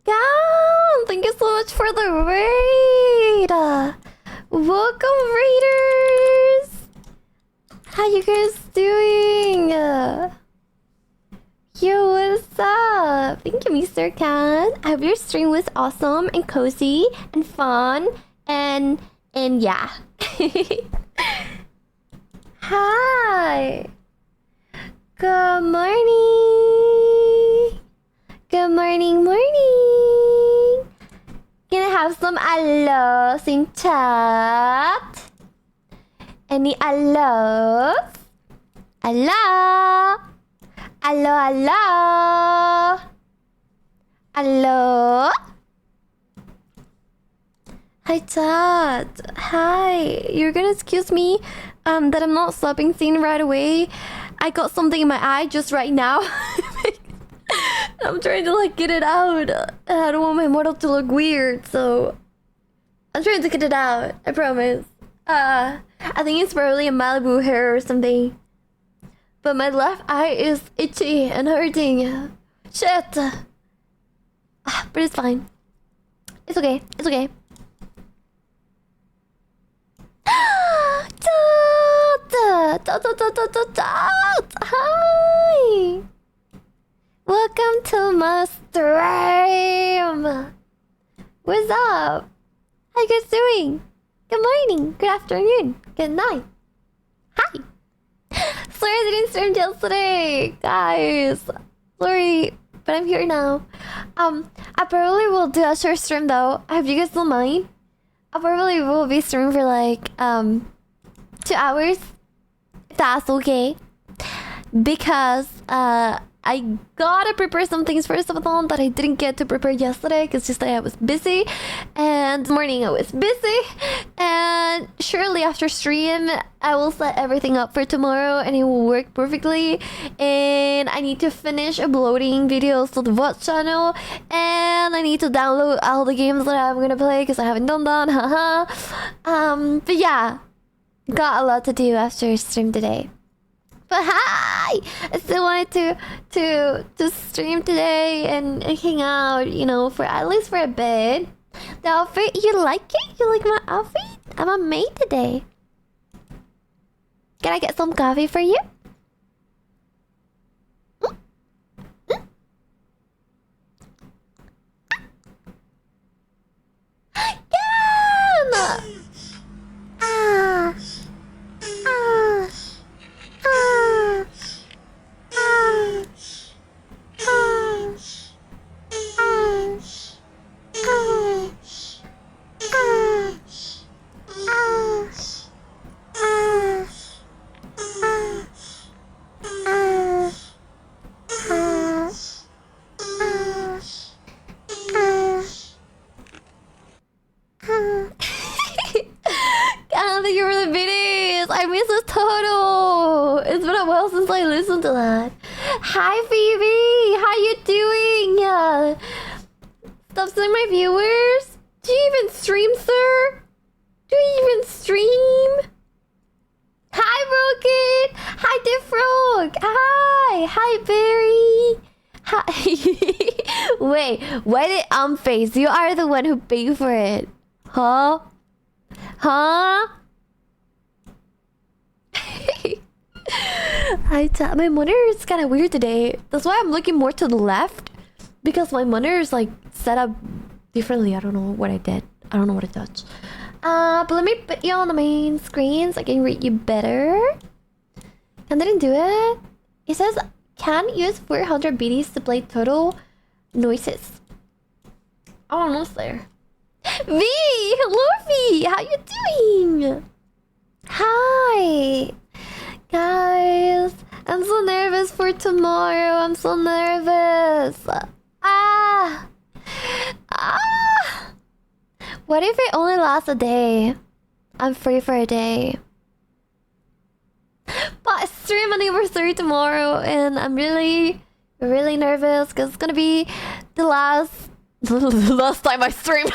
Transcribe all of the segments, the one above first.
Gam, thank you so much for the raid. Welcome, raiders. How you guys doing? Yo, what's up? Thank you, Mr. Cat. I hope your stream was awesome and cozy and fun and yeah. Hi. Good morning. Good morning, morning. Gonna have some allos in chat. Any allos? Allo? Allo, allo? Allo? Hi, chat. Hi. You're gonna excuse me that I'm not stopping scene right away. I got something in my eye just right now. I'm trying to like get it out. I don't want my model to look weird, so I'm trying to get it out. I promise. I think it's probably a Malibu hair or something. But my left eye is itchy and hurting. Shit. But it's fine. It's okay. It's okay. Hi. Welcome to my stream. What's up? How you guys doing? Good morning, good afternoon, good night. Hi. Sorry I didn't stream yesterday, guys. Sorry, but I'm here now. I probably will do a short stream though. I hope you guys don't mind. I probably will be streaming for like 2 hours, if that's okay. Because I gotta prepare some things for Subathon that I didn't get to prepare yesterday because just I was busy, and this morning I was busy, and surely after stream I will set everything up for tomorrow and it will work perfectly. And I need to finish uploading videos to the VOD channel, and I need to download all the games that I'm gonna play because I haven't done that. Haha. But yeah, got a lot to do after stream today. But hi! I still wanted to stream today and hang out, you know, for at least for a bit. The outfit, you like it? You like my outfit? I'm a maid today. Can I get some coffee for you? Yeah! Ah! Ah! Thank you for the videos. I miss this total. It's been a while since I listened to that. Hi Phoebe, how you doing? Stop saying my viewers. Do you even stream, sir? Do you even stream? Hi Rocket. Hi Diffrog. Hi Barry. Hi. Wait, why did face? You are the one who paid for it. Huh? Huh? My monitor is kind of weird today. That's why I'm looking more to the left, because my monitor is like set up differently. I don't know what I did. I don't know what I touched. But let me put you on the main screen so I can read you better. I didn't do it. It says can use 400 BDs to play total noises. Oh, almost there. V! Hello V! How you doing? Hi! Guys, I'm so nervous for tomorrow. I'm so nervous. What if it only lasts a day? I'm free for a day. But stream anniversary tomorrow, and I'm really nervous because it's gonna be the last time I stream.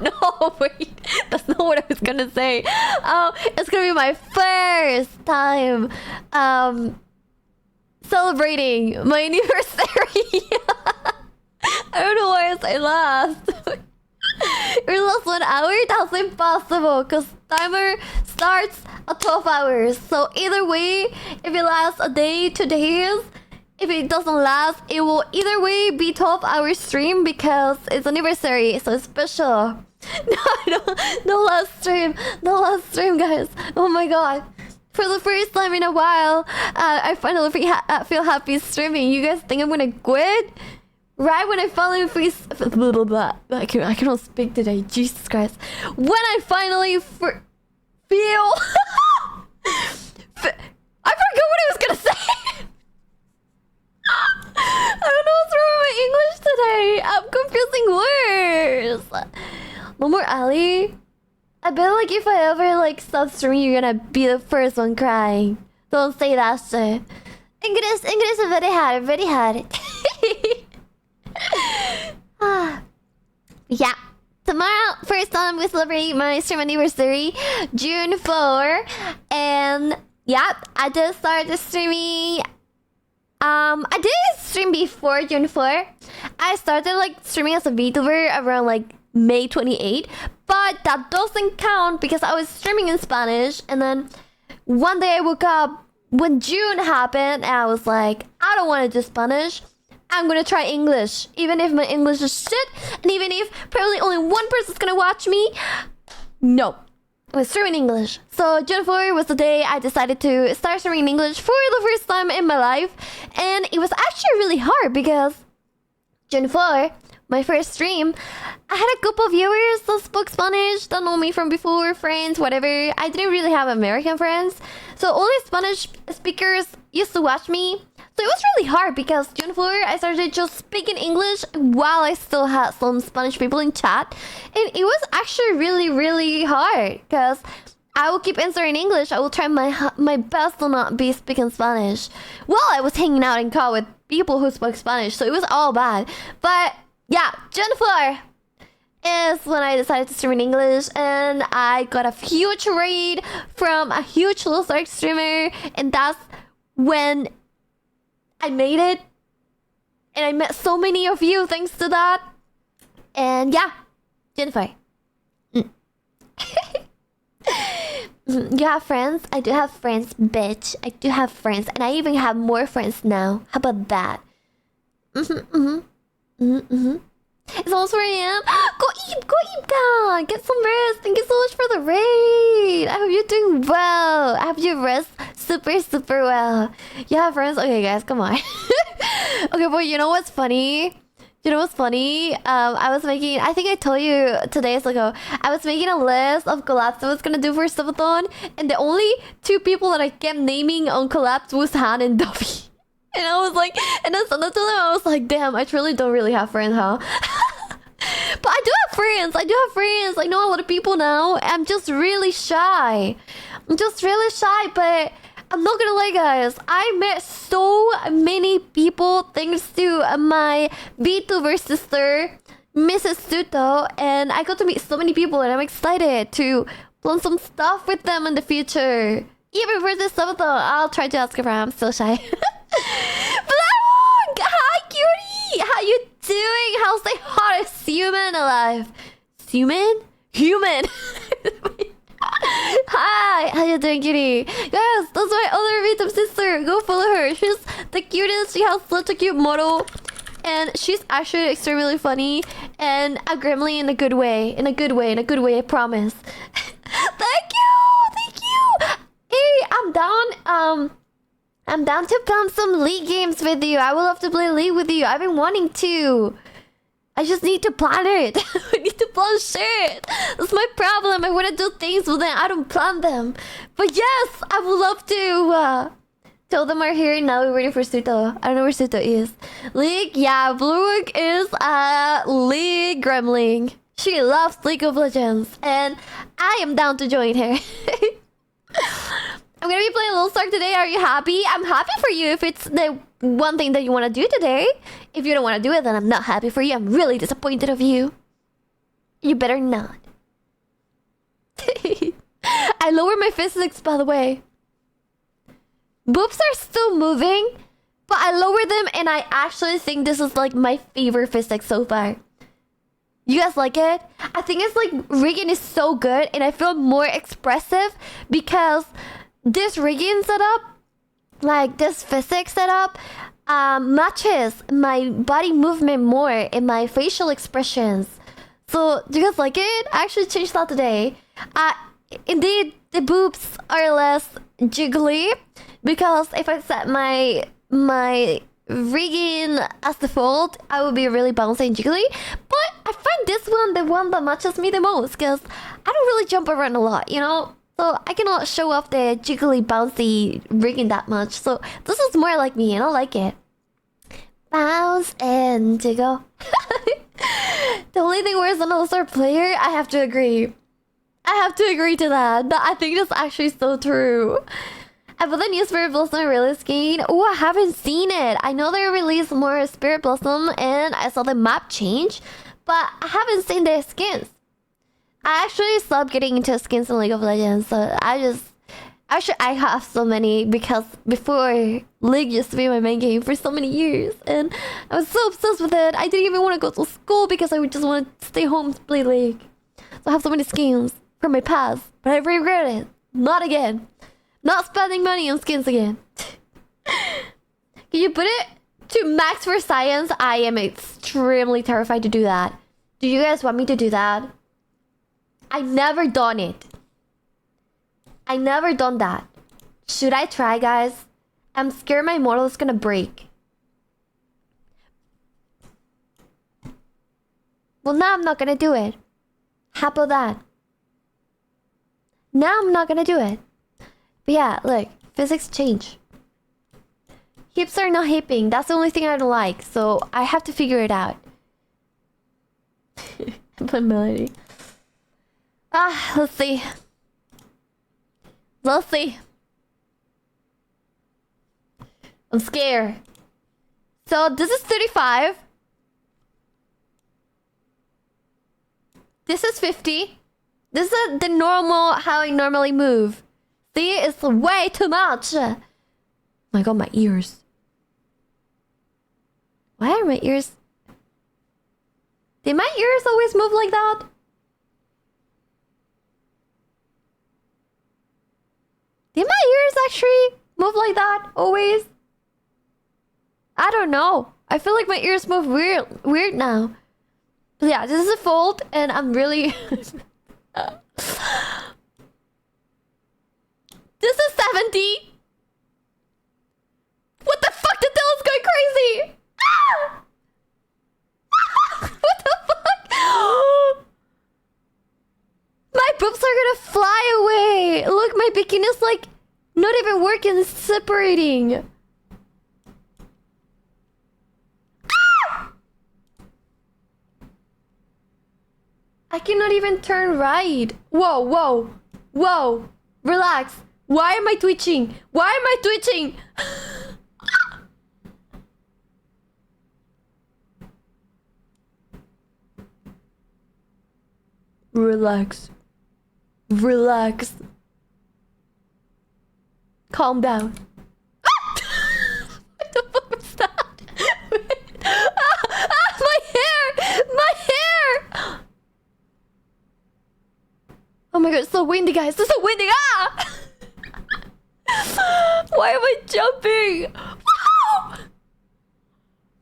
No, wait, that's not what I was gonna say. It's gonna be my first time celebrating my anniversary. I don't know why I say last. We lost 1 hour? That's impossible because timer starts at 12 hours. So either way, if it lasts a day, 2 days, if it doesn't last, it will either way be 12-hour stream because it's anniversary, so it's special. No last stream. No last stream, guys. Oh my god. For the first time in a while, I finally feel happy streaming. You guys think I'm gonna quit? Right when I finally feel... I cannot speak today. Jesus Christ. When I finally feel... I forgot what I was gonna say. I don't know what's wrong with my English today. I'm confusing words. No more Ali. I bet like if I ever like stop streaming, you're gonna be the first one crying. Don't say that shit. English is very hard, very hard. Yeah. Tomorrow, first time we celebrate my stream anniversary, June 4. And yeah, I just started streaming. I did stream before June 4. I started like streaming as a VTuber around like May 28, but that doesn't count because I was streaming in Spanish. And then one day I woke up when June happened and I was like, I don't want to do Spanish. I'm gonna try English, even if my English is shit, and even if probably only one person's gonna watch me. No, I was streaming English. So June 4 was the day I decided to start streaming in English for the first time in my life, and it was actually really hard because June 4, my first stream, I had a couple of viewers that spoke Spanish, that know me from before, friends, whatever. I didn't really have American friends, so only Spanish speakers used to watch me. So it was really hard because June 4, I started just speaking English while I still had some Spanish people in chat. And it was actually really, really hard because I will keep answering English. I will try my best to not be speaking Spanish while I was hanging out in call with people who spoke Spanish. So it was all bad. But yeah, June 4 is when I decided to stream in English, and I got a huge raid from a huge loser streamer, and that's when I made it, and I met so many of you thanks to that. And yeah, Jennifer. You have friends? I do have friends, bitch. I do have friends, and I even have more friends now. How about that? It's almost 4 a.m. Go eat, God. Get some rest. Thank you so much for the raid. I hope you're doing well. I hope you rest super, super well. You have friends? Okay, guys, come on. Okay, but you know what's funny? You know what's funny? I was making, I think I told you 2 days ago, I was making a list of collabs I was gonna do for Subathon, and the only 2 people that I kept naming on collabs was Han and Duffy. And I was like, and then to them, I was like, damn, I truly don't really have friends, huh? But I do have friends. I know a lot of people now. I'm just really shy. But I'm not gonna lie, guys. I met so many people thanks to my VTuber sister, Mrs. Suto, and I got to meet so many people, and I'm excited to plan some stuff with them in the future. Even for this Sabaton, I'll try to ask her. I'm still shy. Black! Hi, cutie! How you doing? How's the hottest human alive? Human? Hi! How you doing, cutie? Guys, that's my other VTuber sister. Go follow her. She's the cutest. She has such a cute model. And she's actually extremely funny. And a gremlin in a good way. In a good way, I promise. Thank you! Hey, I'm down to plan some League games with you. I would love to play League with you. I've been wanting to. I just need to plan it. I need to plan shit. That's my problem. I want to do things, but then I don't plan them. But yes, I would love to. Tell them we're here now. We're waiting for Suto. I don't know where Suto is. League? Yeah, Bluewook is a League gremlin. She loves League of Legends. And I am down to join her. I'm gonna be playing Little Stark today. Are you happy? I'm happy for you if it's the one thing that you want to do today. If you don't want to do it, then I'm not happy for you. I'm really disappointed of you. You better not. I lowered my physics, by the way. Boobs are still moving. But I lowered them and I actually think this is like my favorite physics so far. You guys like it? I think it's like rigging is so good and I feel more expressive because this rigging setup, like this physics setup, matches my body movement more and my facial expressions. So do you guys like it? I actually changed that today. Indeed, the boobs are less jiggly because if I set my rigging as default, I would be really bouncy and jiggly. But I find this one the one that matches me the most because I don't really jump around a lot, you know? So I cannot show off the jiggly bouncy rigging that much. So this is more like me and I like it. Bounce and jiggle. The only thing worse than All-Star player, I have to agree. I have to agree to that. I think that's actually so true. I put the new Spirit Blossom release skin. Oh, I haven't seen it. I know they released more Spirit Blossom and I saw the map change, but I haven't seen the skins. I actually stopped getting into skins in League of Legends, so I have so many because before League used to be my main game for so many years and I was so obsessed with it. I didn't even want to go to school because I would just want to stay home to play League. So I have so many skins from my past, but I regret it. Not again. Not spending money on skins again. Can you put it to max for science? I am extremely terrified to do that. Do you guys want me to do that? I never done it. I never done that. Should I try, guys? I'm scared my model is gonna break. Well, now I'm not gonna do it. How about that? Now I'm not gonna do it. But yeah, look, physics change. Hips are not hipping. That's the only thing I don't like. So I have to figure it out. But melody. Let's see. Let's see. I'm scared. So this is 35. This is 50. This is the normal, how I normally move. See, it's way too much. Oh my god, my ears. Why are my ears? Did my ears always move like that? Did my ears actually move like that always? I don't know. I feel like my ears move weird now. But yeah, this is a fold and I'm really This is 70. What the fuck? The tail is going crazy. Ah! What the fuck? My boobs are gonna fly away. Look, my bikini is like not even working, it's separating. Ah! I cannot even turn right. Whoa, whoa, whoa. Relax. Why am I twitching? Why am I twitching? Relax. Relax. Calm down. What the fuck was that? My hair! My hair! Oh my god, it's so windy, guys. It's so windy. Ah! Why am I jumping?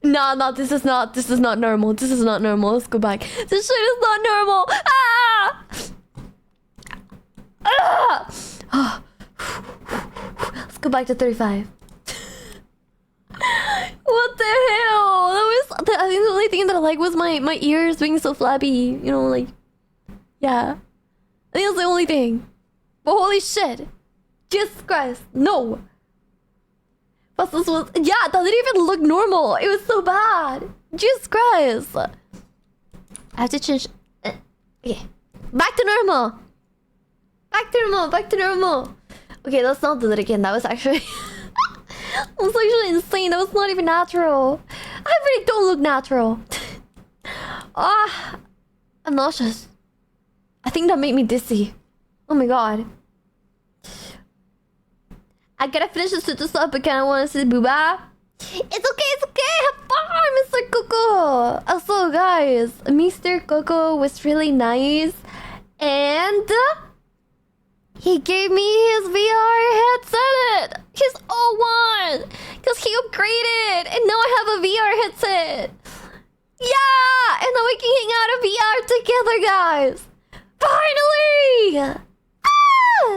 No, this is not normal. This is not normal. Let's go back. This shit is not normal. Ah! Ah! Let's go back to 35. What the hell? I think the only thing that I like was my ears being so flabby. You know, like, yeah. I think that's the only thing. But holy shit. Jesus Christ. No. But this was... Yeah, that didn't even look normal. It was so bad. Jesus Christ. I have to change... Okay. Back to normal. Back to normal. Back to normal. Okay, let's not do that again. That was actually... that was actually insane. That was not even natural. I really don't look natural. I'm nauseous. I think that made me dizzy. Oh my god. I gotta finish the Suto stuff, but kinda wanna see Booba. It's okay. Have fun, Mr. Coco. Also, guys, Mr. Coco was really nice, and he gave me his VR headset. His O1, because he upgraded, and now I have a VR headset. Yeah, and now we can hang out in VR together, guys. Finally! Ah!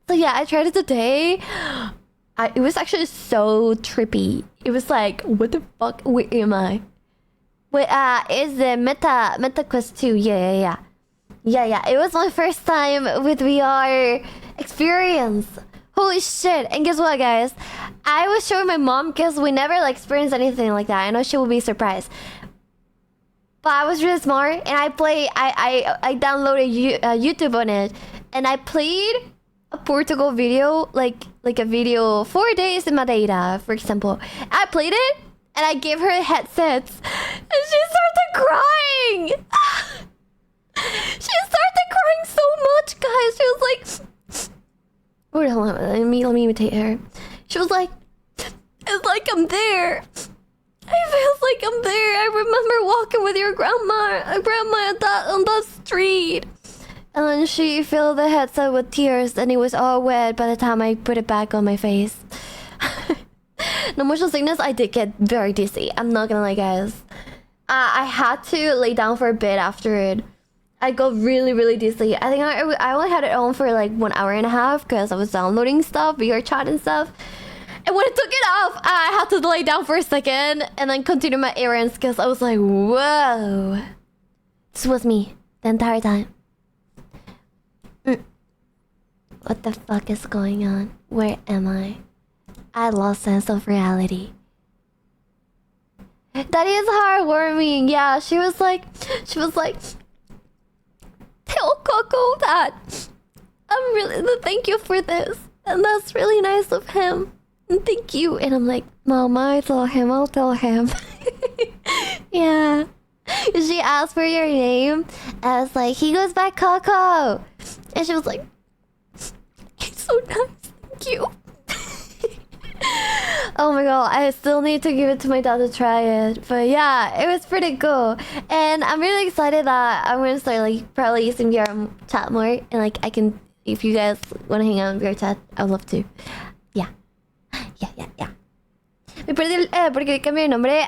So yeah, I tried it today. It was actually so trippy. It was like, what the fuck? Where am I? Wait, it's the Meta Quest 2. Yeah. It was my first time with VR experience. Holy shit. And guess what, guys? I was showing my mom because we never like experienced anything like that. I know she will be surprised. But I was really smart and I downloaded YouTube on it and I played a Portugal video, like a video 4 days in Madeira, for example. I played it and I gave her headsets and she started crying. She started crying so much, guys. She was like, wait, hold on, let me imitate her. She was like, it's like I'm there. It feels like I'm there. I remember walking with your grandma on that street. And then she filled the headset with tears and it was all wet by the time I put it back on my face. No motion sickness, I did get very dizzy. I'm not gonna lie, guys. I had to lay down for a bit after it. I got really, really dizzy. I think I only had it on for like 1.5 hours because I was downloading stuff, VR chat and stuff. And when I took it off, I had to lay down for a second and then continue my errands because I was like, whoa. This was me the entire time. What the fuck is going on? Where am I? I lost sense of reality. That is heartwarming. Yeah, she was like, tell Coco that thank you for this. And that's really nice of him. Thank you. And I'm like, Mama, I'll tell him. Yeah. She asked for your name. I was like, he goes by Coco. And she was like, it's so nice. Thank you. Oh my god, I still need to give it to my dad to try it. But yeah, it was pretty cool. And I'm really excited that I'm gonna start like probably using VR chat more. And like I can, if you guys want to hang out in VR chat, I would love to. Yeah. Me perdí porque le cambié de nombre.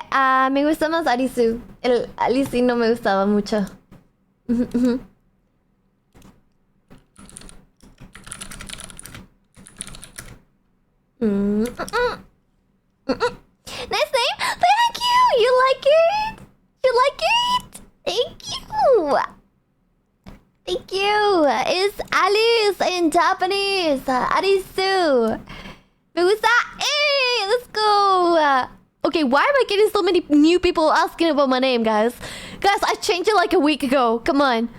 Me gusta más Arisu. El Alice no me gustaba mucho. Nice name. Thank you. You like it? You like it? Thank you. Thank you. It's Alice in Japanese. Arisu. Me gusta. Hey, let's go. Okay, why am I getting so many new people asking about my name, guys? Guys, I changed it like a week ago. Come on.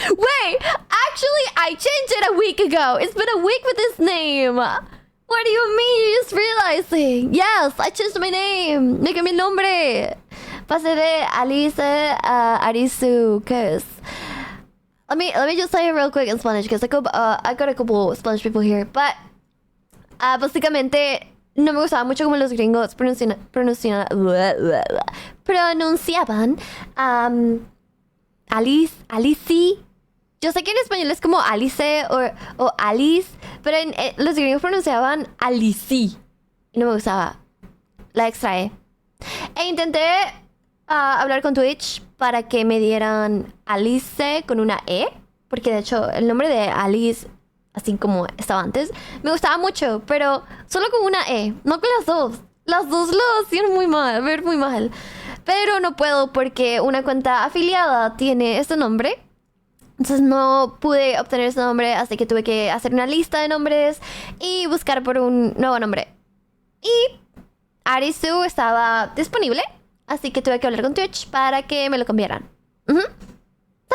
Wait, actually, I changed it a week ago. It's been a week with this name. What do you mean? You're just realizing? Yes, I changed my name. Me cambié el nombre. Pasé de Alice a Arisu, cause let me just say it real quick in Spanish, because I got a couple of Spanish people here, but básicamente no me gustaba mucho como los gringos pronunciaban Alice. Yo sé que en español es como Alice o Alice, pero los gringos pronunciaban Alice. Y no me gustaba. La extrae. E intenté hablar con Twitch para que me dieran Alice con una E, porque de hecho el nombre de Alice, así como estaba antes, me gustaba mucho, pero solo con una E, no con las dos. Las dos lo hacían muy mal, ver muy mal. Pero no puedo porque una cuenta afiliada tiene este nombre. Entonces no pude obtener ese nombre, así que tuve que hacer una lista de nombres y buscar por un nuevo nombre. Y Arisu estaba disponible, así que tuve que hablar con Twitch para que me lo cambiaran. So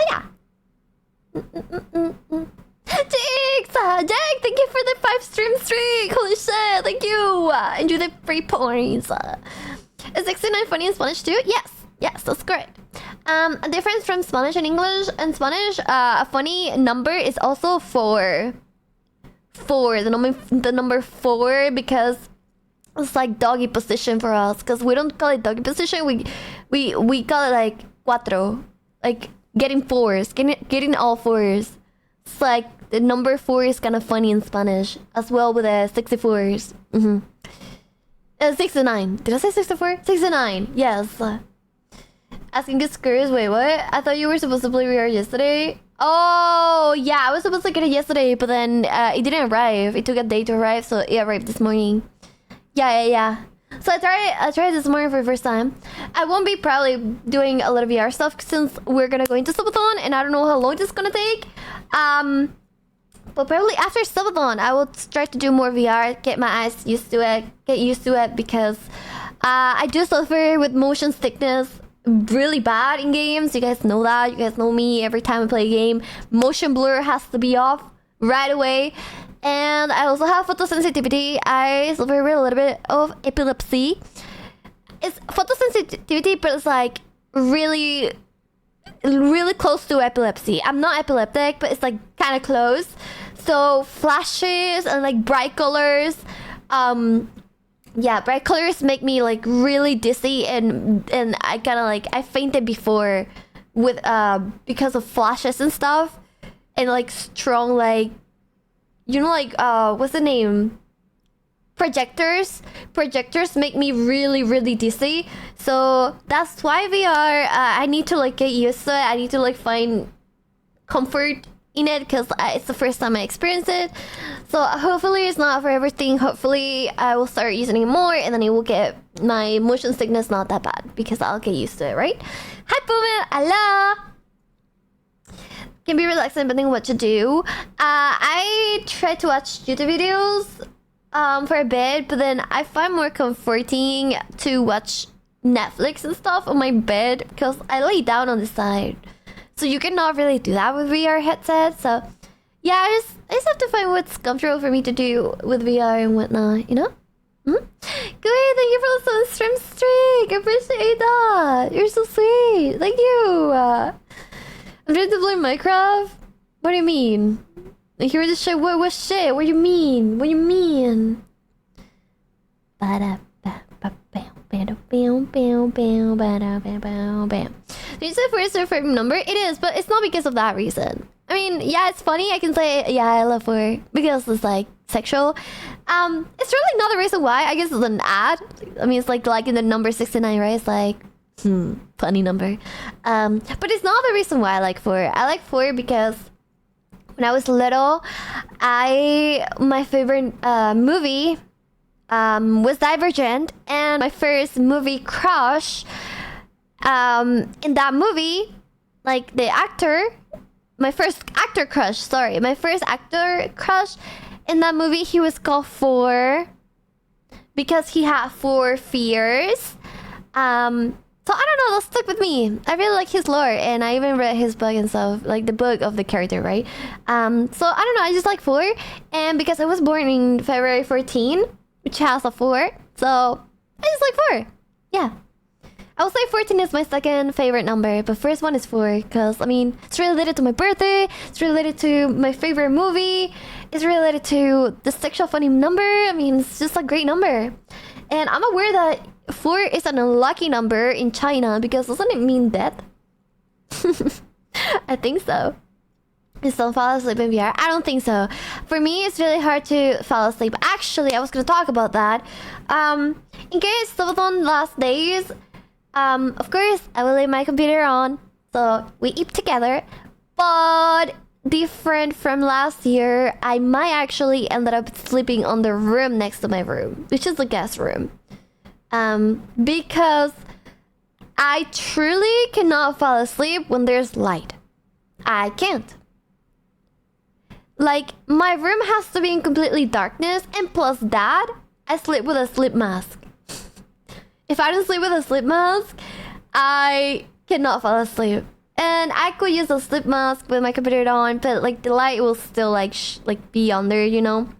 yeah. Jake, thank you for the 5 stream streak. Holy shit, thank you. Enjoy the free points. Is 69 funny in Spanish too? Yes, that's correct. A difference from Spanish and English. In Spanish, a funny number is also 4. The number 4, because It's like doggy position for us because we don't call it doggy position. We call it like cuatro, like getting fours, getting all fours. It's like the number 4 is kind of funny in Spanish as well with the 64s. 69. Did I say 64? 69. Yes. Asking good screws. Wait, what? I thought you were supposed to play VR yesterday. Oh, yeah. I was supposed to get it yesterday, but then it didn't arrive. It took a day to arrive, so it arrived this morning. Yeah. So I tried this morning for the first time. I won't be probably doing a lot of VR stuff since we're gonna go into Subathon, and I don't know how long this is gonna take. But probably after Subathon, I will try to do more VR, get my eyes used to it, because I do suffer with motion sickness really bad in games. You guys know that. You guys know me. Every time I play a game, motion blur has to be off right away. And I also have photosensitivity. I suffer with a little bit of epilepsy. It's photosensitivity, but it's like really close to epilepsy. I'm not epileptic, but it's like kind of close. So flashes and like bright colors, bright colors make me like really dizzy, and I kind of like I fainted before with because of flashes and stuff, and like strong like what's the name? Projectors make me really dizzy. So that's why VR, I need to like get used to it. I need to like find comfort in it because it's the first time I experience it. So hopefully it's not for everything. Hopefully I will start using it more, and then it will get my motion sickness not that bad because I'll get used to it, right? Hi Boomer, Allah. Can be relaxing depending on what to do. I try to watch YouTube videos for a bit, but then I find more comforting to watch Netflix and stuff on my bed because I lay down on the side, so you cannot really do that with VR headset. So yeah, I just have to find what's comfortable for me to do with VR and whatnot, you know. Good, thank you for the stream streak. I appreciate that. You're so sweet. Thank you. I'm trying to play Minecraft. What do you mean? Like, you were just shit. What shit? What do you mean? What do you mean? Did you say first or favorite number? It is, but it's not because of that reason. I mean, yeah, it's funny. I can say, yeah, I love 4 because it's like sexual. It's really not the reason why. I guess it's an ad. I mean, it's like in the number 69, right? It's like, funny number. But it's not the reason why I like 4. I like 4 because when I was little, my favorite movie was Divergent, and my first movie crush in that movie, like the actor, my first actor crush in that movie, he was called 4 because he had 4 fears. So I don't know, that stuck with me. I really like his lore, and I even read his book and stuff, like the book of the character, right? So I don't know, I just like 4, and because I was born in February 14, which has a 4, so I just like 4. Yeah. I would say 14 is my second favorite number, but first one is 4 because, I mean, it's related to my birthday, it's related to my favorite movie, it's related to the sexual funny number. I mean, it's just a great number. And I'm aware that 4 is an unlucky number in China because doesn't it mean death? I think so. Just don't fall asleep in VR. I don't think so. For me, it's really hard to fall asleep. Actually, I was gonna talk about that. In case Subathon last days, of course, I will leave my computer on, so we eat together. But different from last year, I might actually ended up sleeping on the room next to my room, which is the guest room. Because I truly cannot fall asleep when there's light. I can't. Like, my room has to be in completely darkness, and plus that, I sleep with a sleep mask. If I don't sleep with a sleep mask, I cannot fall asleep. And I could use a sleep mask with my computer on, but like the light will still like be on there, you know?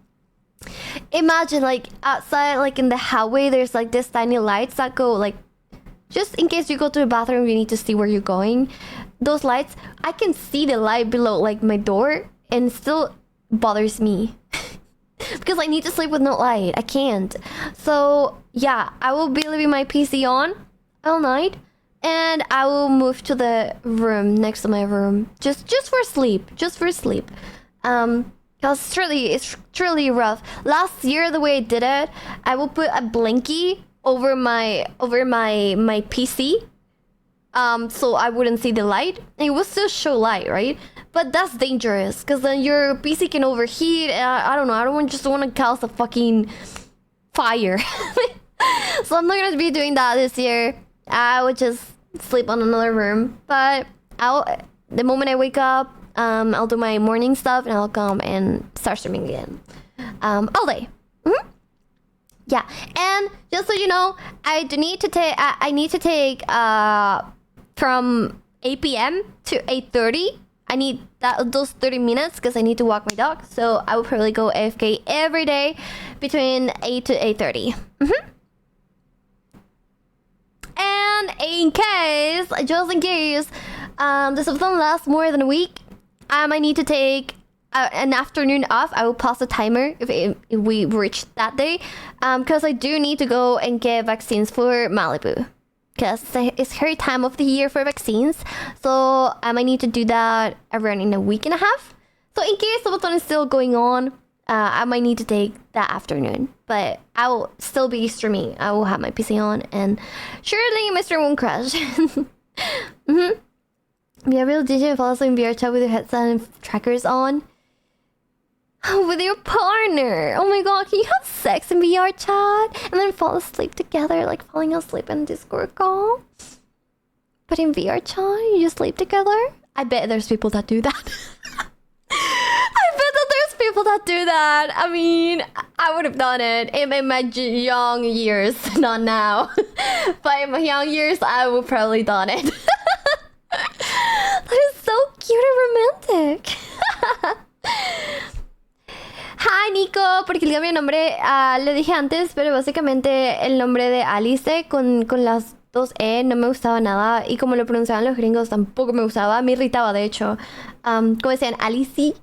Imagine like outside, like in the hallway, there's like this tiny lights that go like, just in case you go to the bathroom, you need to see where you're going. Those lights, I can see the light below like my door, and it still bothers me. because I need to sleep with no light. I can't. So yeah, I will be leaving my PC on all night, and I will move to the room next to my room just for sleep, Cause it's truly rough. Last year, the way I did it, I will put a blankie over my PC, so I wouldn't see the light. And it will still show light, right? But that's dangerous, cause then your PC can overheat. I don't know. I don't just want to cause a fucking fire. So I'm not gonna be doing that this year. I would just sleep on another room. But the moment I wake up, I'll do my morning stuff and I'll come and start streaming again. All day. Yeah, and just so you know, I need to take from 8 p.m. to 8:30. I need those 30 minutes because I need to walk my dog. So I will probably go AFK every day between 8 to 8:30. And just in case, this episode lasts more than a week, I might need to take an afternoon off. I will pause the timer if we reach that day, because I do need to go and get vaccines for Malibu, because it's her time of the year for vaccines. So I might need to do that around in a week and a half. So in case the button is still going on, I might need to take that afternoon, but I will still be streaming. I will have my PC on, and surely Mr. won't crash. Be a real DJ and fall asleep in VR chat with your headset and trackers on. With your partner. Oh my god, can you have sex in VR chat and then fall asleep together, like falling asleep in Discord call? But in VR chat, you just sleep together? I bet there's people that do that. People that do that. I mean, I would have done it in my young years, not now. But in my young years, I would probably done it. That is so cute and romantic. Hi Nico, porque le cambié el nombre, le dije antes, pero básicamente el nombre de Alice con las dos E no me gustaba nada, y como lo pronunciaban los gringos tampoco me gustaba, me irritaba de hecho. Como decían Alice,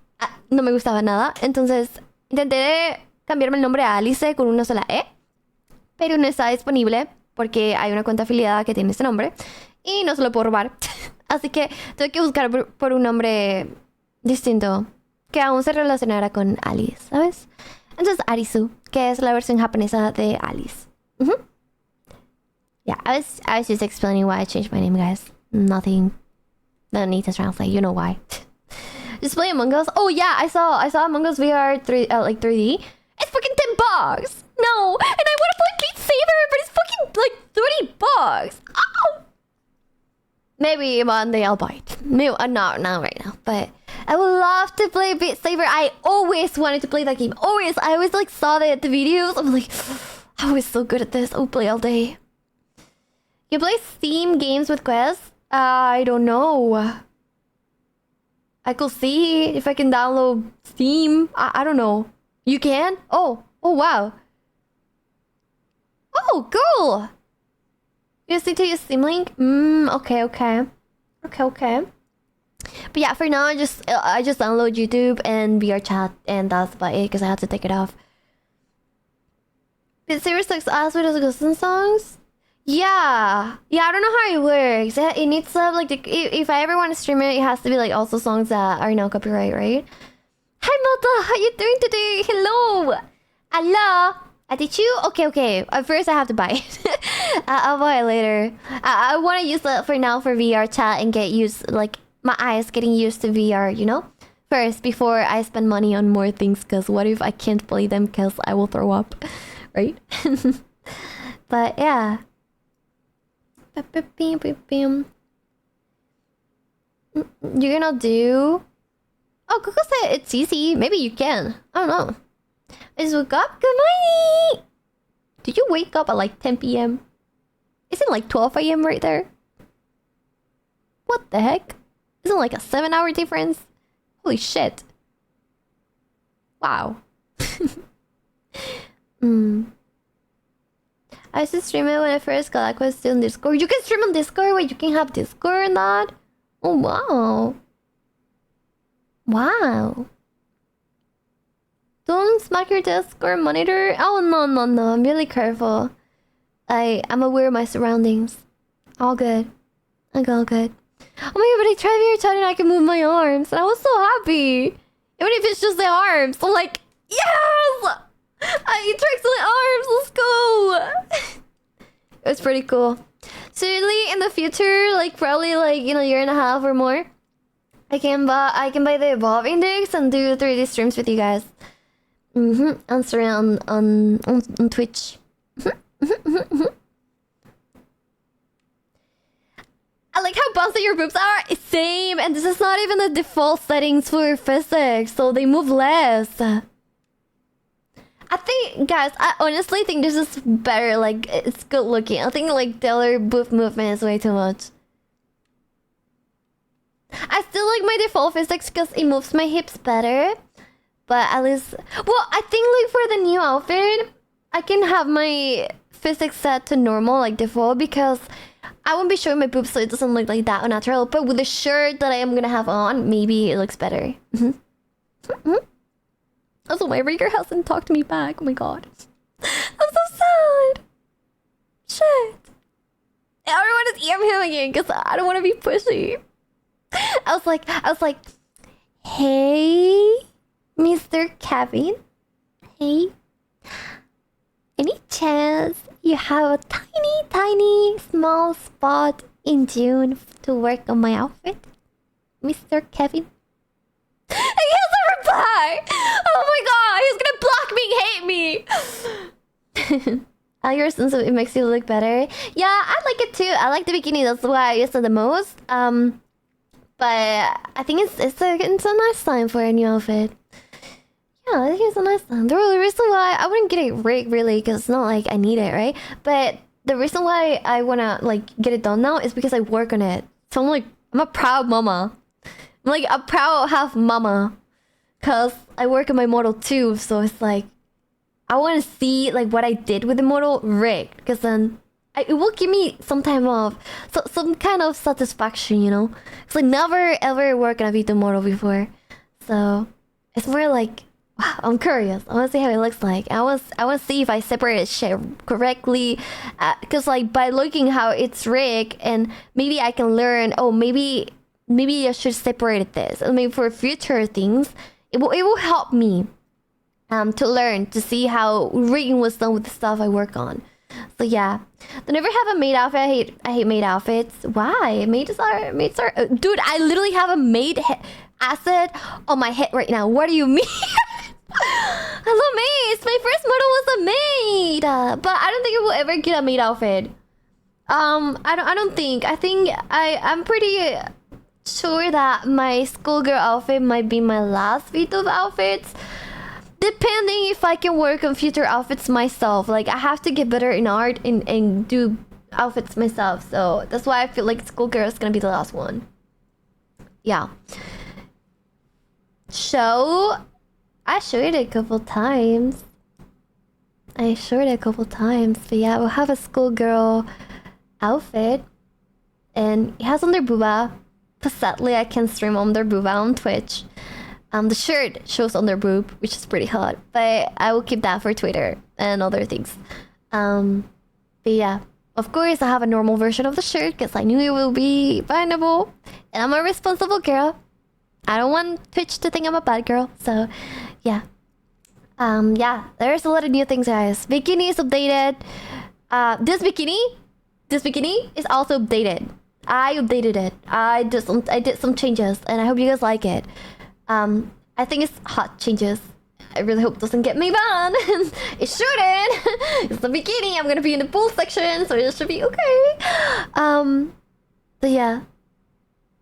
no me gustaba nada. Entonces intenté cambiarme el nombre a Alice con una sola E, pero no está disponible porque hay una cuenta afiliada que tiene este nombre y no se lo puedo robar. Así que tuve que buscar por un nombre distinto que aún se relacionara con Alice, ¿sabes? Entonces Arisu, que es la versión japonesa de Alice. Yeah, I was just explaining why I changed my name, guys. Nothing. No need to translate. You know why. Just play Among Us. Oh yeah, I saw Among Us VR 3D. It's fucking $10. No, and I want to play Beat Saber, but it's fucking like $30. Oh. Maybe one day I'll buy it. Maybe not right now, but I would love to play Beat Saber. I always wanted to play that game. Always. I always like saw the videos. I'm like, I was so good at this. I'll play all day. You play Steam games with Quest? I don't know. I could see if I can download Steam. I don't know. You can? Oh wow. Oh, cool. You just need to use Steam Link? Okay. But yeah, for now I just download YouTube and VR chat, and that's about it because I had to take it off. Is Serious like ass with those Ghost songs? Yeah, I don't know how it works. It needs to have like if I ever want to stream it, it has to be like also songs that are no copyright, right? Hi Malta, how you doing today? Hello. Did you? Okay. First I have to buy it. I'll buy it later. I want to use that for now for VR chat and get used, like my eyes getting used to VR, you know? First, before I spend money on more things, because what if I can't play them because I will throw up, right? But yeah. You're gonna do... Oh, Coco said it's easy. Maybe you can. I don't know. I just woke up. Good morning! Did you wake up at like 10 p.m.? Isn't like 12 a.m. right there? What the heck? Isn't like a 7-hour difference? Holy shit. Wow. I used to stream it when I first got Aqua still on Discord. You can stream on Discord? Wait, you can have Discord or not? Oh, wow. Wow. Don't smack your desk or monitor. Oh no. I'm really careful. I'm aware of my surroundings. All good. All good. Oh my god, but I tried very tight and I can move my arms. And I was so happy. Even if it's just the arms. I'm like, yes! I tricks my arms. Let's go. It was pretty cool. Certainly in the future, like probably like, you know, year and a half or more, I can buy the Evolve Index and do 3D streams with you guys. Answer on Twitch. I like how bouncy your boobs are. Same, and this is not even the default settings for physics, so they move less. I think, guys, I honestly think this is better. Like, it's good looking. I think like the other boob movement is way too much. I still like my default physics because it moves my hips better. But at least, well, I think like for the new outfit, I can have my physics set to normal, like default, because I won't be showing my boobs, so it doesn't look like that unnatural. But with the shirt that I am gonna have on, maybe it looks better. Also, my reader hasn't talked to me back. Oh my god, I'm so sad. Shit. Everyone is EM him again because I don't want to be pushy. I was like, hey, Mr. Kevin. Hey, any chance you have a tiny small spot in June to work on my outfit, Mr. Kevin? He hasn't replied. Oh my god, he's gonna block me, hate me. Your sense of it makes you look better. Yeah, I like it too. I like the bikini. That's why I use it the most. But I think it's a nice time for a new outfit. Yeah, I think it's a nice time. The reason why I wouldn't get it rigged really, because it's not like I need it, right? But the reason why I wanna like get it done now is because I work on it. So I'm a proud mama. I'm like a proud half mama, cause I work on my model too. So it's like I want to see like what I did with the model rigged, because then it will give me some time off, so some kind of satisfaction, you know. It's like never ever worked on a Vito model before, so it's more like, wow, I'm curious. I want to see how it looks like. I want to see if I separated shit correctly, because like by looking how it's rigged, and maybe I can learn. Oh, maybe I should separate this. I mean, for future things, it will help me to learn, to see how rigging was done with the stuff I work on. So yeah, don't ever have a maid outfit. I hate maid outfits. Why? Maids are dude, I literally have a maid asset on my head right now. What do you mean? I love maids. My first model was a maid, but I don't think I will ever get a maid outfit. I don't think. I think I'm pretty sure that my schoolgirl outfit might be my last bit of outfits. Depending if I can work on future outfits myself. Like, I have to get better in art and do outfits myself. So that's why I feel like schoolgirl is gonna be the last one. Yeah. I showed it a couple times. But yeah, we'll have a schoolgirl outfit. And it has under booba. But sadly, I can stream under booba on Twitch. The shirt shows under boob, which is pretty hot. But I will keep that for Twitter and other things. But yeah, of course I have a normal version of the shirt because I knew it will be findable. And I'm a responsible girl. I don't want Twitch to think I'm a bad girl. So yeah. Yeah, there's a lot of new things, guys. Bikini is updated. This bikini is also updated. I updated it. I did some changes, and I hope you guys like it. I think it's hot changes. I really hope it doesn't get me banned. It shouldn't. It's the bikini. I'm gonna be in the pool section, so it should be okay. But yeah,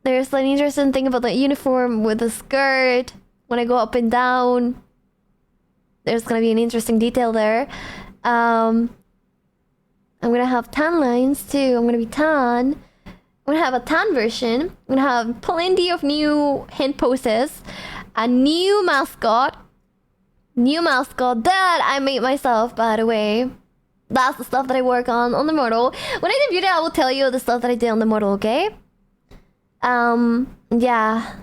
there's an interesting thing about the uniform with the skirt. When I go up and down, there's gonna be an interesting detail there. I'm gonna have tan lines too. I'm gonna be tan. I'm gonna have a tan version. I'm gonna have plenty of new hand poses. A new mascot. That I made myself, by the way. That's the stuff that I work on the model. When I debut it, I will tell you the stuff that I did on the model, okay? Yeah.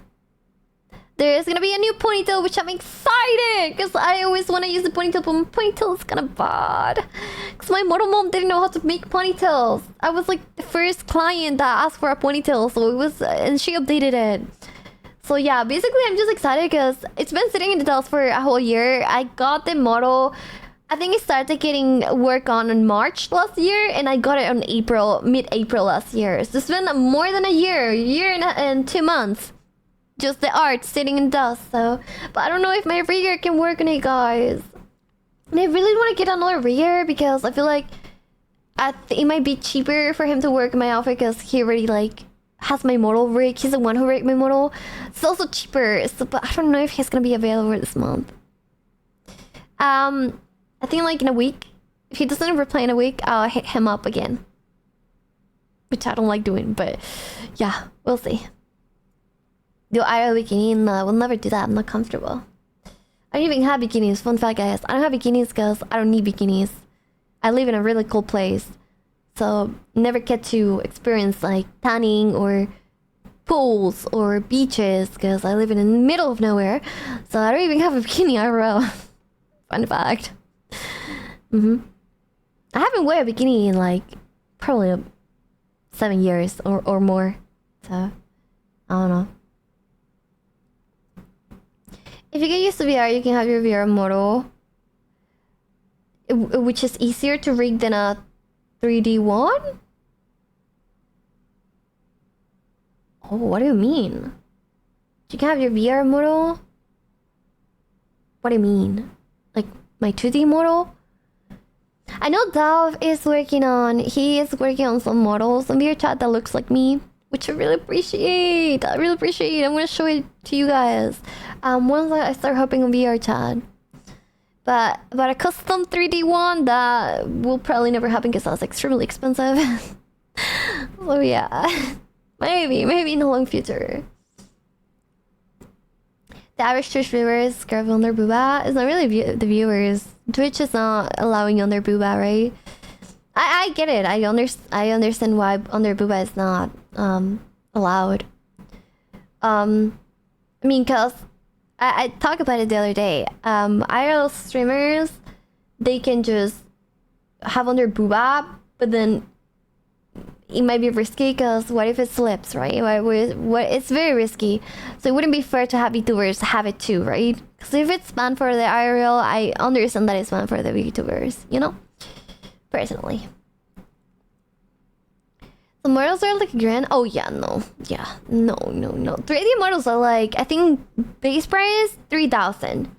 there's gonna be a new ponytail, which I'm excited because I always want to use the ponytail, but my ponytail is kind of bad. Because my model mom didn't know how to make ponytails. I was like the first client that asked for a ponytail, so it was, and she updated it. So yeah, basically I'm just excited because it's been sitting in the dolls for a whole year. I got the model. I think it started getting work on in March last year, and I got it on mid-April last year. So it's been more than a year and 2 months. Just the art sitting in dust. So, but I don't know if my rigger can work on it, guys. And I really want to get another rigger because I feel like it might be cheaper for him to work in my outfit because he already like has my model rig. He's the one who rigged my model. It's also cheaper. So, but I don't know if he's gonna be available this month. I think like in a week. If he doesn't reply in a week, I'll hit him up again. Which I don't like doing, but yeah, we'll see. Do I have a bikini? No, I will never do that. I'm not comfortable. I don't even have bikinis. Fun fact, guys. I don't have bikinis because I don't need bikinis. I live in a really cold place. So, never get to experience like tanning or pools or beaches because I live in the middle of nowhere. So, I don't even have a bikini IRL. Fun fact. I haven't worn a bikini in like probably 7 years or more. So, I don't know. If you get used to VR, you can have your VR model, which is easier to rig than a 3D one? Oh, what do you mean? You can have your VR model? What do you mean? Like my 2D model? I know Dove is working on, he is working on some models on VR chat that looks like me, which I really appreciate. I'm gonna show it to you guys once I start hopping on VR chat. But a custom 3D one that will probably never happen because that's extremely expensive. So yeah, maybe in the long future. The average Twitch viewers grab on their booba. It's not really the viewers. Twitch is not allowing on their booba, right? I get it. I understand why on their booba is not allowed. I mean, cause I talked about it the other day. IRL streamers, they can just have on their booba, but then it might be risky because what if it slips, right? What it's very risky. So it wouldn't be fair to have VTubers have it too, right? Because if it's banned for the IRL, I understand that it's banned for the VTubers, you know? Personally. The models are like grand. Oh yeah, no. Yeah, no. 3D models are like, I think base price 3,000.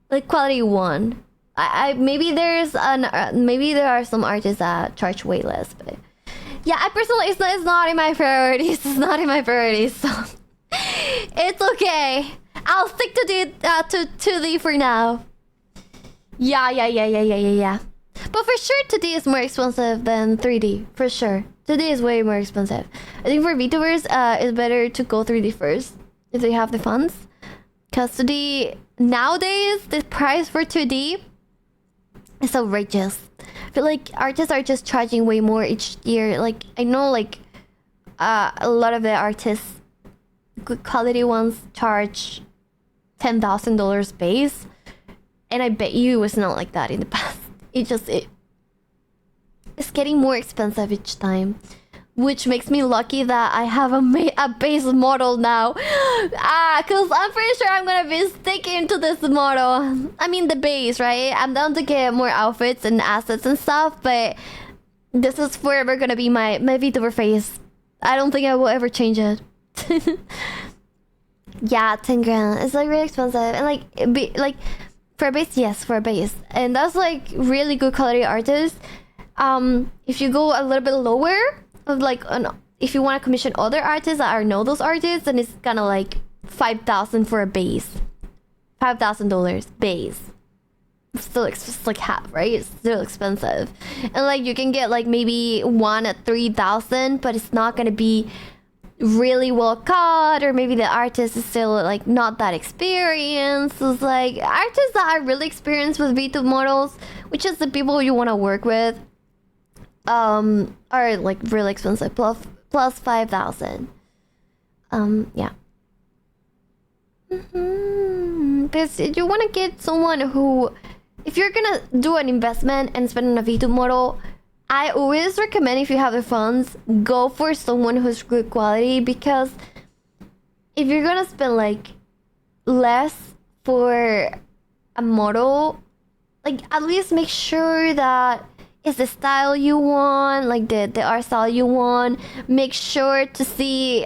Like quality 1. I maybe maybe there are some artists that charge way less, but yeah, I personally it's not in my priorities. It's not in my priorities, so it's okay. I'll stick to 2D for now. Yeah. But for sure 2D is more expensive than 3D, for sure. 2D is way more expensive. I think for VTubers, it's better to go 3D first if they have the funds. Because 2D nowadays, the price for 2D is outrageous. I feel like artists are just charging way more each year. Like I know, like a lot of the artists, good quality ones, charge $10,000 base, and I bet you it was not like that in the past. It's getting more expensive each time, which makes me lucky that I have a base model now. Cause I'm pretty sure I'm gonna be sticking to this model. I mean the base, right? I'm down to get more outfits and assets and stuff, but this is forever gonna be my VTuber face. I don't think I will ever change it. Yeah, 10 grand. It's like really expensive, and like for a base, yes, for a base, and that's like really good quality artists. If you go a little bit lower, if you want to commission other artists that know those artists, then it's kind of like 5,000 for a base, $5,000 base. Still, it's like half, right? It's still expensive, and like you can get like maybe one at 3,000, but it's not gonna be really well cut, or maybe the artist is still like not that experienced. It's like artists that are really experienced with VTube models, which is the people you want to work with, are like really expensive, plus 5,000. Yeah. Because you want to get someone who, if you're gonna do an investment and spend on a VTube model, I always recommend, if you have the funds, go for someone who's good quality, because if you're gonna spend like less for a model, like at least make sure that it's the style you want, like the art style you want. Make sure to see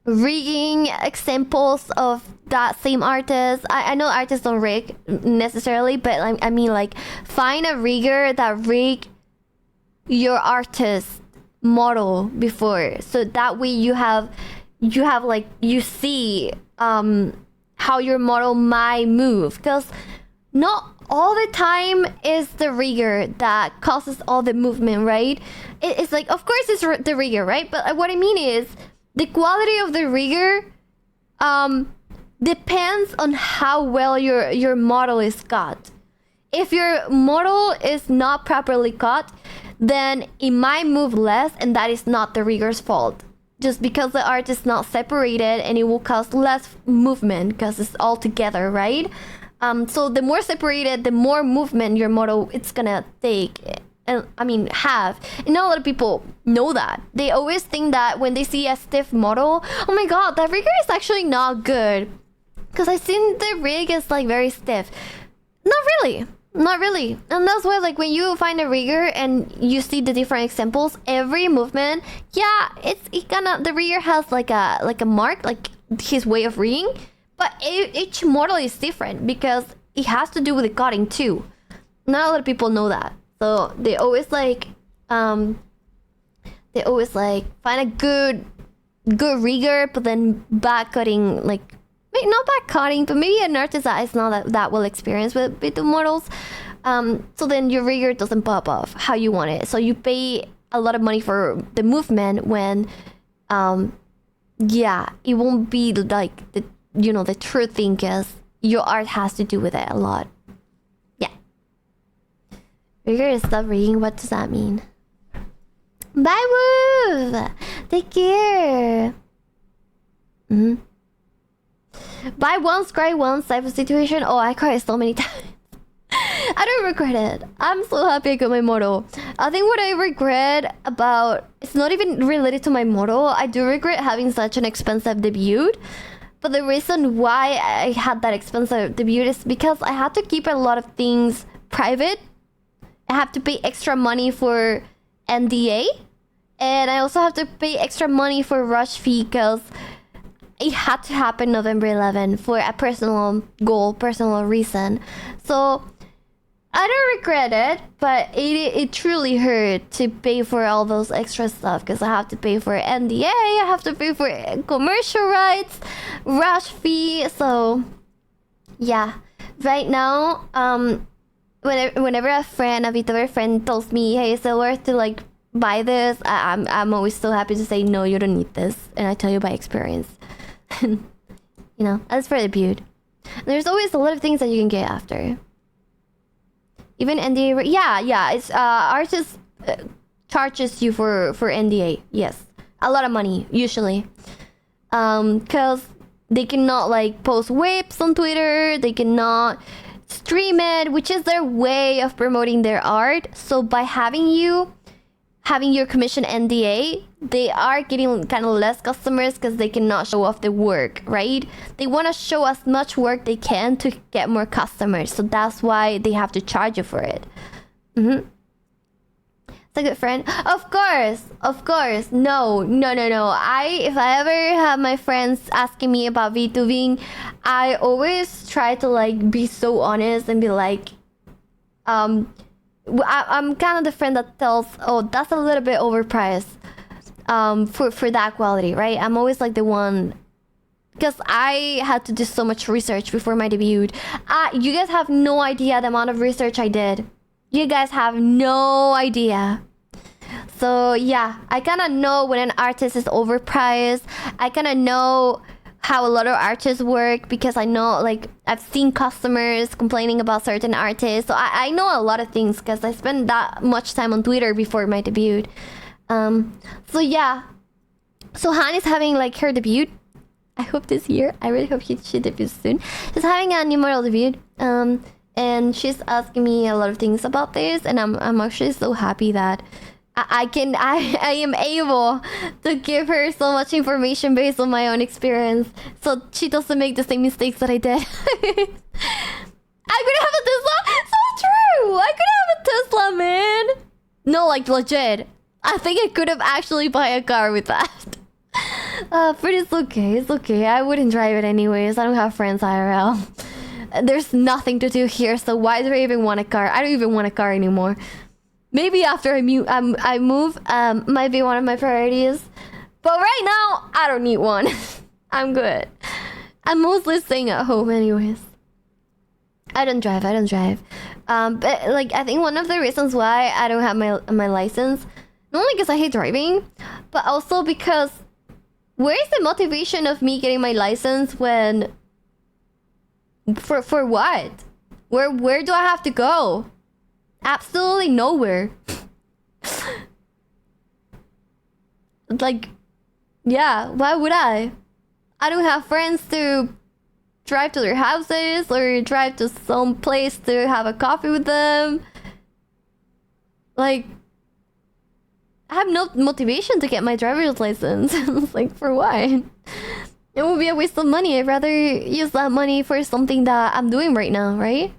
rigging examples of that same artist. I know artists don't rig necessarily, but I mean, like, find a rigger that rig your artist model before, so that way you have like, you see how your model might move, because not all the time is the rigger that causes all the movement, right? It's like, of course it's the rigger, right? But what I mean is, the quality of the rigger depends on how well your model is cut. If your model is not properly cut, then it might move less, and that is not the rigger's fault. Just because the art is not separated, and it will cause less movement because it's all together, right? So the more separated, the more movement your model it's gonna take. And I mean, have. And not a lot of people know that. They always think that when they see a stiff model, oh my god, that rigger is actually not good, because I've seen the rig is like very stiff. Not really. Not really. And that's why, like, when you find a rigger and you see the different examples, every movement, yeah, it kinda, the rigger has like a mark, like his way of rigging, but each model is different because it has to do with the cutting too. Not a lot of people know that. So they always like find a good rigger, but then back cutting, like, maybe not back cutting, but maybe an artist that is not that well experienced with the models. So then your rigger doesn't pop off how you want it. So you pay a lot of money for the movement when, yeah, it won't be like the true thing, because your art has to do with it a lot. Yeah. Rigger is stop rigging. What does that mean? Bye, Woo! Take care. Buy once, cry once type of situation. Oh, I cried so many times. I don't regret it. I'm so happy I got my model. I think what I regret about, it's not even related to my model. I do regret having such an expensive debut. But the reason why I had that expensive debut is because I had to keep a lot of things private. I have to pay extra money for NDA. And I also have to pay extra money for rush fee, because it had to happen November 11 for a personal goal, personal reason. So I don't regret it, but it truly hurt to pay for all those extra stuff, because I have to pay for NDA, I have to pay for commercial rights, rush fee. So yeah, right now, whenever a VTuber friend tells me, hey, is it worth to like buy this, I'm always so happy to say, no, you don't need this, and I tell you by experience. You know, that's for the beaut. There's always a lot of things that you can get after. Even NDA, yeah, it's artist charges you for NDA. Yes, a lot of money usually, because they cannot like post whips on Twitter. They cannot stream it, which is their way of promoting their art. So by having your commission NDA, they are getting kind of less customers, because they cannot show off the work, right? They want to show as much work they can to get more customers, so that's why they have to charge you for it. It's a good friend. Of course. No. If I ever have my friends asking me about VTubing, I always try to like be so honest and be like, I'm kind of the friend that tells, oh, that's a little bit overpriced for that quality, right? I'm always like the one, because I had to do so much research before my debut. You guys have no idea the amount of research I did. You guys have no idea. So yeah, I kind of know when an artist is overpriced. I kind of know how a lot of artists work, because I know, like, I've seen customers complaining about certain artists. So I know a lot of things, because I spent that much time on Twitter before my debut. So yeah. So Han is having like her debut I hope this year. I really hope she debuts soon. She's having a new model debut. And she's asking me a lot of things about this, and I'm actually so happy that I am able to give her so much information based on my own experience, so she doesn't make the same mistakes that I did. I could have a Tesla. So true. I could have a Tesla, man. No, like legit. I think I could have actually buy a car with that. But it's okay. It's okay. I wouldn't drive it anyways. I don't have friends IRL. There's nothing to do here, so why do I even want a car? I don't even want a car anymore. Maybe after I move, might be one of my priorities. But right now, I don't need one. I'm good. I'm mostly staying at home anyways. I don't drive. But like, I think one of the reasons why I don't have my license, not only because I hate driving, but also because where is the motivation of me getting my license when... For what? Where do I have to go? Absolutely nowhere. Like, yeah, why would I? I don't have friends to drive to their houses or drive to some place to have a coffee with them. Like, I have no motivation to get my driver's license. Like, for what? It would be a waste of money. I'd rather use that money for something that I'm doing right now, right?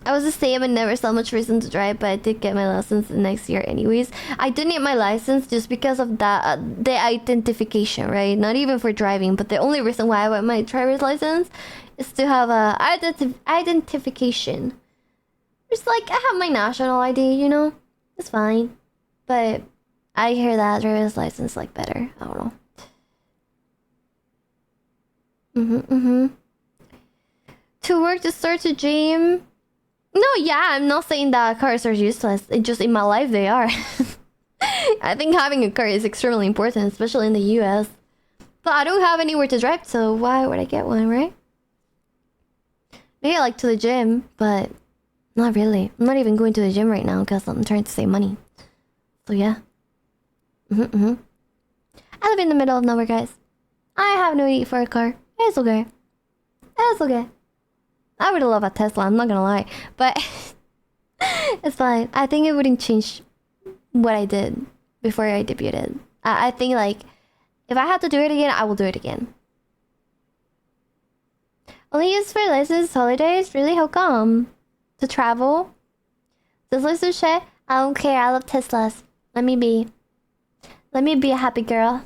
I was the same and never saw much reason to drive, but I did get my license the next year anyways. I did need my license just because of that, the identification, right? Not even for driving, but the only reason why I want my driver's license is to have a identification. It's like, I have my national ID, you know? It's fine. But I hear that driver's license like better. I don't know. To work, to start to gym. No, yeah, I'm not saying that cars are useless. It's just in my life they are. I think having a car is extremely important, especially in the US. But I don't have anywhere to drive, so why would I get one, right? Maybe I like to the gym, but not really. I'm not even going to the gym right now because I'm trying to save money. So yeah. I live in the middle of nowhere, guys. I have no need for a car. It's okay. It's okay. I would love a Tesla, I'm not gonna lie. But it's fine. I think it wouldn't change what I did before I debuted. I think, like, if I had to do it again, I will do it again. Only use for license holidays? Really? How come? To travel? Tesla sushi? I don't care. I love Teslas. Let me be. Let me be a happy girl.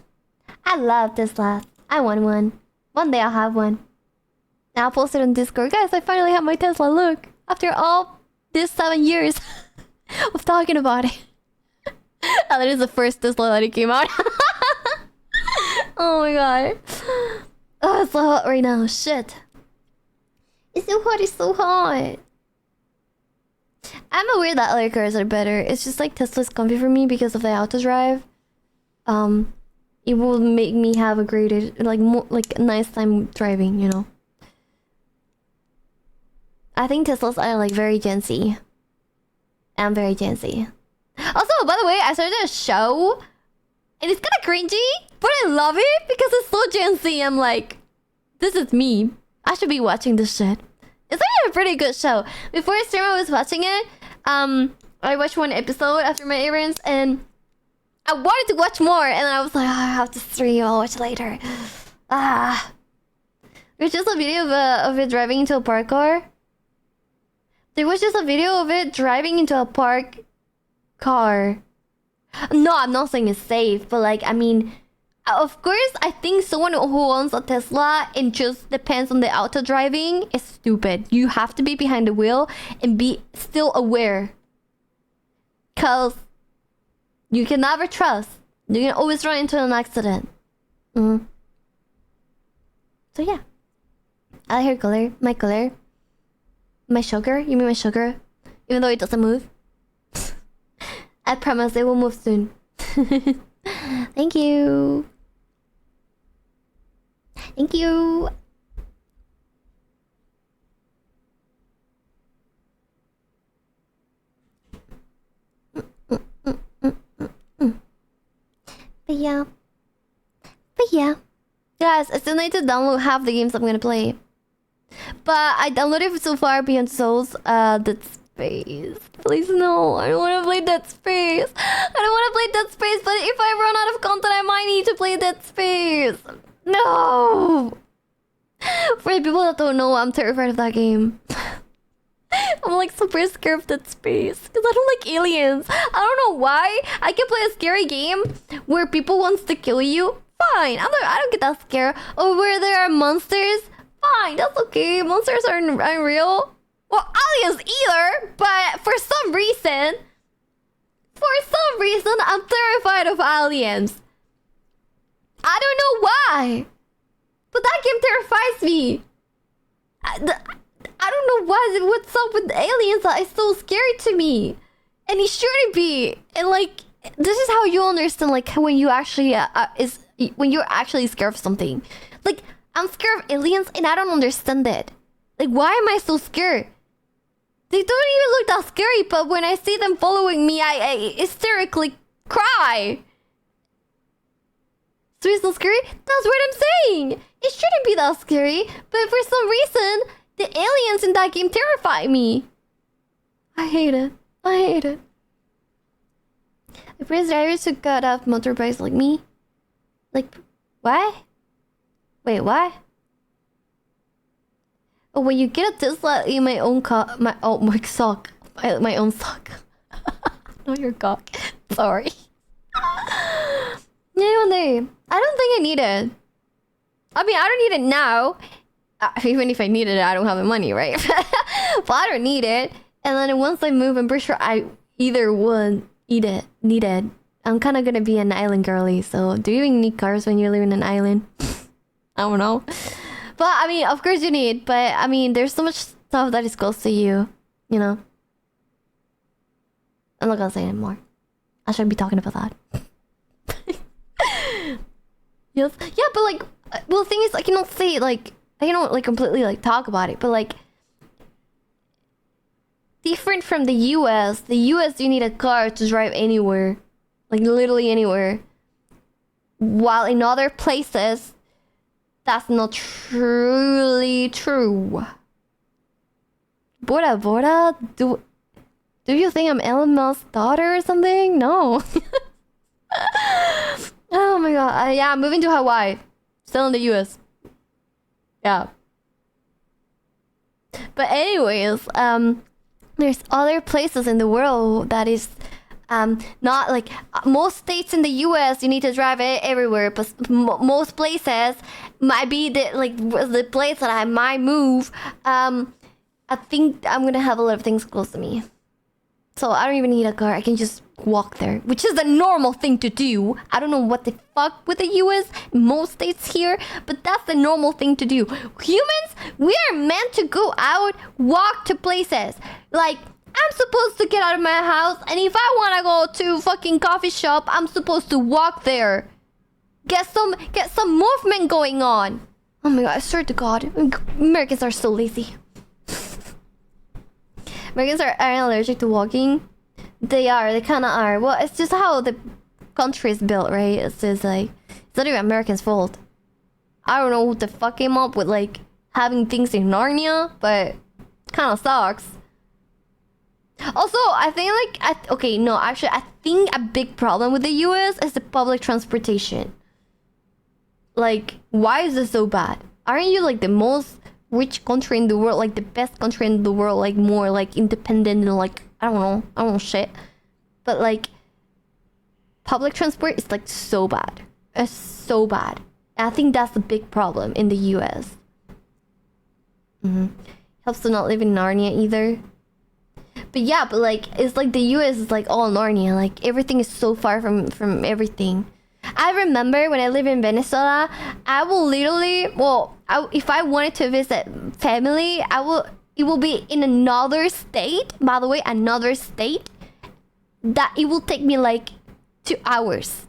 I love Tesla. I want one. One day I'll have one. Now I'll post it on Discord. Guys, I finally have my Tesla. Look. After all these 7 years of talking about it. Oh, that is the first Tesla that it came out. Oh my god. Oh, it's so hot right now. Shit. It's so hot. It's so hot. I'm aware that other cars are better. It's just like Tesla's comfy for me because of the auto drive. It will make me have a greater, like, more, like, a nice time driving, you know. I think Teslas are like very Gen Z. I'm very Gen Z. Also, by the way, I started a show, and it's kind of cringy, but I love it because it's so Gen Z. I'm like, this is me. I should be watching this shit. It's actually a pretty good show. Before I stream, I was watching it. I watched one episode after my errands, and I wanted to watch more, and I was like, oh, I have to stream. I'll watch later. There's just a video of it driving into a park car. There was just a video of it driving into a park car. No, I'm not saying it's safe, but like, I mean, of course, I think someone who owns a Tesla and just depends on the auto driving is stupid. You have to be behind the wheel and be still aware. Cause you can never trust. You can always run into an accident. So yeah. I hear color. My color. My sugar? You mean my sugar? Even though it doesn't move? I promise it will move soon. Thank you. Thank you. But yeah. Yes, I still need to download half the games I'm gonna play. But I downloaded so far Beyond Souls, Dead Space. Please no, I don't want to play Dead Space. I don't want to play Dead Space, but if I run out of content, I might need to play Dead Space. No! For the people that don't know, I'm terrified of that game. I'm like super scared of Dead Space because I don't like aliens. I don't know why. I can play a scary game where people wants to kill you. Fine, I don't get that scared. Or where there are monsters. Fine, that's okay. Monsters aren't real. Well, aliens either. But for some reason, I'm terrified of aliens. I don't know why. But that game terrifies me. I don't know what's up with aliens that is so scary to me. And it shouldn't be. And like, this is how you understand like when you actually when you're actually scared of something. Like, I'm scared of aliens and I don't understand it. Like, why am I so scared? They don't even look that scary, but when I see them following me, I hysterically cry. So it's not scary? That's what I'm saying. It shouldn't be that scary, but for some reason, the aliens in that game terrify me. I hate it. I hate it. The Prince drivers who got off motorbikes like me. Like, what? Wait, what? Oh, when you get a Tesla in my own car, my sock, my own sock. Not your cock. Sorry. Yeah, one day. I don't think I need it. I mean, I don't need it now. Even if I needed it, I don't have the money, right? But I don't need it. And then once I move, I'm pretty sure I either would need it. I'm kind of gonna be an island girly. So, do you even need cars when you live in an island? I don't know. But I mean, of course you need. But I mean, there's so much stuff that is close to you. You know. I'm not gonna say anymore. I shouldn't be talking about that. Yes. Yeah, but like, well, the thing is, I cannot say like, I cannot like completely like talk about it. But like, different from the US. The US, you need a car to drive anywhere, like literally anywhere. While in other places, that's not truly true. Bora Bora, do you think I'm Elon Musk's daughter or something? No. Oh my god. Yeah, I'm moving to Hawaii. Still in the US. Yeah. But anyways, there's other places in the world that is not like most states in the US you need to drive it everywhere, but most places might be the place that I might move. I think I'm gonna have a lot of things close to me. So I don't even need a car. I can just walk there, which is the normal thing to do. I don't know what the fuck with the US, most states here, but that's the normal thing to do. Humans, we are meant to go out, walk to places. Like, I'm supposed to get out of my house, and if I want to go to fucking coffee shop, I'm supposed to walk there. Get some movement going on. Oh my god, I swear to God, Americans are so lazy. Americans are allergic to walking. They kind of are. Well, it's just how the country is built, right? It's just like, it's not even Americans' fault. I don't know who the fuck came up with like having things in Narnia, but kind of sucks. Also, I think I think a big problem with the US is the public transportation. Like, why is it so bad? Aren't you like the most rich country in the world, like the best country in the world, like more like independent and like I don't know shit. But like public transport is like so bad. It's so bad. And I think that's the big problem in the US. Helps to not live in Narnia either. But yeah, but like it's like the US is like all Narnia. Like everything is so far from everything. I remember when I lived in Venezuela, I will literally, if I wanted to visit family, it will be in another state, by the way, another state, that it will take me like 2 hours.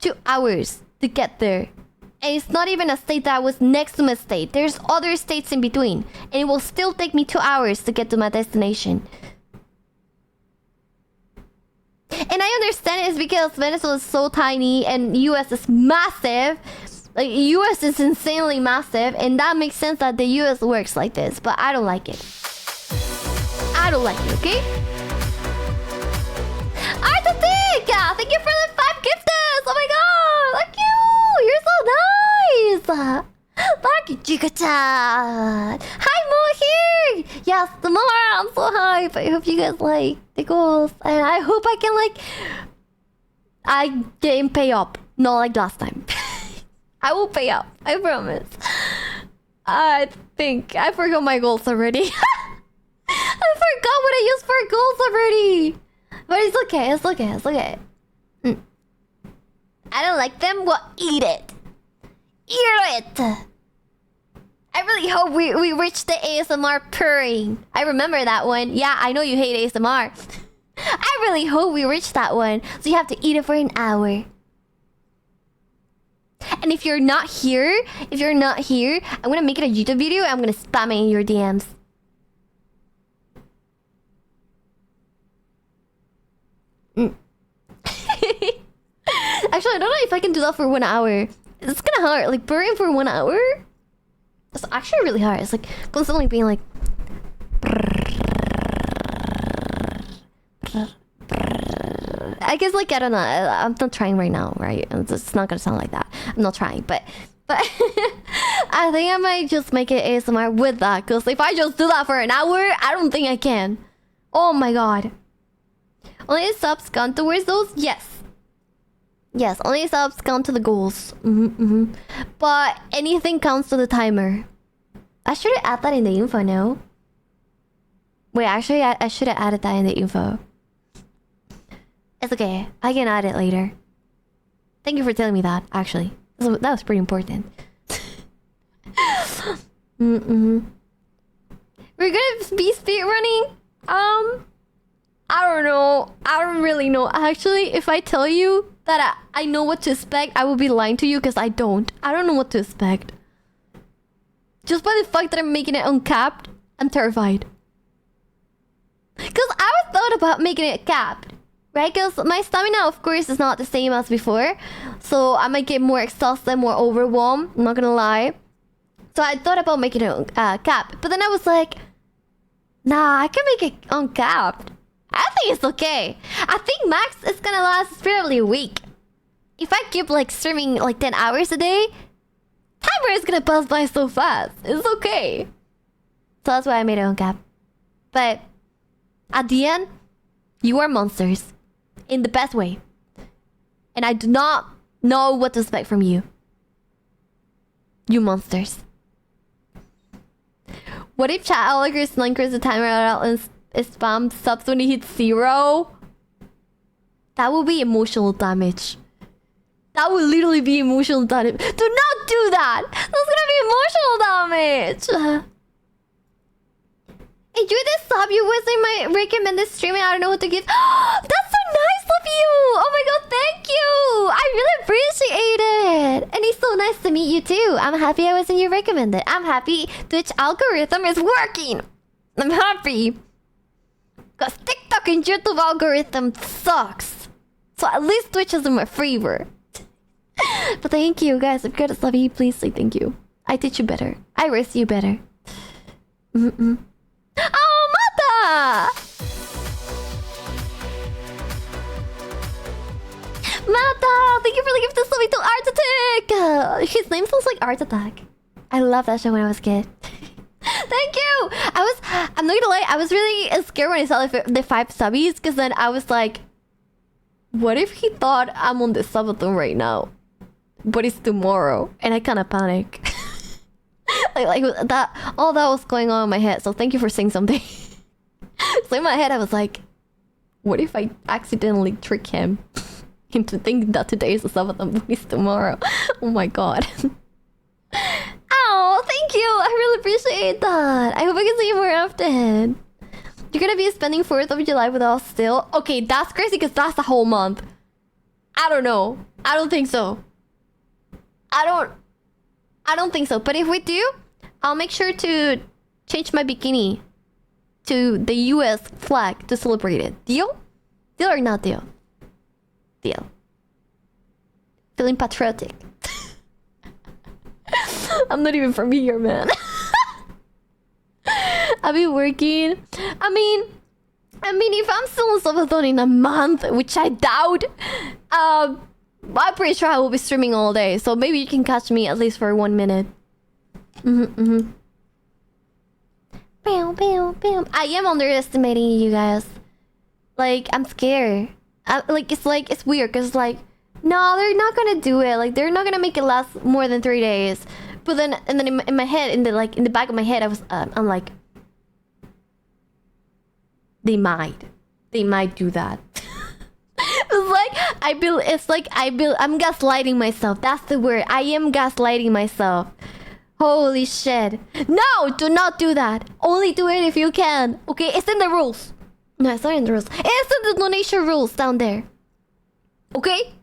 2 hours to get there. And it's not even a state that was next to my state. There's other states in between. And it will still take me 2 hours to get to my destination. And I understand it's because Venezuela is so tiny and US is massive. Like, US is insanely massive, and that makes sense that the US works like this, but I don't like it. I don't like it, okay? Artatic! Thank you for the 5 gifters! Oh my god! Thank you! You're so nice! Thank you, Chica-chan! Hi, more here! Yes, the more! I'm so hype! I hope you guys like the goals, and I hope I can, like... I can pay up. Not like last time. I will pay up. I promise. I think I forgot my goals already. I forgot what I used for goals already. But it's okay. It's okay. It's okay. I don't like them. Well, eat it. Eat it. I really hope we reach the ASMR purring. I remember that one. Yeah, I know you hate ASMR. I really hope we reach that one. So you have to eat it for an hour. And if you're not here, I'm gonna make it a YouTube video and I'm gonna spam it in your DMs. Actually, I don't know if I can do that for 1 hour. It's kinda hard. Like, purring for 1 hour? It's actually really hard. It's like constantly being like... I guess, like, I don't know. I'm not trying right now, right? It's not gonna sound like that. I'm not trying, but I think I might just make it ASMR with that. Because if I just do that for an hour, I don't think I can. Oh my god. Only subs count towards those? Yes. Yes, only subs count to the goals. But anything counts to the timer. I should have added that in the info, no? Wait, actually, I should have added that in the info. It's okay. I can add it later. Thank you for telling me that, actually. That was pretty important. We're gonna be speedrunning? I don't know. I don't really know. Actually, if I tell you that I know what to expect, I will be lying to you because I don't. I don't know what to expect. Just by the fact that I'm making it uncapped, I'm terrified. Because I was thought about making it capped. Right? Because my stamina, of course, is not the same as before. So I might get more exhausted, more overwhelmed. I'm not gonna lie. So I thought about making it capped. But then I was like, nah, I can make it uncapped. I think it's okay. I think max is gonna last probably a week. If I keep like streaming like 10 hours a day, timer is gonna pass by so fast. It's okay. So that's why I made it uncapped. But at the end, you are monsters. In the best way. And I do not know what to expect from you. You monsters. What if chat Oliver slunkers the timer out and spam subs when he hits 0? That will be emotional damage. That would literally be emotional damage. Do not do that! That's gonna be emotional damage! Enjoy this sub, you was in my recommended streaming. I don't know what to give. That's so nice of you! Oh my god, thank you! I really appreciate it! And it's so nice to meet you too. I'm happy I was in your recommended. I'm happy Twitch algorithm is working. I'm happy. Because TikTok and YouTube algorithm sucks. So at least Twitch is in my favor. But thank you guys. If you're gonna love you, please say thank you. I teach you better. I raise you better. Oh, Mata! Mata! Thank you for the gift of Subby to Art Attack! His name sounds like Art Attack. I loved that show when I was a kid. Thank you! I'm not gonna lie, I was really scared when I saw the 5 subbies, because then I was like, what if he thought I'm on the subathon right now? But it's tomorrow. And I kinda panic. like that, all that was going on in my head. So thank you for saying something. So in my head, I was like, what if I accidentally trick him into thinking that today is the Sabathon, but it's tomorrow? Oh my god. Oh, thank you. I really appreciate that. I hope I can see you more often. You're gonna be spending 4th of July with us still? Okay, that's crazy because that's the whole month. I don't know. I don't think so. I don't think so. But if we do, I'll make sure to change my bikini to the US flag to celebrate it. Deal? Deal or not deal? Deal. Feeling patriotic. I'm not even from here, man. I've been working. I mean, if I'm still in Subathon in a month, which I doubt, I'm pretty sure I will be streaming all day. So maybe you can catch me at least for 1 minute. I am underestimating you guys. Like, I'm scared. It's weird because like, no, they're not gonna do it. Like, they're not gonna make it last more than 3 days. But then, and then in my head, in the back of my head, I'm like, they might do that. I'm gaslighting myself. That's the word. I am gaslighting myself. Holy shit. No, do not do that. Only do it if you can. Okay, it's in the rules. No, it's not in the rules. It's in the donation rules down there. Okay?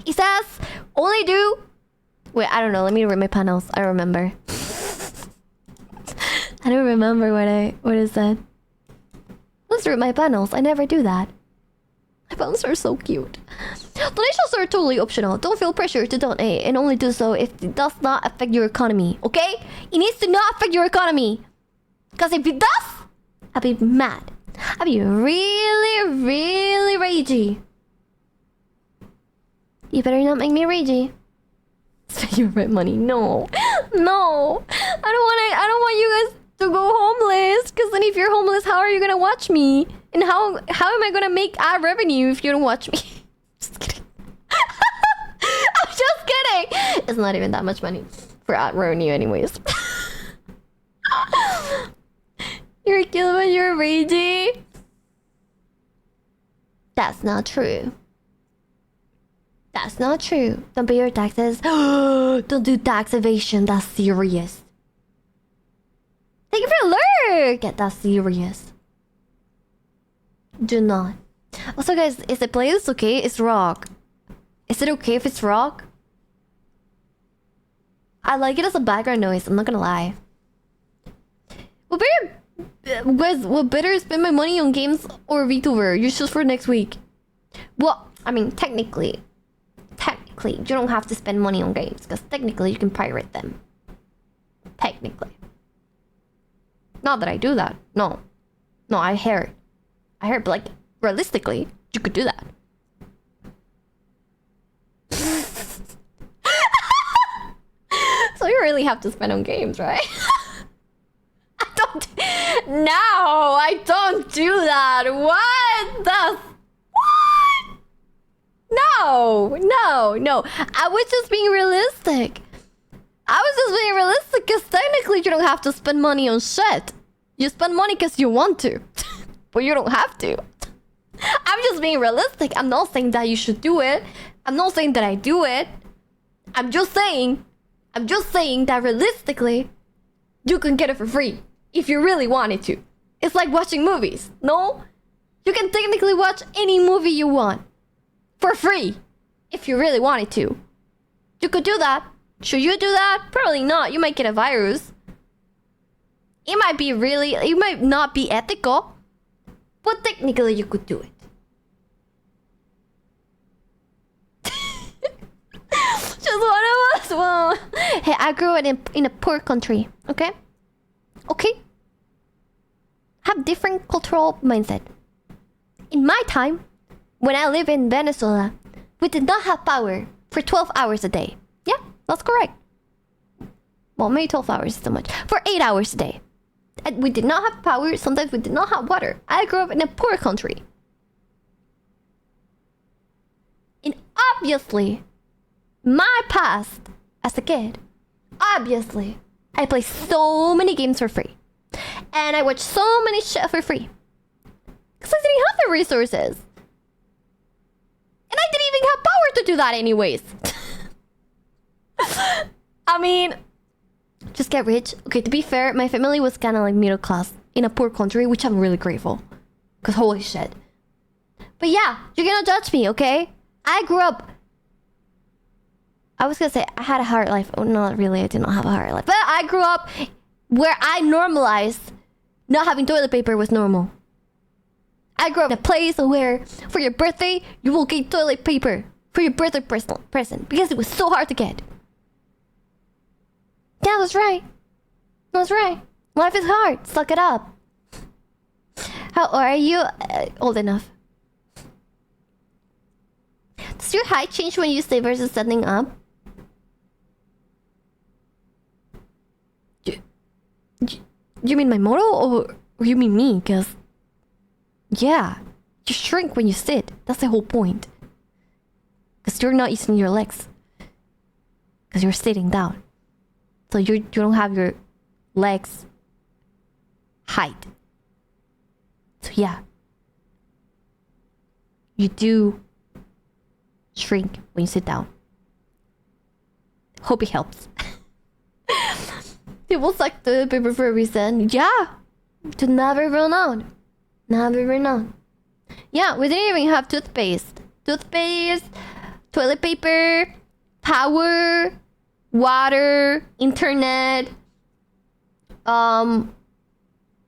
It says only do. Wait, I don't know. Let me read my panels. I don't remember. I don't remember what it said. Let's read my panels. I never do that. My panels are so cute. Donations are totally optional. Don't feel pressure to donate and only do so if it does not affect your economy. Okay? It needs to not affect your economy. Because if it does, I'll be mad. I'll be really, really ragey. You better not make me ragey. Spend your rent money. No. No. I don't want you guys to go homeless. Because then if you're homeless, how are you going to watch me? And how am I going to make ad revenue if you don't watch me? Just kidding. I'm just kidding. It's not even that much money for ad revenue anyways. You're cute when you're ragey. That's not true. That's not true. Don't pay your taxes. Don't do tax evasion. That's serious. Thank you for the lurk. Get that serious. Do not. Also, guys, is the playlist okay? It's rock. Is it okay if it's rock? I like it as a background noise. I'm not gonna lie. What better spend my money on games or VTuber? You choose for next week. Well, I mean, technically, you don't have to spend money on games because technically you can pirate them. Technically. Not that I do that. No, I heard, but like realistically, you could do that. So you really have to spend on games, right? I don't do that. What? No. I was just being realistic. Because technically you don't have to spend money on shit. You spend money because you want to. But you don't have to. I'm just being realistic. I'm not saying that you should do it. I'm not saying that I do it. I'm just saying that realistically, you can get it for free. If you really wanted to. It's like watching movies. No? You can technically watch any movie you want. For free. If you really wanted to. You could do that. Should you do that? Probably not. You might get a virus. It might not be ethical. But technically you could do it. Just one of us. Well, hey, I grew up in a poor country. Okay? Have different cultural mindset. In my time, when I lived in Venezuela, we did not have power for 12 hours a day. Yeah, that's correct. Well, maybe 12 hours is too much. For 8 hours a day. And we did not have power. Sometimes we did not have water. I grew up in a poor country. And obviously, my past as a kid, obviously, I played so many games for free. And I watched so many shit for free. Because I didn't have the resources. And I didn't even have power to do that anyways. I mean, just get rich. Okay, to be fair, my family was kind of like middle class in a poor country, which I'm really grateful. Because holy shit. But yeah, you cannot judge me, okay? I grew up... I was gonna say I had a hard life. Oh, not really, I did not have a hard life. But I grew up where I normalized not having toilet paper was normal. I grew up in a place where for your birthday, you will get toilet paper for your birthday present because it was so hard to get. Yeah, that's right. That's right. Life is hard. Suck it up. How are you? Old enough. Does your height change when you stay versus standing up? You mean my model or you mean me? Because, yeah, you shrink when you sit. That's the whole point. Because you're not using your legs. Because you're sitting down. So you don't have your legs height. So yeah. You do shrink when you sit down. Hope it helps. People suck the paper for a reason. Yeah. To never run out. Never run out. Yeah, we didn't even have toothpaste. Toothpaste, toilet paper, power, water, internet,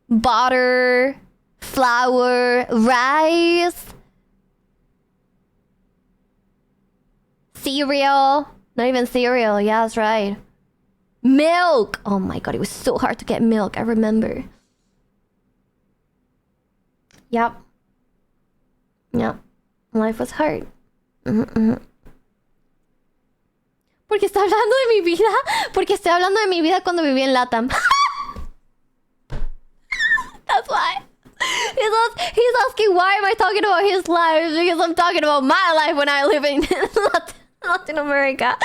butter, flour, rice, cereal. Not even cereal. Yeah, that's right. Milk! Oh my god, it was so hard to get milk, I remember. Yep. Yep. Life was hard. Porque está hablando de mi vida. Porque estoy hablando de mi vida cuando viví en LATAM. That's why. He's asking why am I talking about his life? Because I'm talking about my life when I live in Latin America.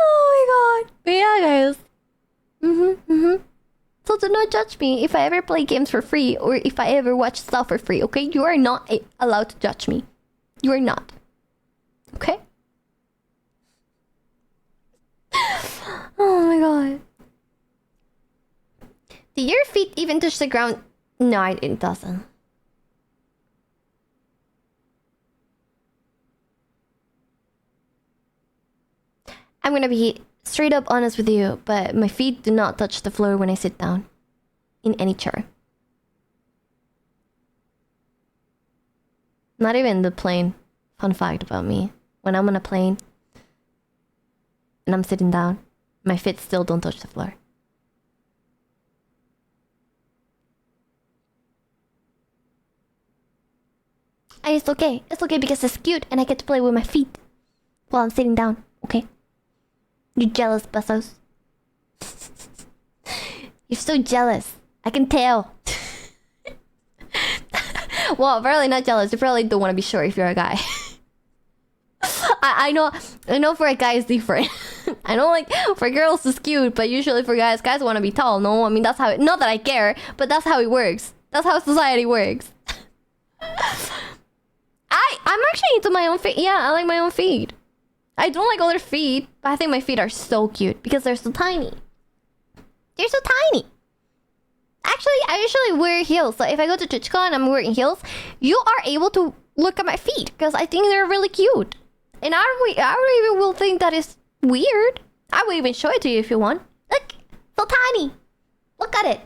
Oh my god. But yeah, guys. So do not judge me if I ever play games for free or if I ever watch stuff for free, okay? You are not allowed to judge me. You are not. Okay? Oh my god. Did your feet even touch the ground? No, it doesn't. I'm gonna be straight up honest with you, but my feet do not touch the floor when I sit down. In any chair. Not even the plane. Fun fact about me. When I'm on a plane and I'm sitting down, my feet still don't touch the floor. And it's okay. It's okay because it's cute and I get to play with my feet while I'm sitting down, okay? You jealous, Bessos. You're so jealous. I can tell. Well, probably not jealous. You probably don't want to be short if you're a guy. I know for a guy it's different. I know like for girls it's cute, but usually for guys want to be tall. No, I mean that's how it, not that I care, but that's how it works. That's how society works. I'm actually into my own feet. Yeah, I like my own feet. I don't like other feet, but I think my feet are so cute because they're so tiny. They're so tiny. Actually, I usually wear heels. So if I go to TwitchCon and I'm wearing heels, you are able to look at my feet because I think they're really cute. And I don't even will think that is weird. I will even show it to you if you want. Look, so tiny. Look at it.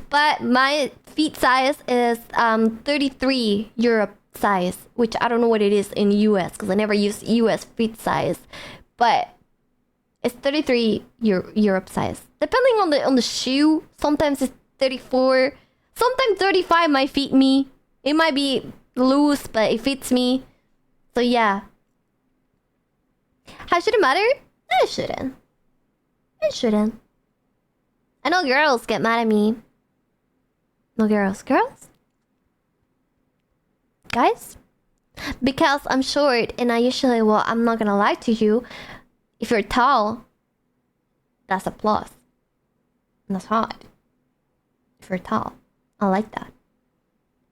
But my feet size is 33 Europe size, which I don't know what it is in US because I never use US feet size, but it's 33 Europe size. Depending on the shoe, sometimes it's 34, sometimes 35 might fit me. It might be loose, but it fits me. So yeah. How should it matter? It shouldn't. It shouldn't. I know girls get mad at me. No girls. Girls? Guys? Because I'm short and I usually, well, I'm not gonna lie to you. If you're tall, that's a plus. And that's hot. If you're tall. I like that.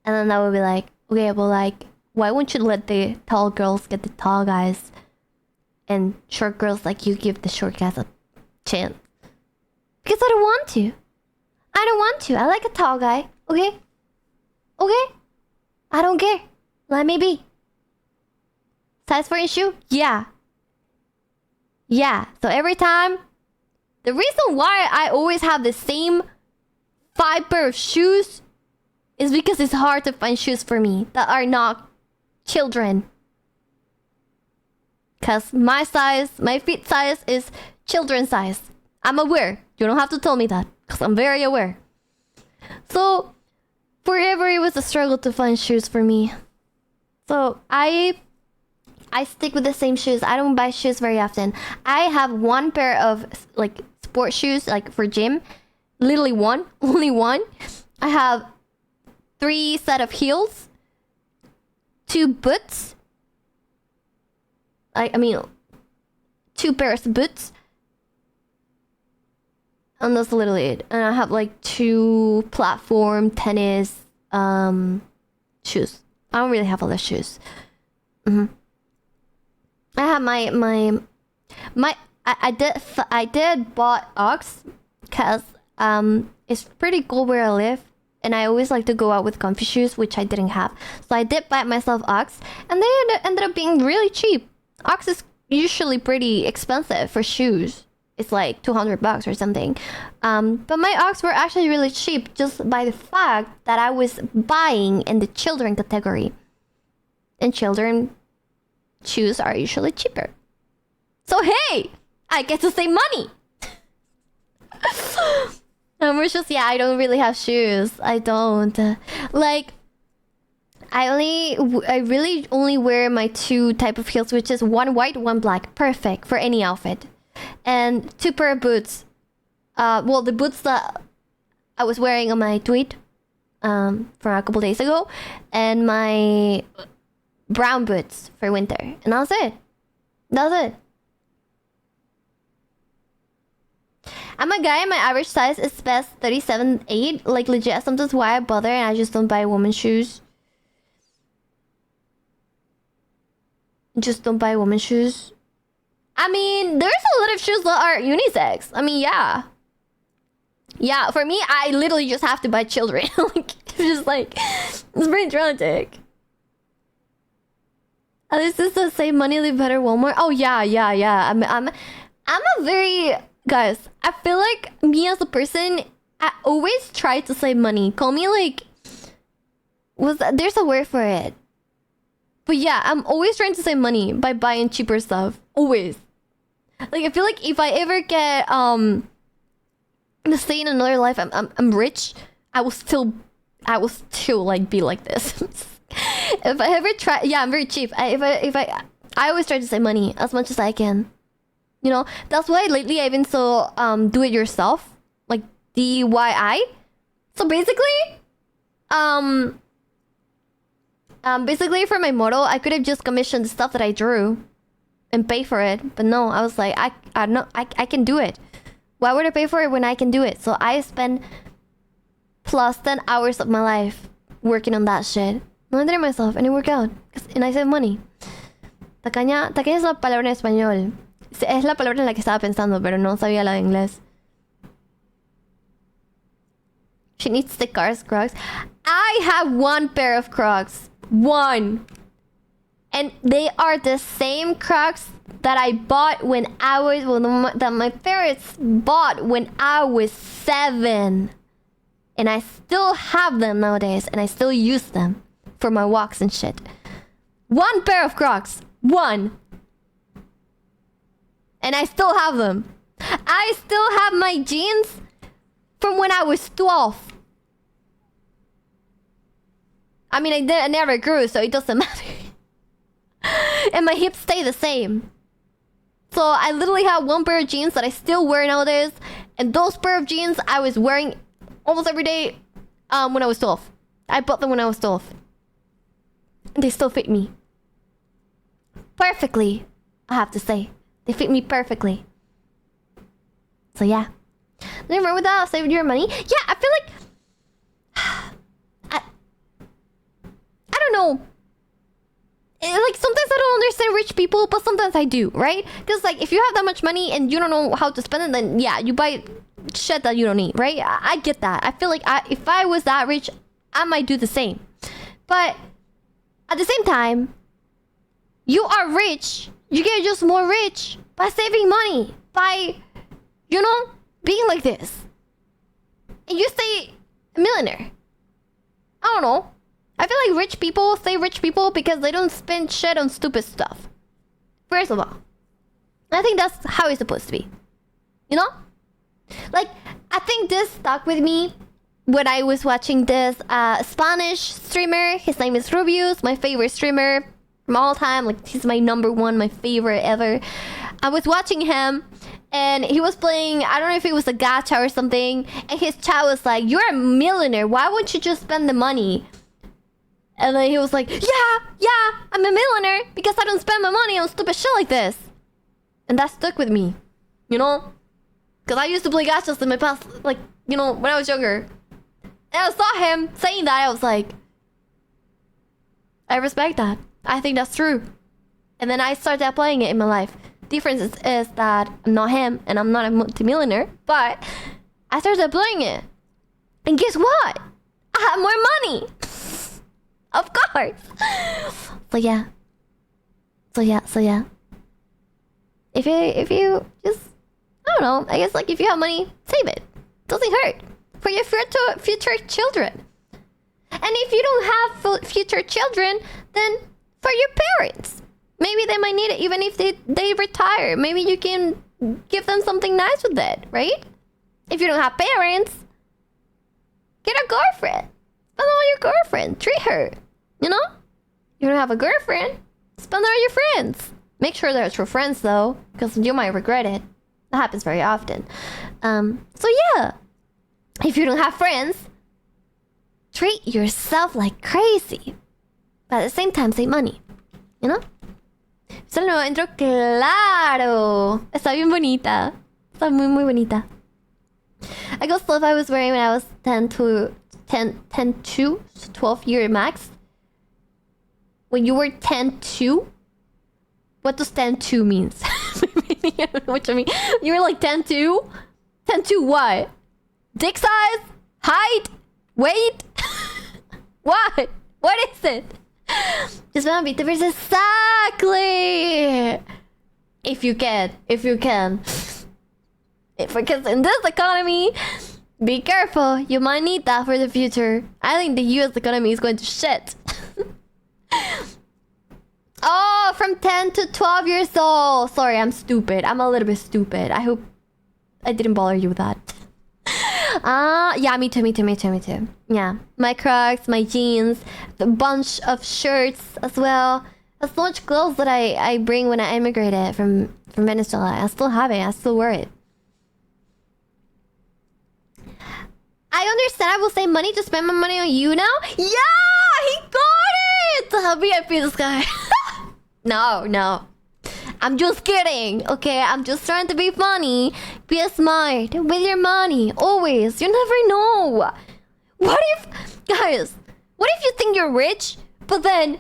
And then I would be like, okay, well, like, why won't you let the tall girls get the tall guys? And short girls like you give the short guys a chance. Because I don't want to. I don't want to. I like a tall guy. Okay? Okay? I don't care. Let me be. Size 4 shoe? Yeah. Yeah. So every time... The reason why I always have the same 5 pair of shoes is because it's hard to find shoes for me that are not children. Because my feet size is children's size. I'm aware. You don't have to tell me that. Because I'm very aware. So, forever it was a struggle to find shoes for me. So, I stick with the same shoes. I don't buy shoes very often. I have one pair of, like, sport shoes, like, for gym. Literally one. Only one. I have 3 set of heels. 2 boots. I mean, 2 pairs of boots. And that's literally it. And I have like 2 platform tennis shoes. I don't really have other shoes. I have I did bought Ox because it's pretty cool where I live. And I always like to go out with comfy shoes, which I didn't have. So I did buy myself Ox. And they ended up being really cheap. Ox is usually pretty expensive for shoes. It's like $200 or something. But my Ox were actually really cheap just by the fact that I was buying in the children category. And children shoes are usually cheaper. So hey, I get to save money. We're just, yeah, I don't really have shoes. I don't. Like, I really only wear my 2 type of heels, which is 1 white, 1 black. Perfect for any outfit. And 2 pair of boots. Well, the boots that I was wearing on my tweet from a couple days ago. And my brown boots for winter. And that's it. That's it. I'm a guy and my average size is best 37.8. Like legit, sometimes why I bother and I just don't buy women's shoes. Just don't buy women's shoes. I mean, there's a lot of shoes that are unisex. I mean, yeah. Yeah, for me, I literally just have to buy children. Like, it's just like, it's pretty dramatic. At least it's the same money, live better Walmart. Oh yeah. I'm a very, guys, I feel like me as a person, I always try to save money. Call me like, there's a word for it. But yeah, I'm always trying to save money by buying cheaper stuff. Always. Like, I feel like if I ever get to stay in another life, I'm rich, I will still like be like this. If I ever try, yeah, I'm very cheap. I always try to save money as much as I can. You know, that's why lately I've been so do it yourself, like DIY. So basically, basically for my model, I could have just commissioned the stuff that I drew and pay for it, but no, I was like, I can do it. Why would I pay for it when I can do it? So I spend plus 10 hours of my life working on that shit. No, I did it myself and it worked out. And I save money. Tacaña es la palabra en español. Es la palabra en la que estaba pensando, pero no sabía la de inglés. She needs stick cars, Crocs. I have 1 pair of Crocs. 1. And they are the same Crocs that I bought when I was... Well, that my parents bought when I was 7. And I still have them nowadays. And I still use them for my walks and shit. 1 pair of Crocs. 1. And I still have them. I still have my jeans from when I was 12. I mean, I never grew, so it doesn't matter. And my hips stay the same. So I literally have 1 pair of jeans that I still wear nowadays. And those pair of jeans I was wearing almost every day when I was 12. I bought them when I was 12. And they still fit me. Perfectly, I have to say. They fit me perfectly. So yeah. Nothing wrong with that. Save your money. Yeah, I feel like... I don't know. Like, sometimes I don't understand rich people, but sometimes I do, right? Because, like, if you have that much money and you don't know how to spend it, then, yeah, you buy shit that you don't need, right? I get that. I feel like if I was that rich, I might do the same. But at the same time, you are rich. You get just more rich by saving money. By, you know, being like this. And you stay a millionaire. I don't know. I feel like rich people stay rich people because they don't spend shit on stupid stuff. First of all, I think that's how it's supposed to be. You know? Like, I think this stuck with me when I was watching this Spanish streamer. His name is Rubius, my favorite streamer from all time. Like, he's my number one, my favorite ever. I was watching him, and he was playing, I don't know if it was a gacha or something, and his chat was like, "You're a millionaire, why won't you just spend the money?" And then he was like, yeah, I'm a millionaire because I don't spend my money on stupid shit like this. And that stuck with me, you know? Because I used to play gachas in my past, like, you know, when I was younger. And I saw him saying that, I was like, I respect that. I think that's true. And then I started applying it in my life. Difference is that I'm not him and I'm not a multimillionaire, but I started applying it. And guess what? I have more money. Of course. So yeah. If you just, I don't know, I guess like if you have money, save it. Doesn't hurt. For your future children. And if you don't have future children, then for your parents. Maybe they might need it even if they retire. Maybe you can give them something nice with it, right? If you don't have parents, get a girlfriend. Spend it on your girlfriend. Treat her. You know? You don't have a girlfriend, spend it on your friends. Make sure they're true friends though, because you might regret it. That happens very often. So yeah. If you don't have friends, treat yourself like crazy. But at the same time, save money. You know? Es el nuevo intro, claro. Está bien bonita. Está muy, muy bonita. I got stuff I was wearing when I was 10 to 12 year max. When you were 10-2? What does 10-2 means? I don't know what you mean. You were like 10-2? 10-2 what? Dick size? Height? Weight? What? What is it? Just wanna beat the verse exactly. If you can. Because in this economy, be careful. You might need that for the future. I think the US economy is going to shit. Oh, from 10 to 12 years old. Sorry, I'm stupid. I'm a little bit stupid. I hope I didn't bother you with that. Yeah, me too. Yeah, my Crocs, my jeans, a bunch of shirts as well. There's so much clothes that I bring when I immigrated from Venezuela. I still have it. I still wear it. I understand I will save money to spend my money on you now. Yeah, he got it! VIP this guy. No. I'm just kidding, okay? I'm just trying to be funny. Be smart with your money, always. You never know. What if, guys, what if you think you're rich, but then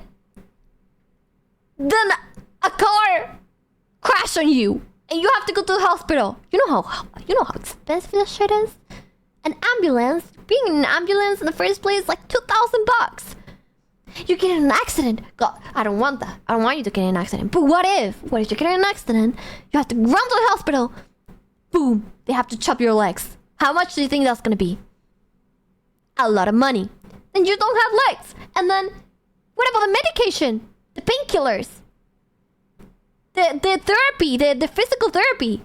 a car crash on you and you have to go to the hospital? You know how expensive that shit is? An ambulance, being in an ambulance in the first place is like $2,000. You get in an accident. God, I don't want that. I don't want you to get in an accident. But what if you get in an accident? You have to run to the hospital. Boom. They have to chop your legs. How much do you think that's gonna be? A lot of money. Then you don't have legs. And then, what about the medication? The painkillers? The therapy, the physical therapy?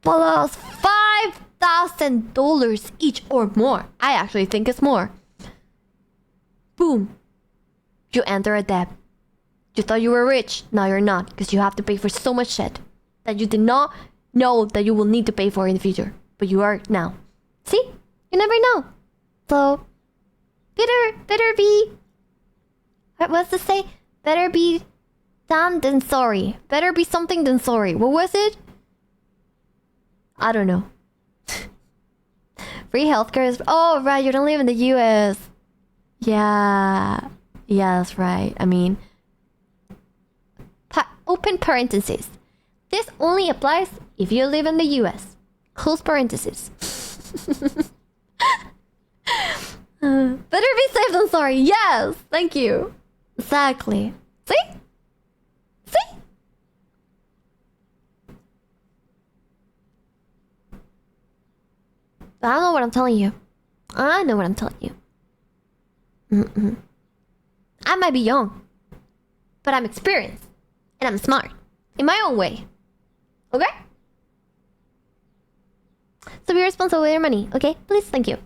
Plus $5,000 each or more. I actually think it's more. Boom. You enter a debt. You thought you were rich. Now you're not. Because you have to pay for so much shit that you did not know that you will need to pay for in the future. But you are now. See? You never know. So, better be... What's this say? Better be damned than sorry. Better be something than sorry. What was it? I don't know. Free healthcare is... Oh, right. You don't live in the US. Yeah, that's right. I mean, open parentheses. This only applies if you live in the US. Close parentheses. Better be safe than sorry. Yes, thank you. Exactly. See? I don't know what I'm telling you. I know what I'm telling you. I might be young, but I'm experienced. And I'm smart. In my own way. Okay? So be responsible with your money, okay? Please, thank you.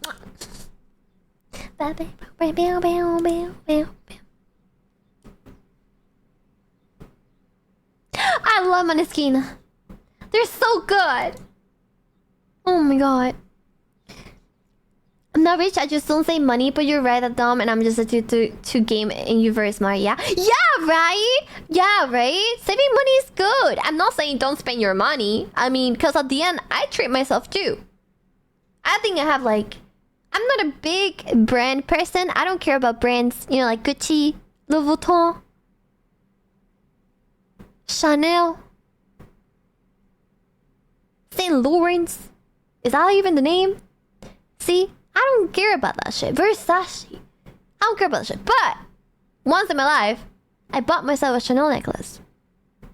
I love Maneskin. They're so good. Oh my god. I'm not rich, I just don't say money, but you're right, Adam, and I'm just a to game and you're very smart, yeah? Yeah, right? Yeah, right? Saving money is good. I'm not saying don't spend your money. I mean, because at the end, I treat myself too. I think I have like... I'm not a big brand person. I don't care about brands, you know, like Gucci, Louis Vuitton, Chanel, Saint Lawrence. Is that even the name? See? I don't care about that shit. Versace. I don't care about that shit. But once in my life, I bought myself a Chanel necklace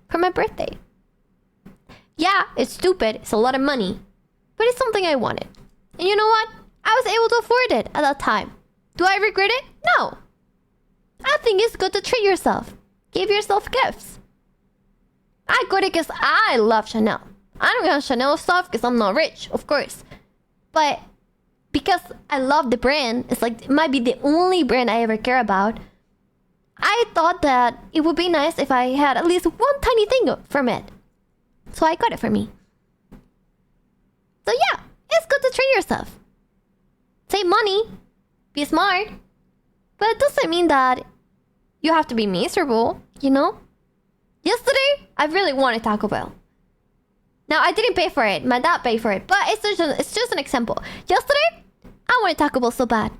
for my birthday. Yeah, it's stupid. It's a lot of money. But it's something I wanted. And you know what? I was able to afford it at that time. Do I regret it? No. I think it's good to treat yourself. Give yourself gifts. I got it because I love Chanel. I don't get Chanel stuff because I'm not rich, of course. But... because I love the brand, it's like it might be the only brand I ever care about. I thought that it would be nice if I had at least one tiny thing from it. So I got it for me. So yeah, it's good to treat yourself. Save money, be smart. But it doesn't mean that you have to be miserable, you know? Yesterday, I really wanted Taco Bell. Now, I didn't pay for it. My dad paid for it. But it's just an example. Yesterday, I wanted Taco Bell so bad.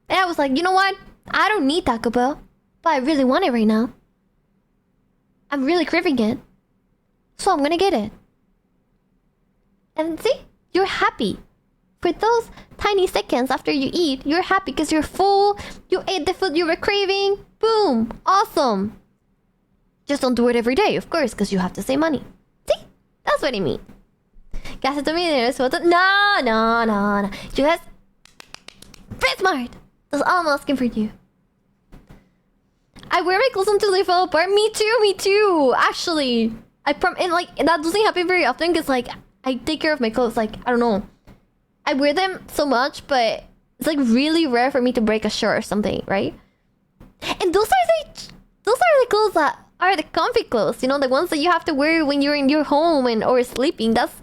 And I was like, you know what? I don't need Taco Bell. But I really want it right now. I'm really craving it. So I'm gonna get it. And see? You're happy. For those tiny seconds after you eat, you're happy because you're full. You ate the food you were craving. Boom. Awesome. Just don't do it every day, of course, because you have to save money. See? That's what I mean. Gastos millionaires. No. You guys... be smart. That's all I'm asking for you. I wear my clothes until they fall apart. Me too. Actually, and like that doesn't happen very often because like I take care of my clothes. Like I don't know, I wear them so much, but it's like really rare for me to break a shirt or something, right? And those are the clothes that are the comfy clothes. You know, the ones that you have to wear when you're in your home or sleeping. That's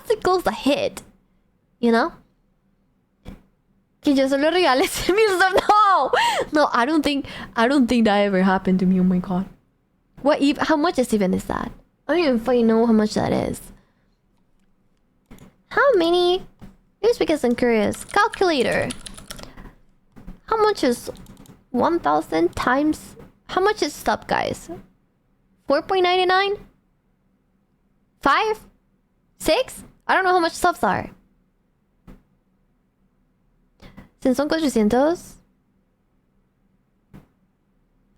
the clothes that hit. You know. Que yo solo regales mi stuff. No, I don't think that ever happened to me. Oh my god. How much is that? I don't even fucking know how much that is. How many? Just because I'm curious. Calculator. How much is 1,000 times? How much is stop, guys? 4.99? 5? 6? I don't know how much stops are. Since son 400,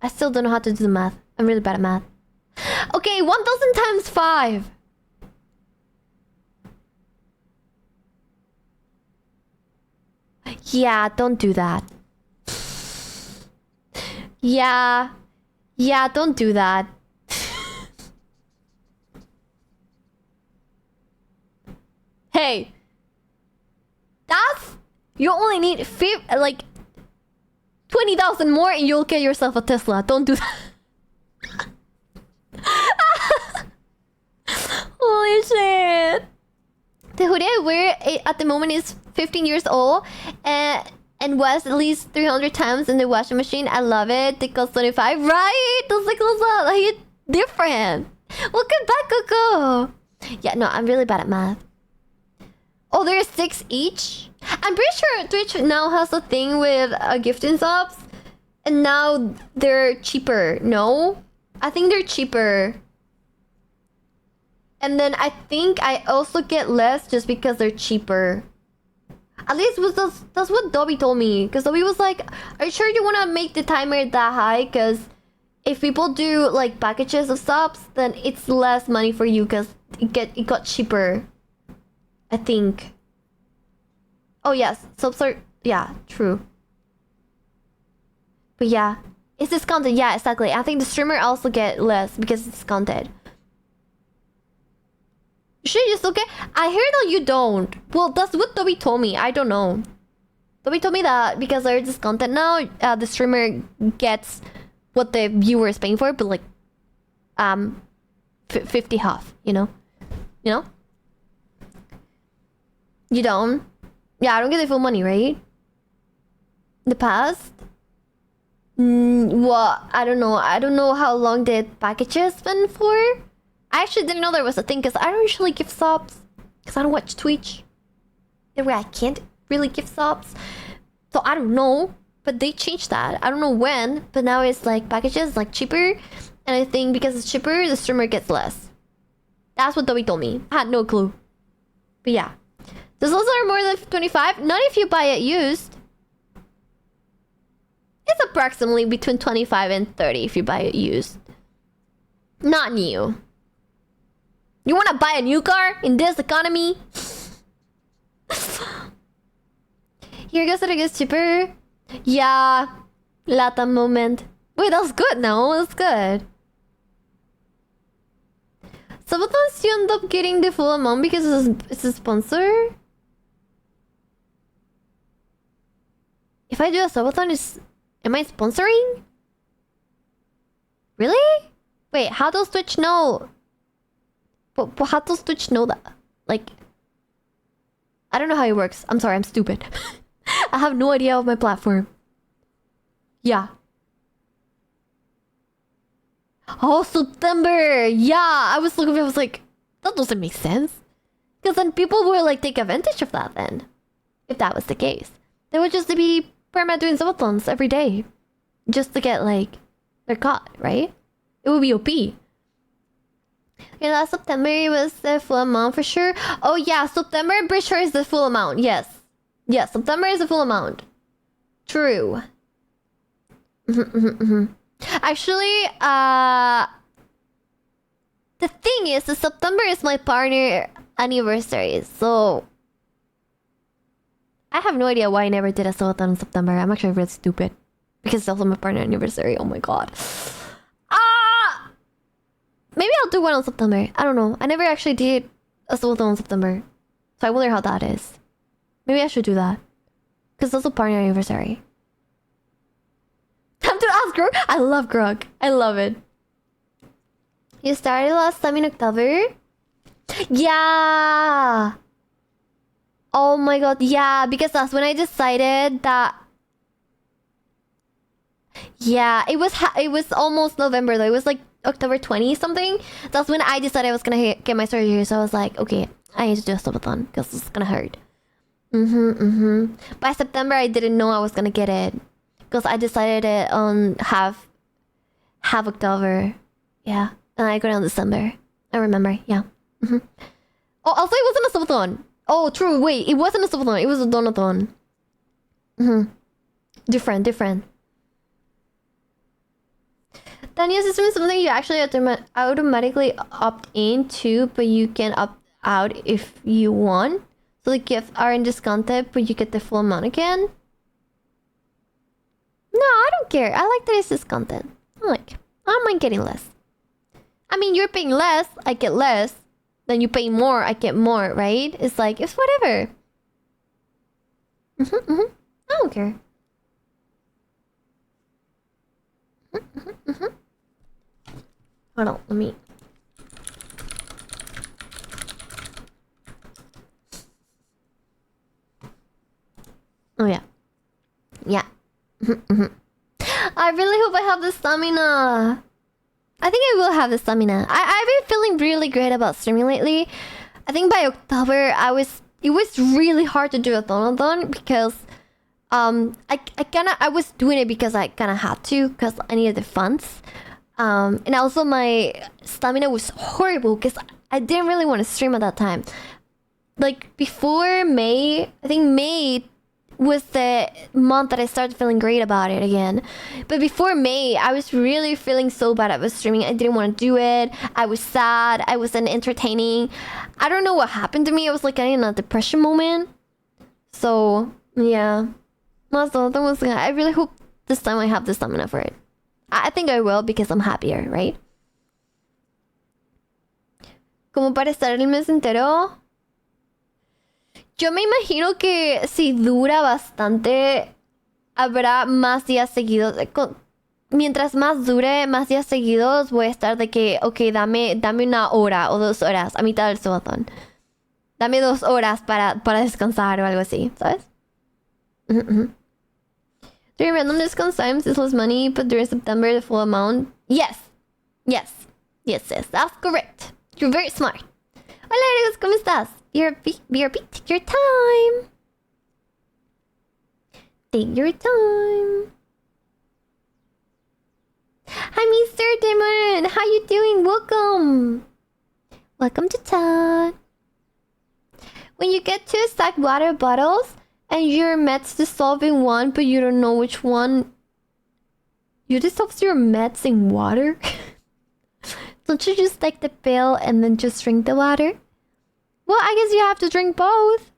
I still don't know how to do the math. I'm really bad at math. Okay, 1,000 times 5. Yeah, don't do that. Yeah, don't do that. Hey, that's... you only need 20,000 more and you'll get yourself a Tesla. Don't do that. Holy shit. The hoodie I wear at the moment is 15 years old and was at least 300 times in the washing machine. I love it. It costs 25. Right? Those cycles are like different. Welcome back, Coco. Yeah, no, I'm really bad at math. Oh, there's 6 each? I'm pretty sure Twitch now has a thing with gifting subs. And now they're cheaper. No? I think they're cheaper. And then I think I also get less just because they're cheaper. At least that's what Dobby told me. Because Dobby was like, are you sure you want to make the timer that high? Because if people do like packages of subs, then it's less money for you because it got cheaper. I think. Oh yes, subs are... yeah, true. But yeah, It's discounted. Yeah, exactly. I think the streamer also get less because it's discounted. Should you still get? I hear that you don't. Well, that's what Toby told me. I don't know. Toby told me that because they're discounted now, the streamer gets what the viewer is paying for, but like, 50 half. You know? You know? You don't? Yeah, I don't get the full money, right? The past? Well, I don't know. I don't know how long the package has been for. I actually didn't know there was a thing because I don't usually give subs because I don't watch Twitch. The way I can't really give subs. So I don't know. But they changed that. I don't know when, but now it's like packages like cheaper. And I think because it's cheaper, the streamer gets less. That's what Toby told me. I had no clue. But yeah. Does also are more than 25? Not if you buy it used. It's approximately between 25 and 30 if you buy it used. Not new. You wanna buy a new car in this economy? Here goes that it gets cheaper. Yeah. Lata moment. Wait, that's good now. That's good. Sometimes you end up getting the full amount because it's a sponsor. If I do a subathon, am I sponsoring? Really? Wait, how does Twitch know? But how does Twitch know that? Like, I don't know how it works. I'm sorry, I'm stupid. I have no idea of my platform. Yeah. Oh, September! Yeah, I was looking, I was like, that doesn't make sense. Because then people would like take advantage of that then. If that was the case. They would just be perma doing subathons every day. Just to get like their cut, right? It would be OP. Yeah, last September it was the full amount for sure. Oh yeah, September I'm pretty sure is the full amount. Yes. Yes, September is the full amount. True. Actually, the thing is, the September is my partner anniversary, so I have no idea why I never did a subathon in September. I'm actually really stupid because it's also my partner anniversary. Oh my god. Maybe I'll do one on September. I don't know. I never actually did a subathon in September, so I wonder how that is. Maybe I should do that because it's also partner anniversary. Time to ask Grog. I love Grog. I love it. You started last time in October? Yeah. Oh my god, yeah. Because that's when I decided that. Yeah, it was almost November though. It was like October 20 something. That's when I decided I was gonna get my surgery. So I was like, okay, I need to do a subathon because it's gonna hurt. By September, I didn't know I was gonna get it. Because I decided it on half October. Yeah. And I got it on December. I remember, yeah. Oh, also it wasn't a subathon. Oh, true, wait. It wasn't a subathon. It was a donathon. Different. The new system is something you actually automatically opt into, but you can opt out if you want. So the gifts aren't discounted, but you get the full amount again. No, I don't care. I like that it's discounted. I don't mind getting less. I mean, you're paying less, I get less. Then you pay more, I get more, right? It's like, it's whatever. I don't care. Hold on, let me... Oh yeah. Yeah. I really hope I have the stamina. I think I will have the stamina. I've been feeling really great about streaming lately. I think by October it was really hard to do a donathon because I was doing it because I kinda had to because I needed the funds. And also my stamina was horrible because I didn't really want to stream at that time. Like before May, I think May was the month that I started feeling great about it again. But before May, I was really feeling so bad about streaming. I didn't want to do it. I was sad. I wasn't entertaining. I don't know what happened to me. I was like in a depression moment. So, yeah. I really hope this time I have the stamina for it. I think I will because I'm happier, right? Como para estar el mes entero. Yo me imagino que si dura bastante, habrá más días seguidos. Mientras más dure, más días seguidos, voy a estar de que, ok, dame 1 hora o 2 horas a mitad del subathon. Dame 2 horas para descansar o algo así, ¿sabes? During random discount times, it's less money, but during September, the full amount. Yes. That's correct. You're very smart. Hola, Eros, ¿cómo estás? BRB, take your time. Take your time. Hi, Mr. Demon. How you doing? Welcome. Welcome to chat. When you get 2 stacked water bottles and your meds dissolve in one, but you don't know which one, you dissolve your meds in water? Don't you just take the pill and then just drink the water? Well, I guess you have to drink both.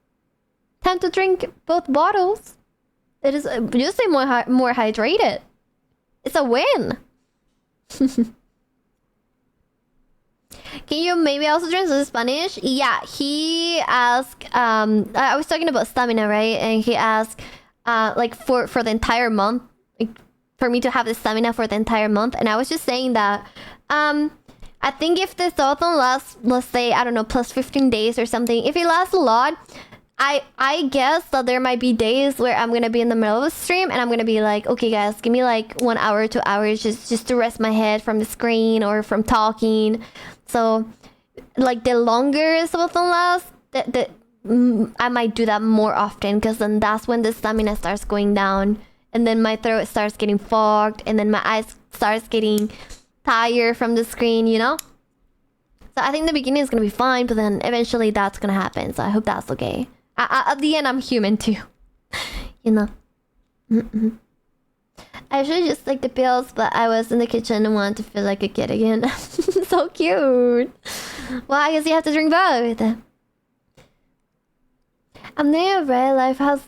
Time to drink both bottles. It is just say more hydrated. It's a win. Can you maybe also translate Spanish? Yeah, he asked. I was talking about stamina, right? And he asked, like for the entire month, like, for me to have the stamina for the entire month. And I was just saying that, I think if the subathon lasts, let's say, I don't know, plus 15 days or something. If it lasts a lot, I guess that there might be days where I'm gonna be in the middle of a stream and I'm gonna be like, okay guys, give me like 1 hour, 2 hours just to rest my head from the screen or from talking. So like the longer subathon lasts, I might do that more often, because then that's when the stamina starts going down and then my throat starts getting fogged and then my eyes starts getting tired from the screen, you know? So I think the beginning is gonna be fine, but then eventually that's gonna happen. So I hope that's okay. At the end, I'm human too. You know? I should just take the pills, but I was in the kitchen and wanted to feel like a kid again. So cute. Well, I guess you have to drink both. I'm thinking real life has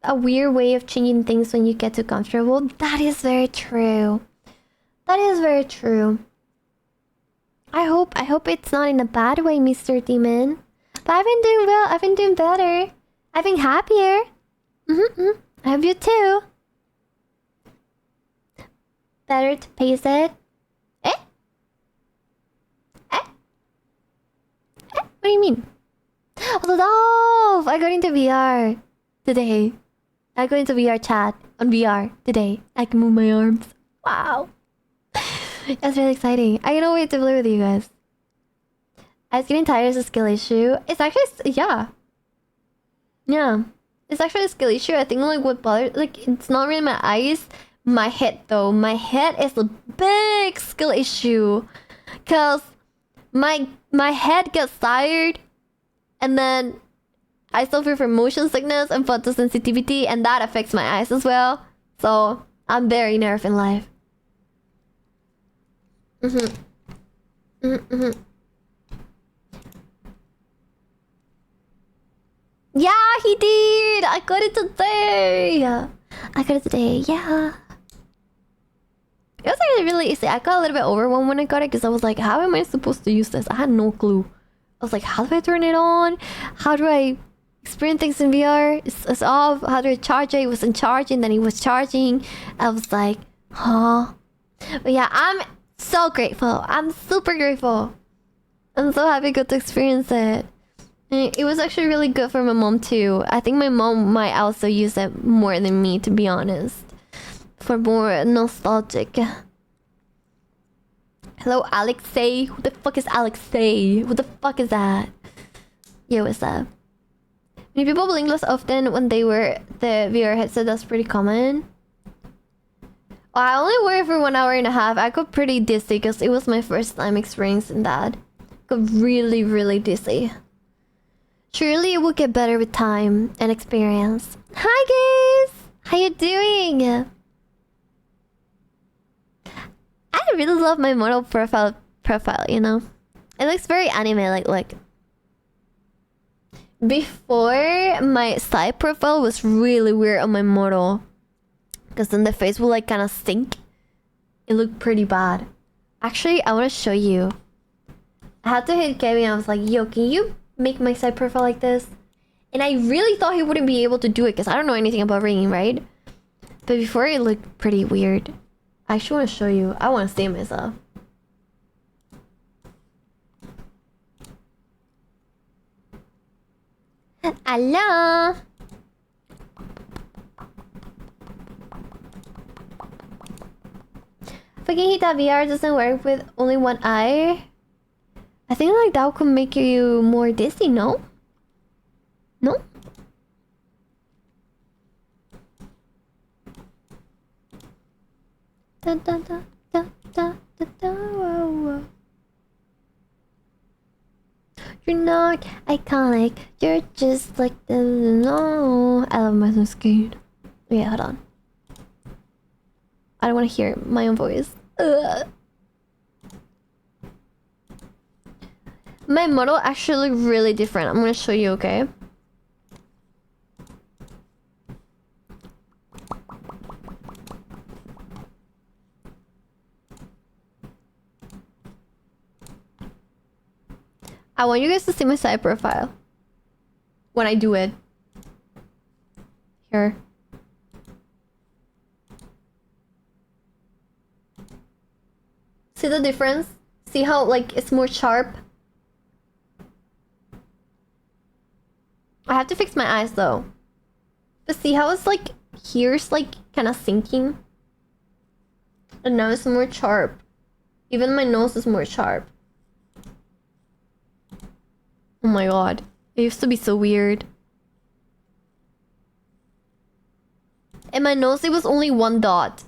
a weird way of changing things when you get too comfortable. That is very true. That is very true. I hope it's not in a bad way, Mr. Demon. But I've been doing well. I've been doing better. I've been happier. I hope you too. Better to pace it. Eh? What do you mean? Oh, I got into VR today. I got into VR chat on VR today. I can move my arms. Wow. That's really exciting. I cannot wait to play with you guys. I was getting tired as a skill issue. It's actually, yeah. It's actually a skill issue. I think like what bothers, like, it's not really my eyes, my head though. My head is a big skill issue, cause my head gets tired, and then I suffer from motion sickness and photosensitivity, and that affects my eyes as well. So I'm very nerve in life. Yeah, he did! I got it today! Yeah. It was actually really easy. I got a little bit overwhelmed when I got it, because I was like, how am I supposed to use this? I had no clue. I was like, how do I turn it on? How do I experience things in VR? It's off. How do I charge it? It wasn't charging, then it was charging. I was like, huh? But yeah, I'm so grateful. I'm super grateful. I'm so happy I got to experience it. And it was actually really good for my mom too. I think my mom might also use it more than me, to be honest. For more nostalgic. Hello, Alexei. Who the fuck is Alexei? Who the fuck is that? Yo, what's up? Many people blink less often when they wear the VR headset. That's pretty common. Well, I only wore it for 1 hour and a half. I got pretty dizzy because it was my first time experiencing that. Got really, really dizzy. Surely it will get better with time and experience. Hi guys! How you doing? I really love my model profile, you know? It looks very anime, like. Before, my side profile was really weird on my model. Because then the face will like kind of sink it looked pretty bad. Actually, I want to show you. I had to hit Kevin. I was like, yo, can you make my side profile like this? And I really thought he wouldn't be able to do it because I don't know anything about ringing, right? But before it looked pretty weird. I actually want to show you. I want to see myself. Hello. Fakihita VR doesn't work with only one eye. I think like that could make you more dizzy, no? No? Da, da, da, da, da, da, da, whoa, whoa. You're not iconic, you're just like the no. I love my skin. Yeah, hold on. I don't want to hear my own voice. Ugh. My model actually look really different. I'm gonna show you, okay? I want you guys to see my side profile when I do it. Here. See the difference? See how like it's more sharp? I have to fix my eyes though. But see how it's like here's like kind of sinking? And now it's more sharp. Even my nose is more sharp. Oh my god. It used to be so weird. And my nose, it was only one dot.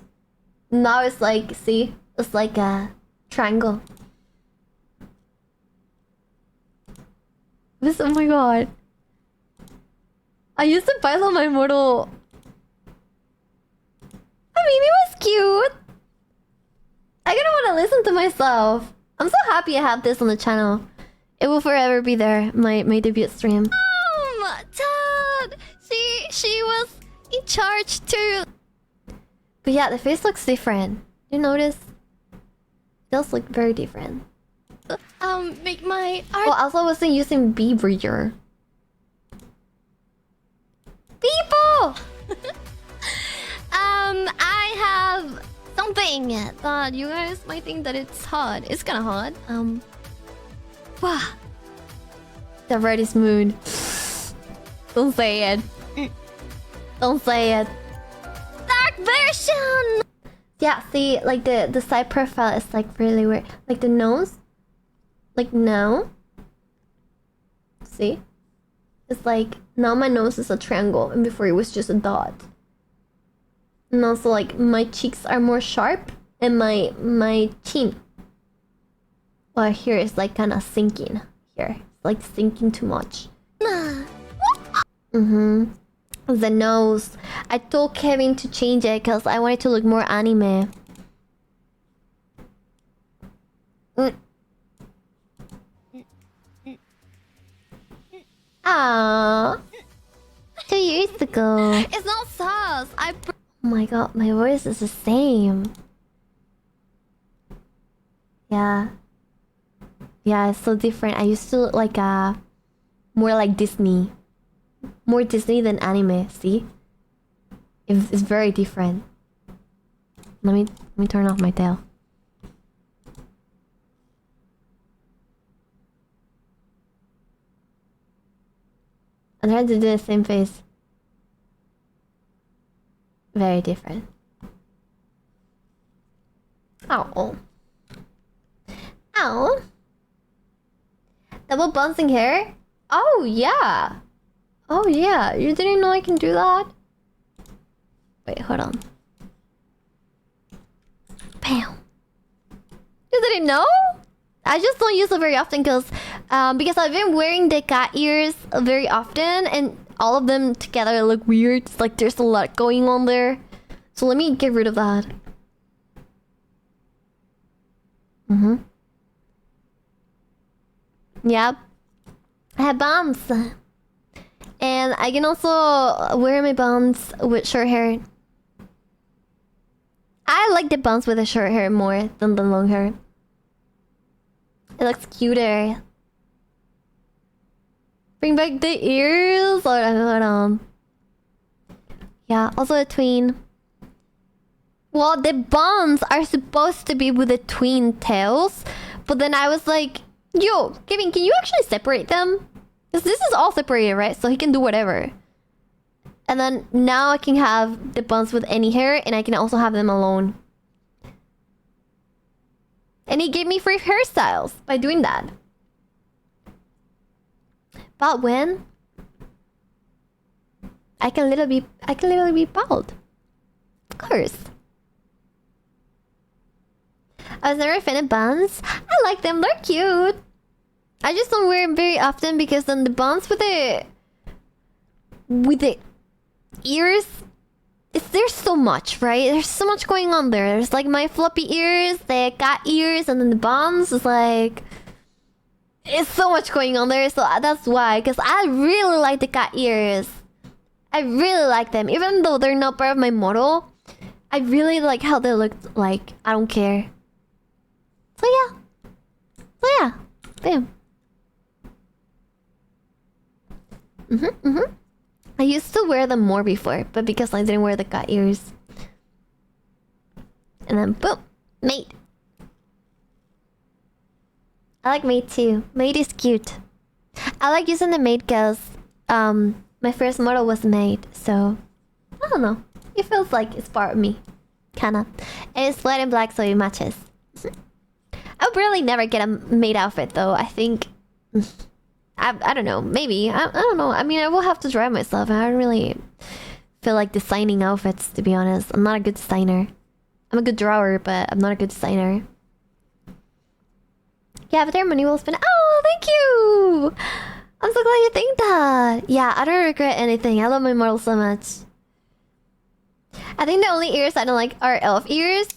Now it's like, see? It's like a triangle. This, oh my god. I used to buy my model. I mean, it was cute. I kind of want to listen to myself. I'm so happy I have this on the channel. It will forever be there. My debut stream. Todd! She was in charge too. But yeah, the face looks different. You notice? It does look very different. Make my art. Oh, also I wasn't using B breeder. People! I have something that you guys might think that it's hot. It's kind of hot. Wow. The reddish moon. Don't say it. Don't say it. Dark version! Yeah, see, like the side profile is like really weird. Like the nose. Like now. See? It's like, now my nose is a triangle and before it was just a dot. And also like my cheeks are more sharp and my chin. Well, here is like kind of sinking. Here, it's like sinking too much. The nose. I told Kevin to change it because I wanted to look more anime. Ah, 2 years ago. It's not sus. Oh my god, my voice is the same. Yeah. Yeah, it's so different. I used to look like more like Disney. More Disney than anime, see? It's very different. Let me turn off my tail. I'm trying to do the same face. Very different. Ow. Ow. Double bouncing hair? Oh, yeah. Oh, yeah. You didn't know I can do that? Wait, hold on. Bam. You didn't know? I just don't use it very often because I've been wearing the cat ears very often and all of them together look weird. It's like there's a lot going on there. So let me get rid of that. Yep. I have buns. And I can also wear my buns with short hair. I like the buns with the short hair more than the long hair. It looks cuter. Bring back the ears. Hold on. Yeah, also a tween. Well, the buns are supposed to be with the tween tails, but then I was like, yo, Kevin, can you actually separate them? Because this is all separated, right? So he can do whatever. And then now I can have the buns with any hair, and I can also have them alone. And he gave me free hairstyles by doing that. But when I can literally be bald. Of course. I was never a fan of buns. I like them, they're cute. I just don't wear them very often because then the buns with the ears, there's so much, right? There's so much going on there. There's like my floppy ears, the cat ears, and then the buns is like, it's so much going on there. So that's why, because I really like the cat ears. I really like them, even though they're not part of my model. I really like how they look like. I don't care. So yeah, bam. I used to wear them more before, but because I didn't wear the cat ears. And then boom, mate. I like mate too. Mate is cute. I like using the mate because my first model was mate, so I don't know. It feels like it's part of me, kinda. And it's white and black, so it matches. I'll probably never get a mate outfit though. I think. I don't know. Maybe. I don't know. I mean, I will have to try myself. I don't really feel like designing outfits, to be honest. I'm not a good designer. I'm a good drawer, but I'm not a good designer. Yeah, but their money will spend. Oh, thank you! I'm so glad you think that. Yeah, I don't regret anything. I love my model so much. I think the only ears I don't like are elf ears.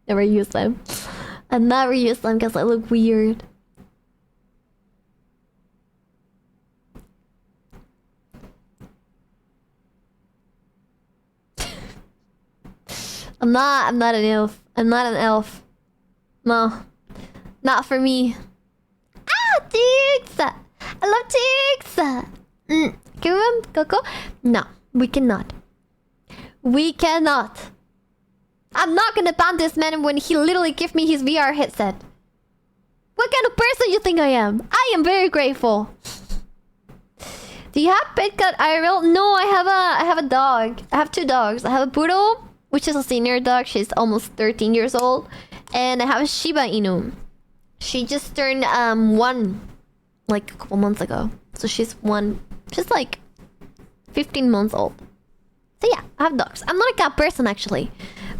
Never use them. I never use them because I look weird. I'm not an elf. I'm not an elf. No. Not for me. Ah, Tix! I love Tix! Can we Coco? No, we cannot. We cannot. I'm not gonna ban this man when he literally gave me his VR headset. What kind of person you think I am? I am very grateful. Do you have pet cat IRL? No, I have a dog. I have two dogs. I have a poodle, which is a senior dog. She's almost 13 years old. And I have a Shiba Inu. She just turned 1 like a couple months ago. So she's like 15 months old. So yeah, I have dogs. I'm not a cat person actually.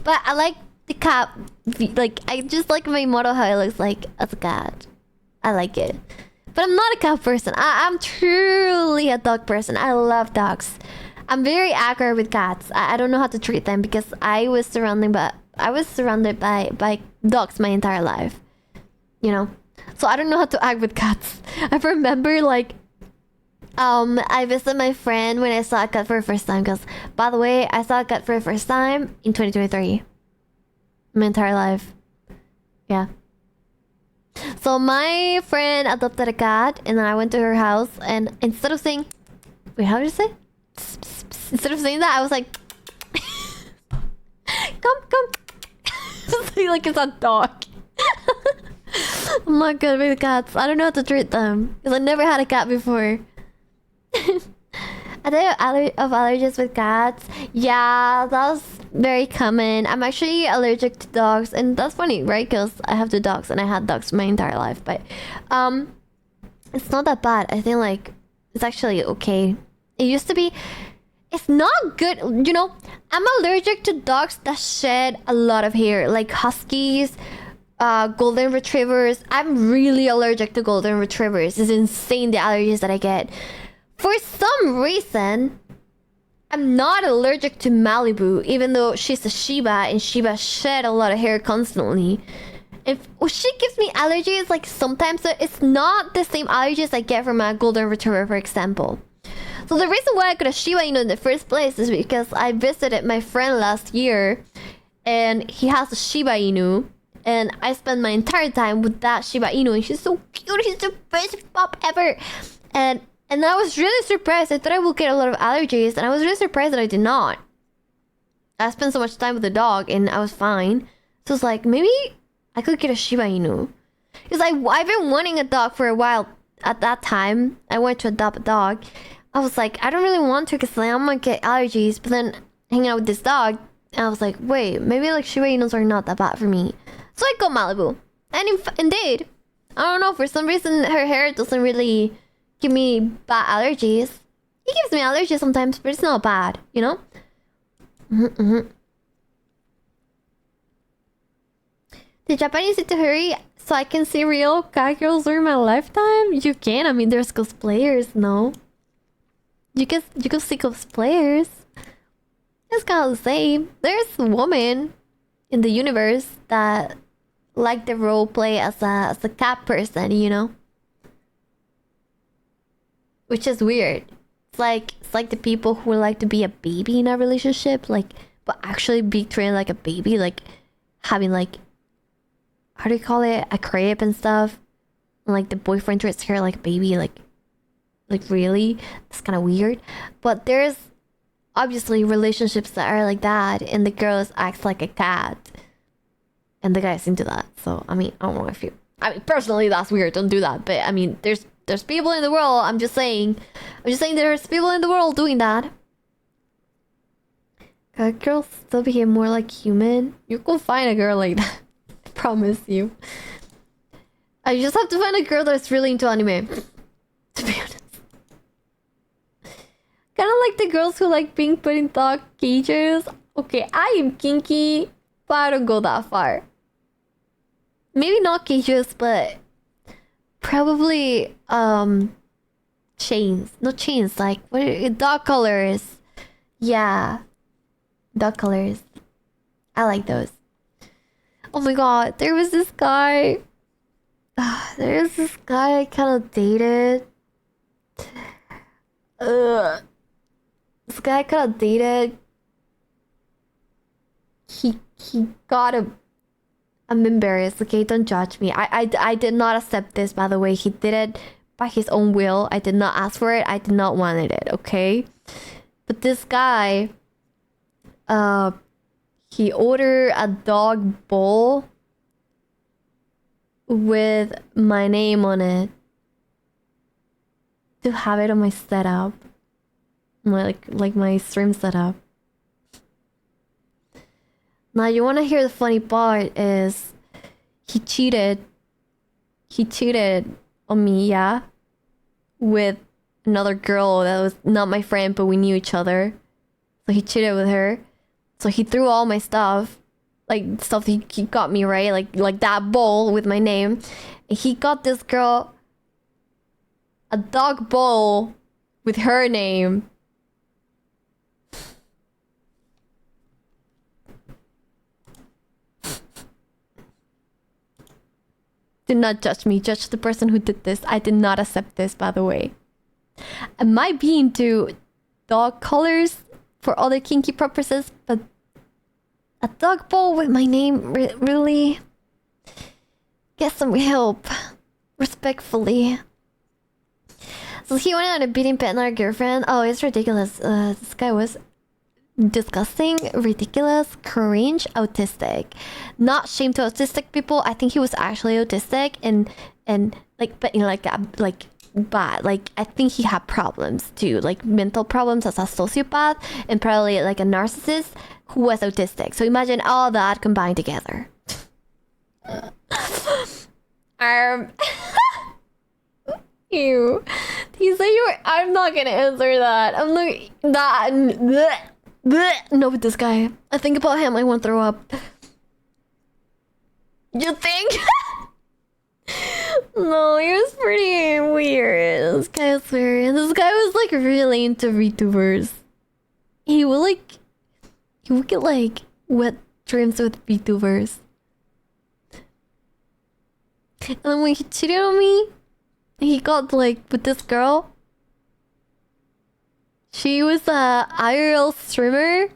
But I like the cat, like, I just like my model how it looks like as a cat. I like it. But I'm not a cat person. I'm truly a dog person. I love dogs. I'm very aggro with cats. I don't know how to treat them because I was surrounded by dogs my entire life. You know? So I don't know how to act with cats. I remember like I visited my friend when I saw a cat for the first time because, by the way, I saw a cat for the first time in 2023. My entire life. Yeah. So my friend adopted a cat and then I went to her house and instead of saying... Wait, how did you say? Instead of saying that, I was like... come. Like it's a dog. I'm not good with cats. I don't know how to treat them because I never had a cat before. I think of allergies with cats. Yeah, that's very common. I'm actually allergic to dogs, and that's funny, right? Because I have two dogs, and I had dogs my entire life. But it's not that bad. I think like it's actually okay. It used to be. It's not good, you know. I'm allergic to dogs that shed a lot of hair, like huskies, golden retrievers. I'm really allergic to golden retrievers. It's insane the allergies that I get. For some reason, I'm not allergic to Malibu, even though she's a Shiba and Shiba shed a lot of hair constantly. If she gives me allergies, like sometimes it's not the same allergies I get from a golden retriever, for example. So the reason why I got a Shiba Inu in the first place is because I visited my friend last year, and he has a Shiba Inu, and I spent my entire time with that Shiba Inu, and she's so cute. She's the best pup ever, and I was really surprised. I thought I would get a lot of allergies, and I was really surprised that I did not. I spent so much time with the dog, and I was fine. So it's like, maybe I could get a Shiba Inu. Because I've been wanting a dog for a while. At that time, I wanted to adopt a dog. I was like, I don't really want to because like, I'm gonna get allergies. But then hanging out with this dog, I was like, wait, maybe like Shiba Inus are not that bad for me. So I got Malibu. And indeed, I don't know, for some reason her hair doesn't really give me bad allergies. It gives me allergies sometimes, but it's not bad, you know? The Japanese need to hurry so I can see real cat girls during my lifetime? You can. I mean, there's cosplayers, no? You can see cosplayers. It's kind of the same. There's a woman in the universe that like the role play as a cat person, you know? Which is weird. It's like the people who would like to be a baby in a relationship, like, but actually be trained like a baby, like having like, how do you call it, a crib and stuff, and like the boyfriend treats her like a baby, like really, it's kind of weird. But there's obviously relationships that are like that, and the girl acts like a cat, and the guy's into that. So I mean, I don't know if you, I mean, personally that's weird, don't do that. But I mean, there's people in the world. I'm just saying there's people in the world doing that. Cat girls still behave more like human. You can find a girl like that. I promise you. I just have to find a girl that's really into anime. To be honest. Kind of like the girls who like being put in dog cages. Okay, I am kinky, but I don't go that far. Maybe not cages, but probably chains. Not chains, like what are, dog collars. Yeah. Dog collars. I like those. Oh my god, there was this guy. There's this guy I kind of dated. This guy I kind of dated. He got a. I'm embarrassed. Okay, don't judge me. I did not accept this. By the way, he did it by his own will. I did not ask for it. I did not wanted it. Okay, but this guy. He ordered a dog bowl with my name on it to have it on my setup, like my stream setup. Now you wanna hear the funny part is he cheated on me, yeah, with another girl that was not my friend, but we knew each other. So he cheated with her. So he threw all my stuff, like stuff he got me, right? Like that bowl with my name. And he got this girl a dog bowl with her name. Do not judge me. Judge the person who did this. I did not accept this, by the way. I might be into dog collars for other kinky purposes, but a dog bowl with my name, really? Get some help. Respectfully. So he went on a beating pet and our girlfriend. Oh, it's ridiculous. This guy was disgusting, ridiculous, cringe, autistic. Not shame to autistic people. I think he was actually autistic and like, but you know, like bad. Like I think he had problems too, like mental problems as a sociopath and probably like a narcissist who was autistic. So imagine all that combined together. Ew. He said you were. I'm not gonna answer that. I'm like that. No, with this guy. I think about him. I want to throw up. You think? No, he was pretty weird. This guy was weird. This guy was like really into VTubers. He would get like wet dreams with VTubers. And then when he cheated on me, he got like with this girl. She was a IRL streamer.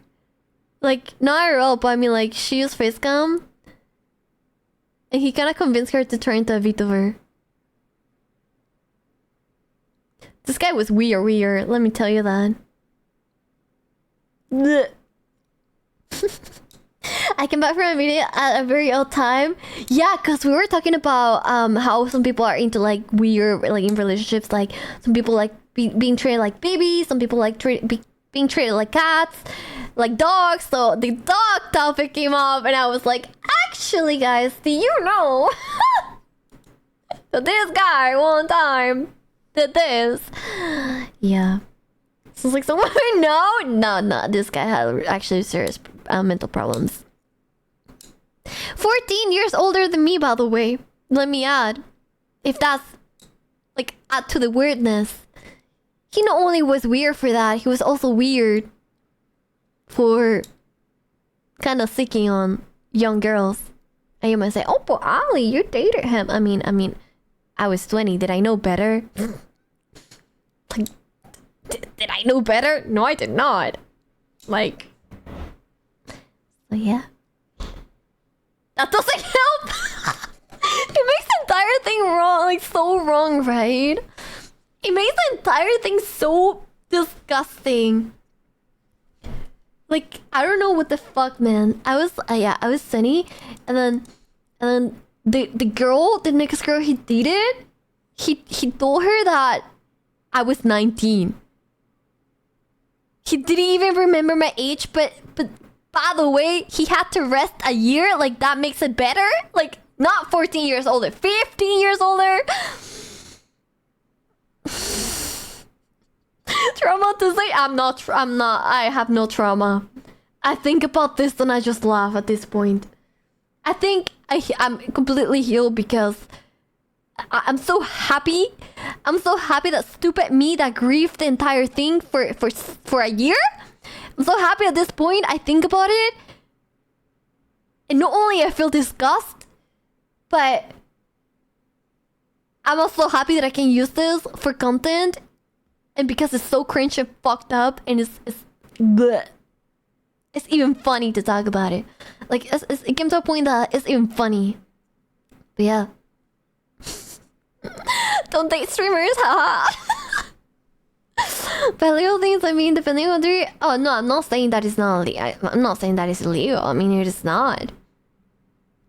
Like, not IRL, but I mean like she used facecam. And he kind of convinced her to turn into a VTuber. This guy was weird, let me tell you that. Blech. I came back from a meeting at a very odd time. Yeah, because we were talking about how some people are into like weird, like in relationships, like some people like being treated like babies, some people like being treated like cats, like dogs. So the dog topic came up and I was like, actually guys, do you know that this guy one time did this? Yeah. So it's like someone no, this guy had actually serious mental problems. 14 years older than me, by the way. Let me add, if that's like add to the weirdness. He not only was weird for that, he was also weird for kind of seeking on young girls. And you might say, "Oh, but Ali, you dated him." I mean, I was 20. Did I know better? Like, did I know better? No, I did not. Like, so yeah. That doesn't help. It makes the entire thing wrong, like so wrong, right? It makes the entire thing so disgusting. Like, I don't know what the fuck, man. I was Sunny, and then the girl, the next girl he dated, he told her that I was 19. He didn't even remember my age, but by the way, he had to rest a year. Like, that makes it better. Like, not 14 years older, 15 years older. Trauma to say I'm not. I have no trauma. I think about this and I just laugh at this point. I think I'm completely healed because I'm so happy. I'm so happy that stupid me that grieved the entire thing for a year. I'm so happy at this point. I think about it, and not only I feel disgust, but I'm also happy that I can use this for content, and because it's so cringe and fucked up, and it's bleh. It's even funny to talk about it. Like it came to a point that it's even funny. But yeah, don't date streamers, haha. But little things, I mean, depending on the... Oh, no, I'm not saying that it's not illegal. I'm not saying that it's illegal. I mean, it is not.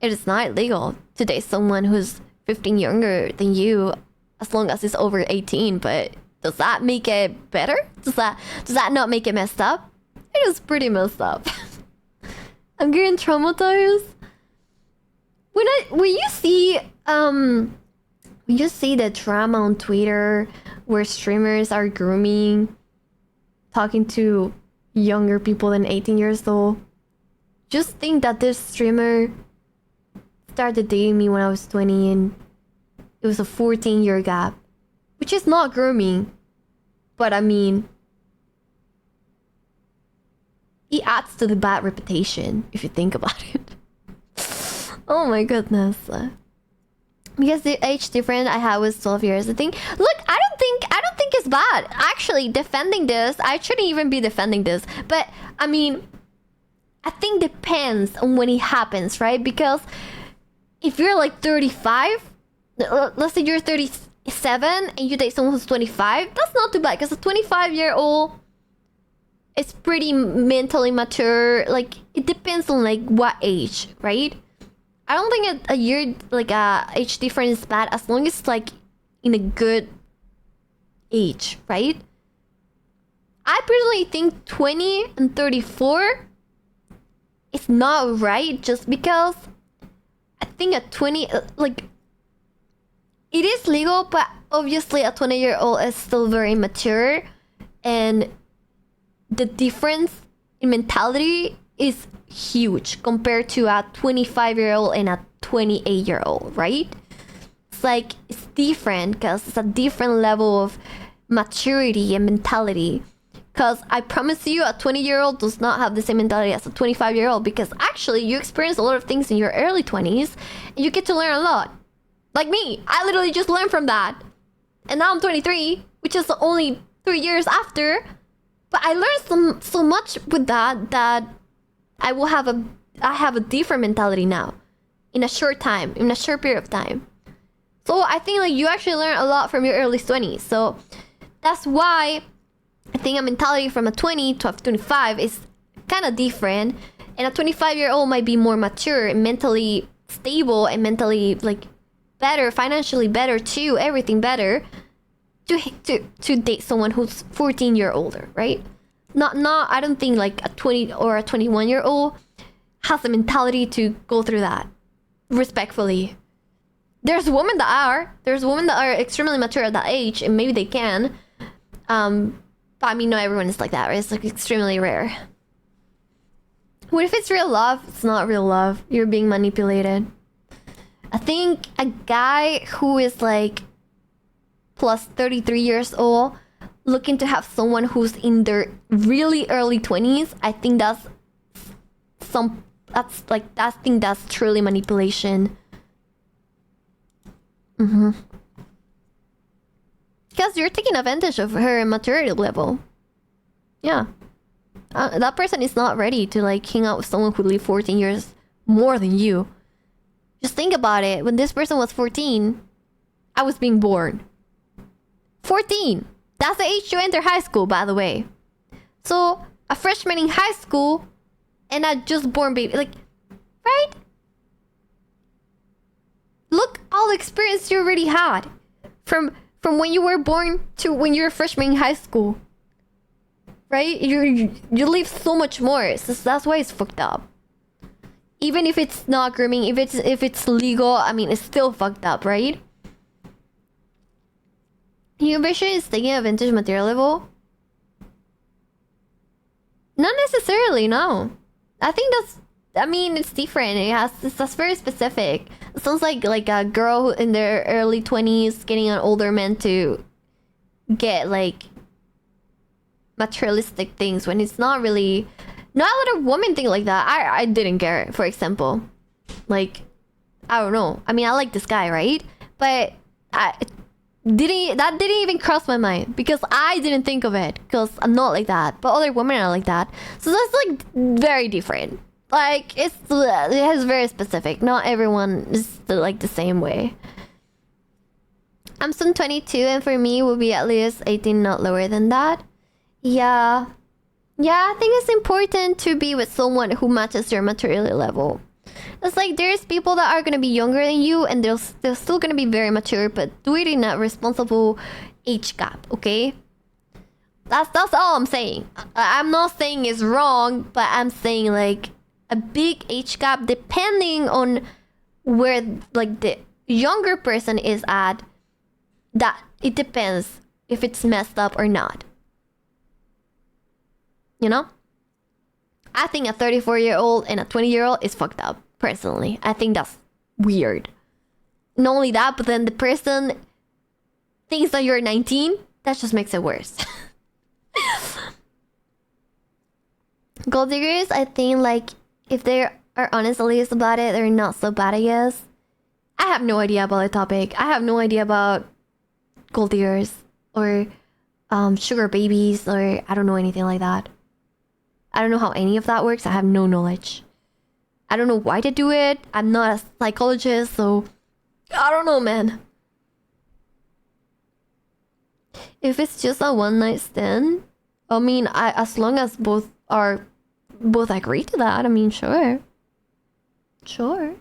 It is not illegal to date someone who's 15 younger than you, as long as it's over 18. But does that make it better? Does that not make it messed up? It is pretty messed up. I'm getting traumatized. When you see the drama on Twitter where streamers are grooming, talking to younger people than 18 years old, just think that this streamer started dating me when I was 20 and it was a 14-year gap, which is not grooming, but I mean, it adds to the bad reputation if you think about it. Oh my goodness. Because the age difference I had was 12 years. I think. Look, I don't think it's bad. Actually, defending this, I shouldn't even be defending this. But I mean, I think depends on when it happens, right? Because if you're like 35, let's say you're 37 and you date someone who's 25, that's not too bad. Because a 25-year-old is pretty mentally mature. Like, it depends on like what age, right? I don't think a year, like a age difference is bad as long as it's like in a good age, right? I personally think 20 and 34 is not right just because I think at 20, like, it is legal, but obviously a 20-year-old is still very mature and the difference in mentality is huge compared to a 25-year-old and a 28-year-old, right? It's like, it's different because it's a different level of maturity and mentality. Because I promise you, a 20-year-old does not have the same mentality as a 25-year-old because actually you experience a lot of things in your early 20s and you get to learn a lot. Like me, I literally just learned from that. And now I'm 23, which is only 3 years after. But I learned so much with that I have a different mentality now. In a short period of time. So I think like you actually learn a lot from your early 20s. So that's why I think a mentality from a 20 to a 25 is kind of different. And a 25-year-old might be more mature and mentally stable and mentally like better, financially better too, everything better to date someone who's 14 year older, right? Not I don't think like a 20 or a 21-year-old has the mentality to go through that respectfully. There's women that are extremely mature at that age and maybe they can. But I mean, not everyone is like that, right? It's like extremely rare. What if it's real love? It's not real love. You're being manipulated. I think a guy who is like plus 33 years old looking to have someone who's in their really early 20s, I think that's truly manipulation. Because you're taking advantage of her maturity level. Yeah. That person is not ready to like hang out with someone who lived 14 years more than you. Just think about it. When this person was 14, I was being born. 14! That's the age you enter high school, by the way. So, a freshman in high school and a just born baby. Like, right? Look all the experience you already had. From when you were born to when you're a freshman in high school. Right? You live so much more. So that's why it's fucked up. Even if it's not grooming, if it's legal, I mean, it's still fucked up, right? Inhibition is taking advantage of material level? Not necessarily, no. I think it's different. That's very specific. It sounds like a girl in their early 20s getting an older man to get like materialistic things when it's not really. Not a lot of women think like that. I didn't get it, for example. Like, I don't know. I mean, I like this guy, right? But that didn't even cross my mind because I didn't think of it because I'm not like that. But other women are like that. So that's like very different. Like it has very specific. Not everyone is like the same way. I'm soon 22 and for me it will be at least 18, not lower than that. Yeah. Yeah, I think it's important to be with someone who matches your maturity level. It's like there's people that are gonna be younger than you and they're still gonna be very mature, but do it in a responsible age gap, okay? That's all I'm saying. I'm not saying it's wrong, but I'm saying like a big age gap depending on where like the younger person is at. That it depends if it's messed up or not. You know? I think a 34-year-old and a 20-year-old is fucked up, personally. I think that's weird. Not only that, but then the person thinks that you're 19. That just makes it worse. Gold diggers, I think, like, if they are honest at least about it, they're not so bad, I guess. I have no idea about the topic. I have no idea about gold diggers or sugar babies or I don't know anything like that. I don't know how any of that works. I have no knowledge. I don't know why they do it. I'm not a psychologist, so I don't know, man. If it's just a one night stand, I mean, as long as both agree to that, I mean, sure. Sure.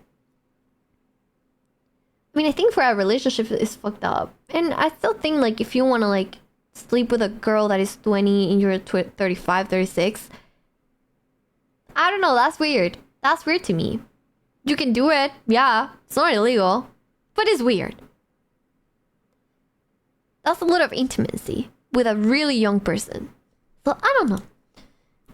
I mean, I think for a relationship it's fucked up. And I still think like if you want to like sleep with a girl that is 20 and you're 35, 36, I don't know, that's weird. That's weird to me. You can do it, yeah. It's not illegal, but it's weird. That's a lot of intimacy with a really young person. So I don't know.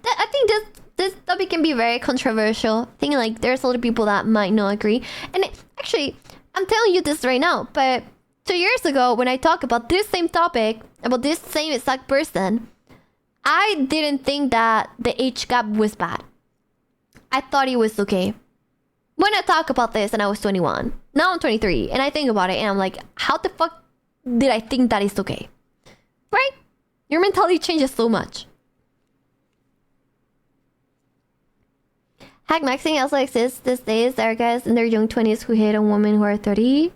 I think this topic can be very controversial. I think like there's a lot of people that might not agree. And actually, I'm telling you this right now, but 2 years ago when I talked about this same topic, about this same exact person, I didn't think that the age gap was bad. I thought it was okay. when I talk about this and I was 21, now I'm 23, and I think about it and I'm like, how the fuck did I think that is okay? Right? Your mentality changes so much. Hack maxing also exists these days. There are guys in their young 20s who hit on women who are 30.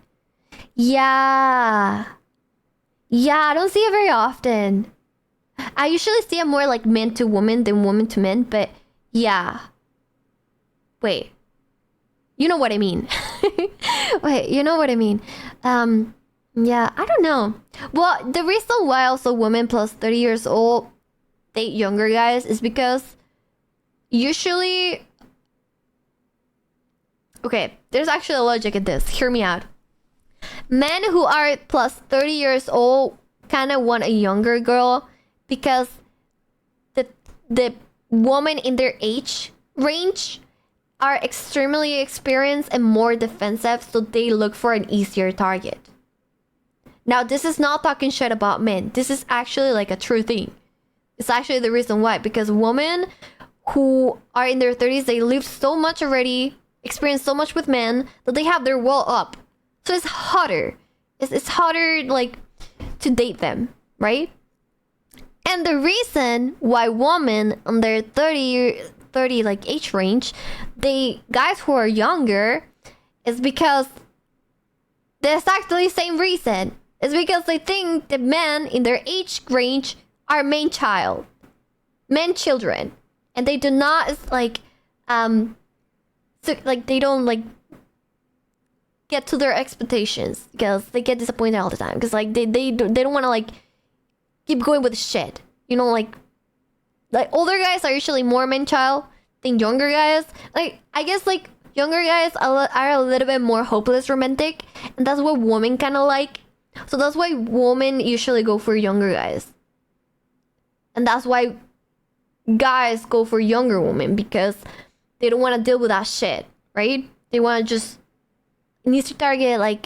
Yeah. Yeah, I don't see it very often. I usually see it more like men to women than women to men, but yeah. Wait. You know what I mean. Wait, you know what I mean. Yeah, I don't know. Well, the reason why also women plus 30 years old date younger guys is because usually... Okay, there's actually a logic in this. Hear me out. Men who are plus 30 years old kind of want a younger girl because the woman in their age range are extremely experienced and more defensive, so they look for an easier target. Now, this is not talking shit about men. This is actually like a true thing. It's actually the reason why. Because women who are in their 30s, they live so much already, experience so much with men, that they have their wall up. So it's harder. It's harder, like, to date them, right? And the reason why women on their 30 like age range, guys who are younger, is because there's actually the same reason. It's because they think that men in their age range are men children, and they do not like they don't like get to their expectations because they get disappointed all the time because like they don't want to like keep going with shit, you know, like older guys are usually more men child than younger guys. Like I guess like younger guys are a little bit more hopeless romantic, and that's what women kind of like. So that's why women usually go for younger guys. And that's why guys go for younger women, because they don't want to deal with that shit, right? They want to just... It needs to target, like...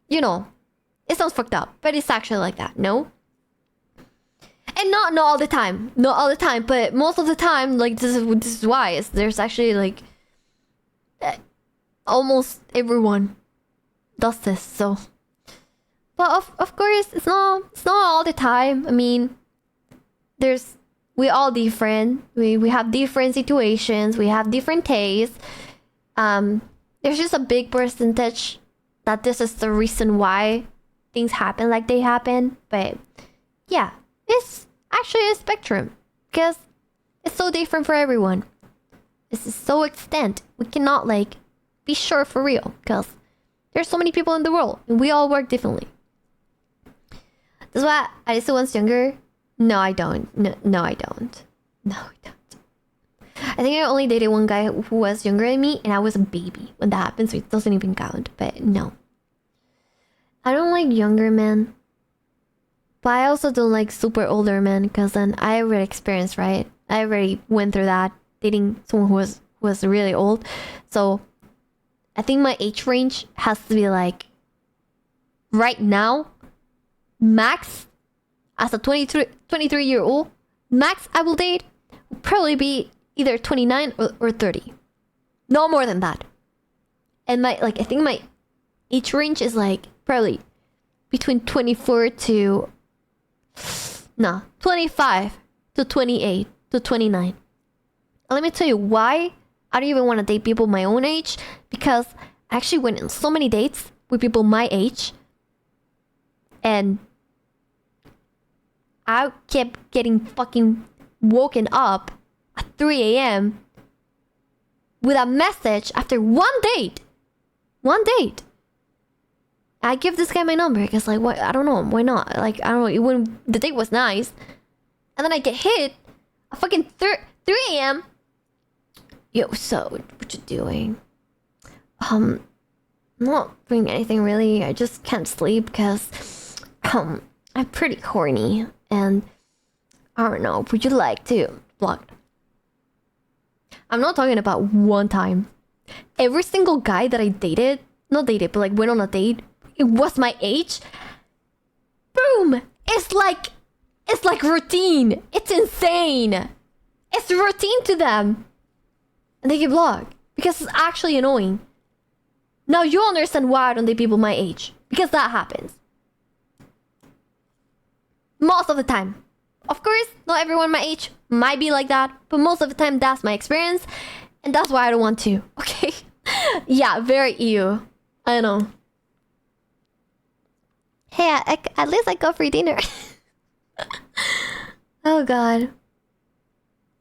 You know. It sounds fucked up, but it's actually like that, no? And not all the time. Not all the time, but most of the time, like, this is why. There's actually, like... Almost everyone does this, so... But of course, it's not all the time. I mean, we all different. We have different situations. We have different tastes. There's just a big percentage that this is the reason why things happen like they happen. But yeah, it's actually a spectrum because it's so different for everyone. This is so extent. We cannot like be sure for real because there's so many people in the world and we all work differently. That's why I still want younger. No, I don't. No, I don't. No, I don't. I think I only dated one guy who was younger than me, and I was a baby when that happened, so it doesn't even count. But no. I don't like younger men. But I also don't like super older men, because then I already experienced, right? I already went through that, dating someone who was really old. So I think my age range has to be like, right now, max, as a 23-year-old, max I will date will probably be either 29 or 30. No more than that. And I think my age range is like probably between 25 to 28 to 29. Let me tell you why I don't even want to date people my own age, because I actually went on so many dates with people my age, and I kept getting fucking woken up at 3 a.m. with a message after one date. One date. I give this guy my number because, like, what? I don't know. Why not? Like, I don't know. It wouldn't, the date was nice. And then I get hit at fucking 3 a.m. Yo, so, what you doing? I'm not doing anything really. I just can't sleep because, I'm pretty horny. And I don't know, would you like to block? I'm not talking about one time. Every single guy that I dated, not dated, but like went on a date, it was my age. Boom! It's like routine. It's insane. It's routine to them. And they get blocked. because it's actually annoying. Now you understand why I don't date people my age. Because that happens. Most of the time. Of course, not everyone my age might be like that, but most of the time that's my experience, and that's why I don't want to. Okay? Yeah, very ew. I know. Hey, at least I got free dinner. Oh god.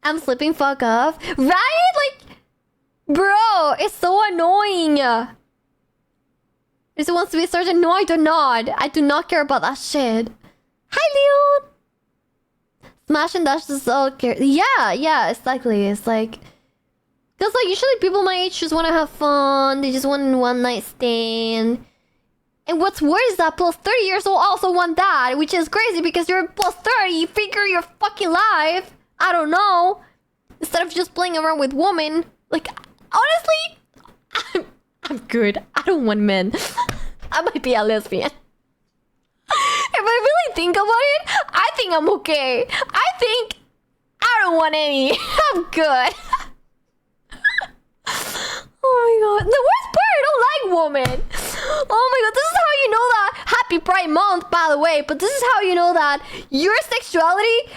I'm slipping fuck off. Right? Like, bro, it's so annoying. Is it wants to be started? No, I do not. I do not care about that shit. Hi, Leon. Smash and dash is all care. Yeah, exactly. It's like, because like usually people my age just want to have fun. They just want a one night stand. And what's worse is that plus 30 years old also want that, which is crazy because you're plus 30. You figure your fucking life. I don't know. Instead of just playing around with women, like honestly, I'm good. I don't want men. I might be a lesbian. If I really think about it, I think I'm okay. I think I don't want any. I'm good. Oh my god. The worst part, I don't like women. Oh my god, this is how you know that. Happy Pride Month, by the way. But this is how you know that your sexuality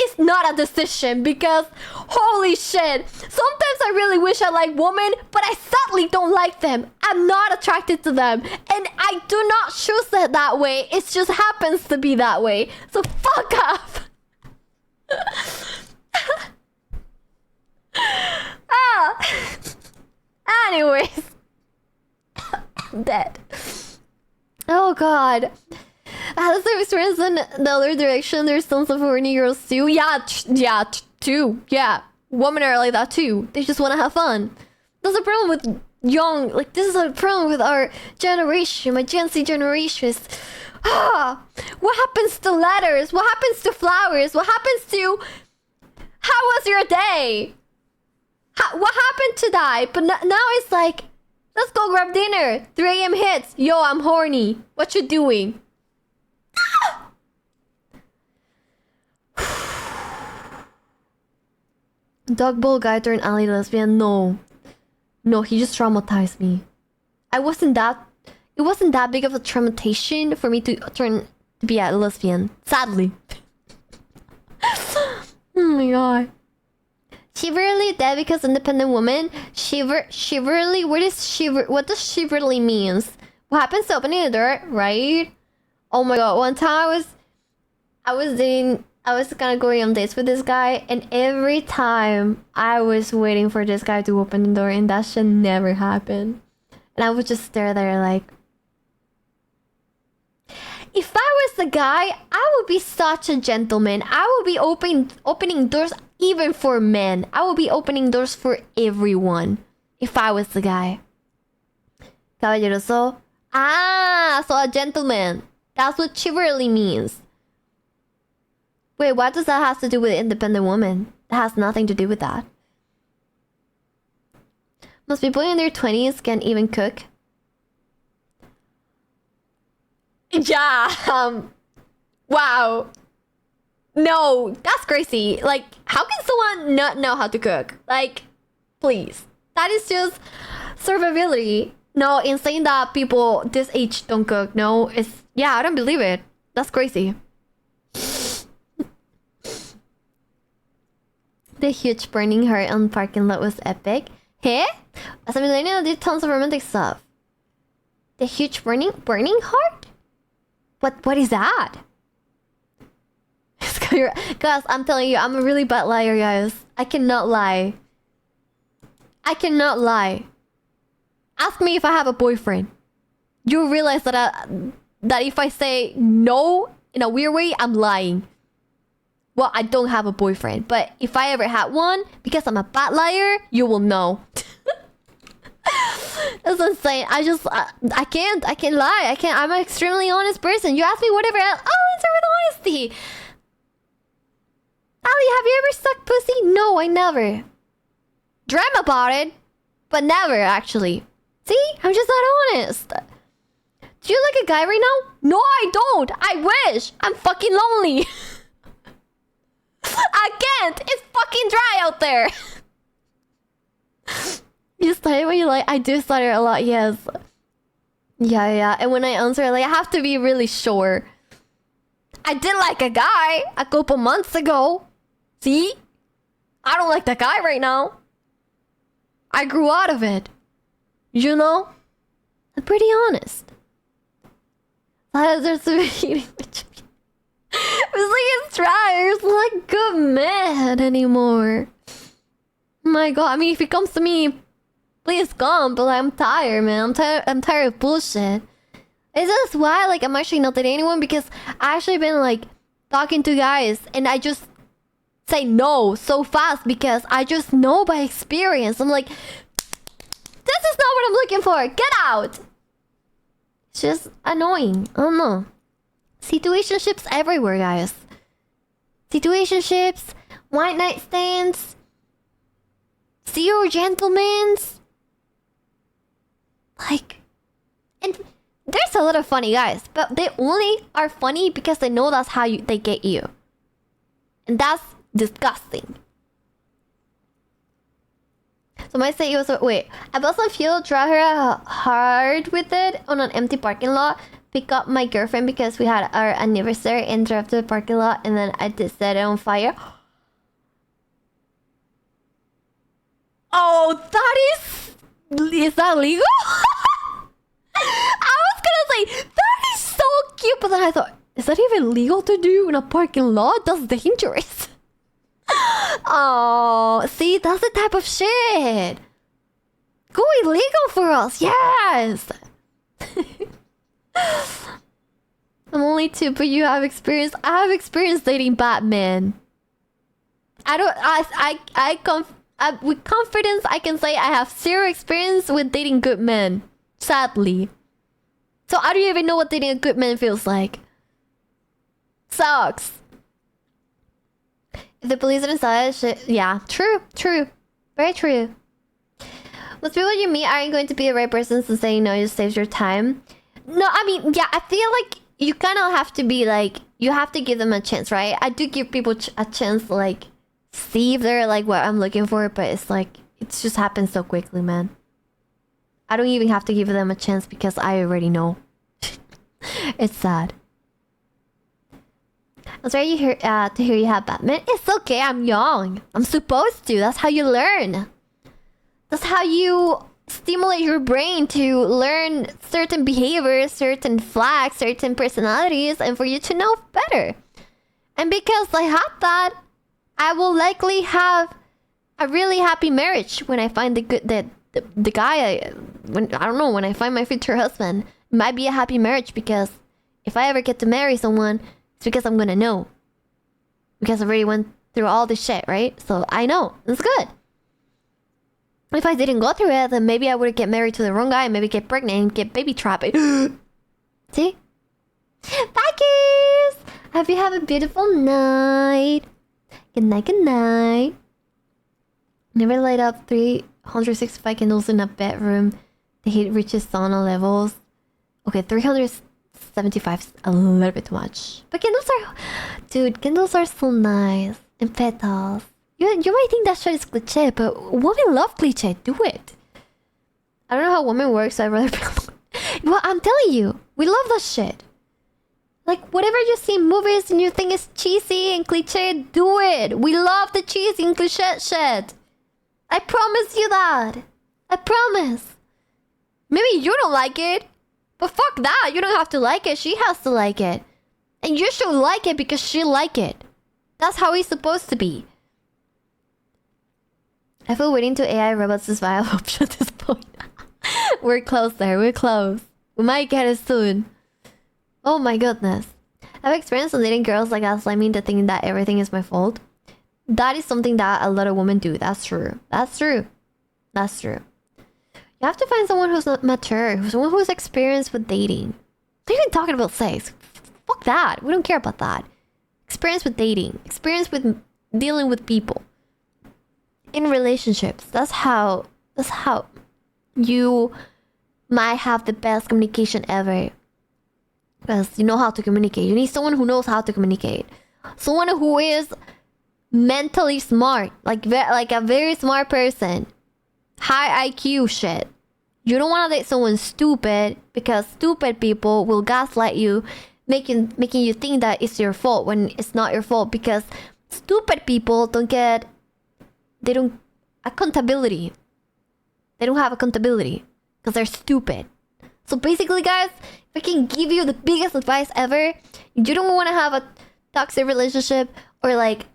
is not a decision. Because holy shit. Sometimes I really wish I liked women, but I sadly don't like them. I'm not attracted to them. And I do not choose it that way. It just happens to be that way. So fuck off. Anyways. I'm dead. Oh god. Has there experience in the other direction? There's tons of horny girls too. Too. Yeah. Women are like that too. They just want to have fun. That's a problem with young. Like, this is a problem with our generation. My Gen Z generation is... what happens to letters? What happens to flowers? What happens to... How was your day? What happened to that? But now it's like... Let's go grab dinner. 3 a.m. hits. Yo, I'm horny. What you doing? Dog bowl guy turned ally lesbian. No, he just traumatized me. It wasn't that big of a traumatization for me to turn to be a lesbian. Sadly. Oh my god. Chivalry dead because independent woman. Chivalry. What does chivalry means? What happens to opening the door, right? Oh my god. One time I was kind of going on dates with this guy, and every time I was waiting for this guy to open the door, and that shit never happened. And I would just stare there like, if I was the guy, I would be such a gentleman. I would be opening doors even for men. I would be opening doors for everyone if I was the guy. Caballeroso. So a gentleman. That's what chivalry means. Wait, what does that have to do with independent woman? It has nothing to do with that. Most people in their 20s can't even cook. Yeah, wow. No, that's crazy. Like, how can someone not know how to cook? Like, please. That is just survivability. No, in saying that people this age don't cook. No, it's... Yeah, I don't believe it. That's crazy. The huge burning heart on parking lot was epic. Hey? As a millennial, I did tons of romantic stuff. The huge burning heart? What is that? Guys, I'm telling you, I'm a really bad liar, guys. I cannot lie. Ask me if I have a boyfriend. You'll realize that that if I say no in a weird way, I'm lying. Well, I don't have a boyfriend, but if I ever had one, because I'm a bad liar, you will know. That's insane. I can't lie. I'm an extremely honest person. You ask me whatever, I'll answer with honesty. Ali, have you ever sucked pussy? No, I never. Dream about it, but never, actually. See? I'm just not honest. Do you like a guy right now? No, I don't. I wish. I'm fucking lonely. I can't. It's fucking dry out there. You stutter when you like. I do stutter a lot. Yes. Yeah. And when I answer, like I have to be really sure. I did like a guy a couple months ago. See? I don't like that guy right now. I grew out of it. You know? I'm pretty honest. There's a meeting which it's like it's dry. It's like good man anymore. My god, I mean if he comes to me, please come, but like, I'm tired, man. I'm tired of bullshit. Is this why like I'm actually not dating anyone? Because I actually been like talking to guys and I just say no so fast because I just know by experience. I'm like, this is not what I'm looking for. Get out. It's just annoying. I don't know. Situationships everywhere, guys. Situationships, one night stands, zero gentlemen's. Like, and there's a lot of funny guys, but they only are funny because they know that's how they get you. And that's disgusting. So my say it was wait. I bought some fuel, drive her hard with it on an empty parking lot. Pick up my girlfriend because we had our anniversary and drive to the parking lot, and then I just set it on fire. Oh, is that legal? I was gonna say that is so cute, but then I thought, is that even legal to do in a parking lot? That's dangerous. Oh, see, that's the type of shit. Go illegal for us, yes. I'm only 2, but you have experience. I have experience dating Batman. With confidence, I can say I have 0 experience with dating good men. Sadly. So I don't even know what dating a good man feels like. Sucks. If the police are inside, shit. Yeah, true. Very true. Most people you meet aren't going to be the right person, so saying no just saves your time. No, I mean, yeah, I feel like you kind of have to be like, you have to give them a chance, right? I do give people a chance to like, see if they're like what I'm looking for, but it's like, it just happens so quickly, man. I don't even have to give them a chance because I already know. It's sad. I was ready to hear you have Batman. It's okay, I'm young. I'm supposed to. That's how you learn. That's how you stimulate your brain to learn certain behaviors, certain flags, certain personalities, and for you to know better. And because I have that, I will likely have a really happy marriage when I find the guy. When I find my future husband, it might be a happy marriage because if I ever get to marry someone, it's because I'm gonna know. Because I already went through all this shit, right? So I know. It's good. If I didn't go through it, then maybe I would get married to the wrong guy and maybe get pregnant and get baby trapped. See? Bye, kids! Hope you have a beautiful night. Good night, good night. Never light up 365 candles in a bedroom. The heat reaches sauna levels. Okay, 375 is a little bit too much. But candles are... Dude, candles are so nice. And petals. You might think that shit is cliche, but women love cliche. Do it. I don't know how women work, so I'd rather be alone. Well, I'm telling you, we love that shit. Like, whatever you see in movies and you think is cheesy and cliche, do it. We love the cheesy and cliche shit. I promise you that. I promise. Maybe you don't like it, but fuck that. You don't have to like it. She has to like it. And you should like it because she like it. That's how it's supposed to be. I feel waiting to AI robots is viable option at this point. We're close there. We're close. We might get it soon. Oh my goodness. I've experienced dating girls like gaslighting to think that everything is my fault. That is something that a lot of women do. That's true. That's true. That's true. You have to find someone who's not mature, someone who's experienced with dating. Not even talking about sex. Fuck that. We don't care about that. Experience with dating. Experience with dealing with people. In relationships. That's how you might have the best communication ever. Because you know how to communicate. You need someone who knows how to communicate. Someone who is mentally smart. Like a very smart person. high IQ shit. You don't want to date someone stupid because stupid people will gaslight you, making you think that it's your fault when it's not your fault, because stupid people don't accountability. They don't have accountability because they're stupid. So basically, guys, if I can give you the biggest advice ever, you don't want to have a toxic relationship or like,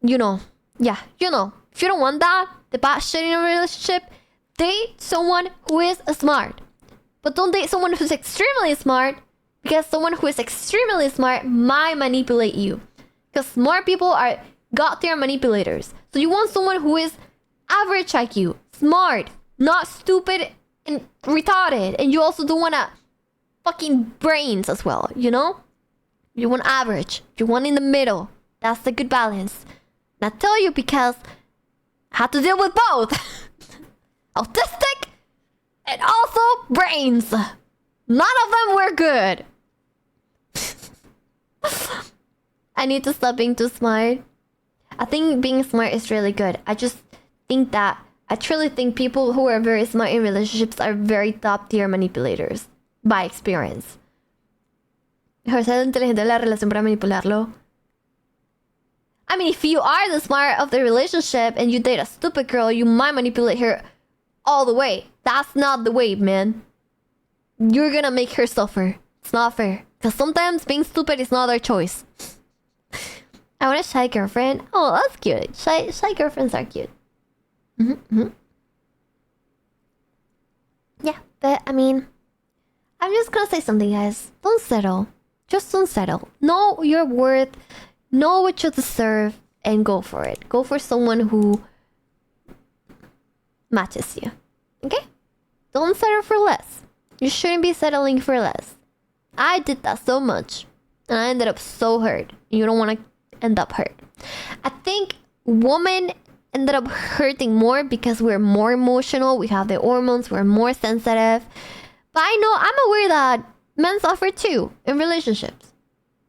if you don't want that, the bad shit in a relationship, date someone who is smart. But don't date someone who's extremely smart, because someone who is extremely smart might manipulate you. Because smart people are god-tier manipulators. So you want someone who is average IQ, smart, not stupid and retarded. And you also don't want fucking brains as well, you know? You want average. You want in the middle. That's the good balance. And I tell you because I had to deal with both. Autistic and also brains. None of them were good. I need to stop being too smart. I think being smart is really good. I truly think people who are very smart in relationships are very top tier manipulators by experience. Ser inteligente en la relación para manipularlo. I mean, if you are the smart of the relationship and you date a stupid girl, you might manipulate her all the way. That's not the way, man. You're gonna make her suffer. It's not fair. Because sometimes being stupid is not their choice. I want a shy girlfriend. Oh, that's cute. Shy girlfriends are cute. Yeah, but I mean, I'm just gonna say something, guys. Don't settle. Just don't settle. Know your worth. Know what you deserve. And go for it. Go for someone who matches you. Okay? Don't settle for less. You shouldn't be settling for less. I did that so much. And I ended up so hurt. You don't want to end up hurt. I think women ended up hurting more because we're more emotional. We have the hormones. We're more sensitive. But I'm aware that men suffer too in relationships.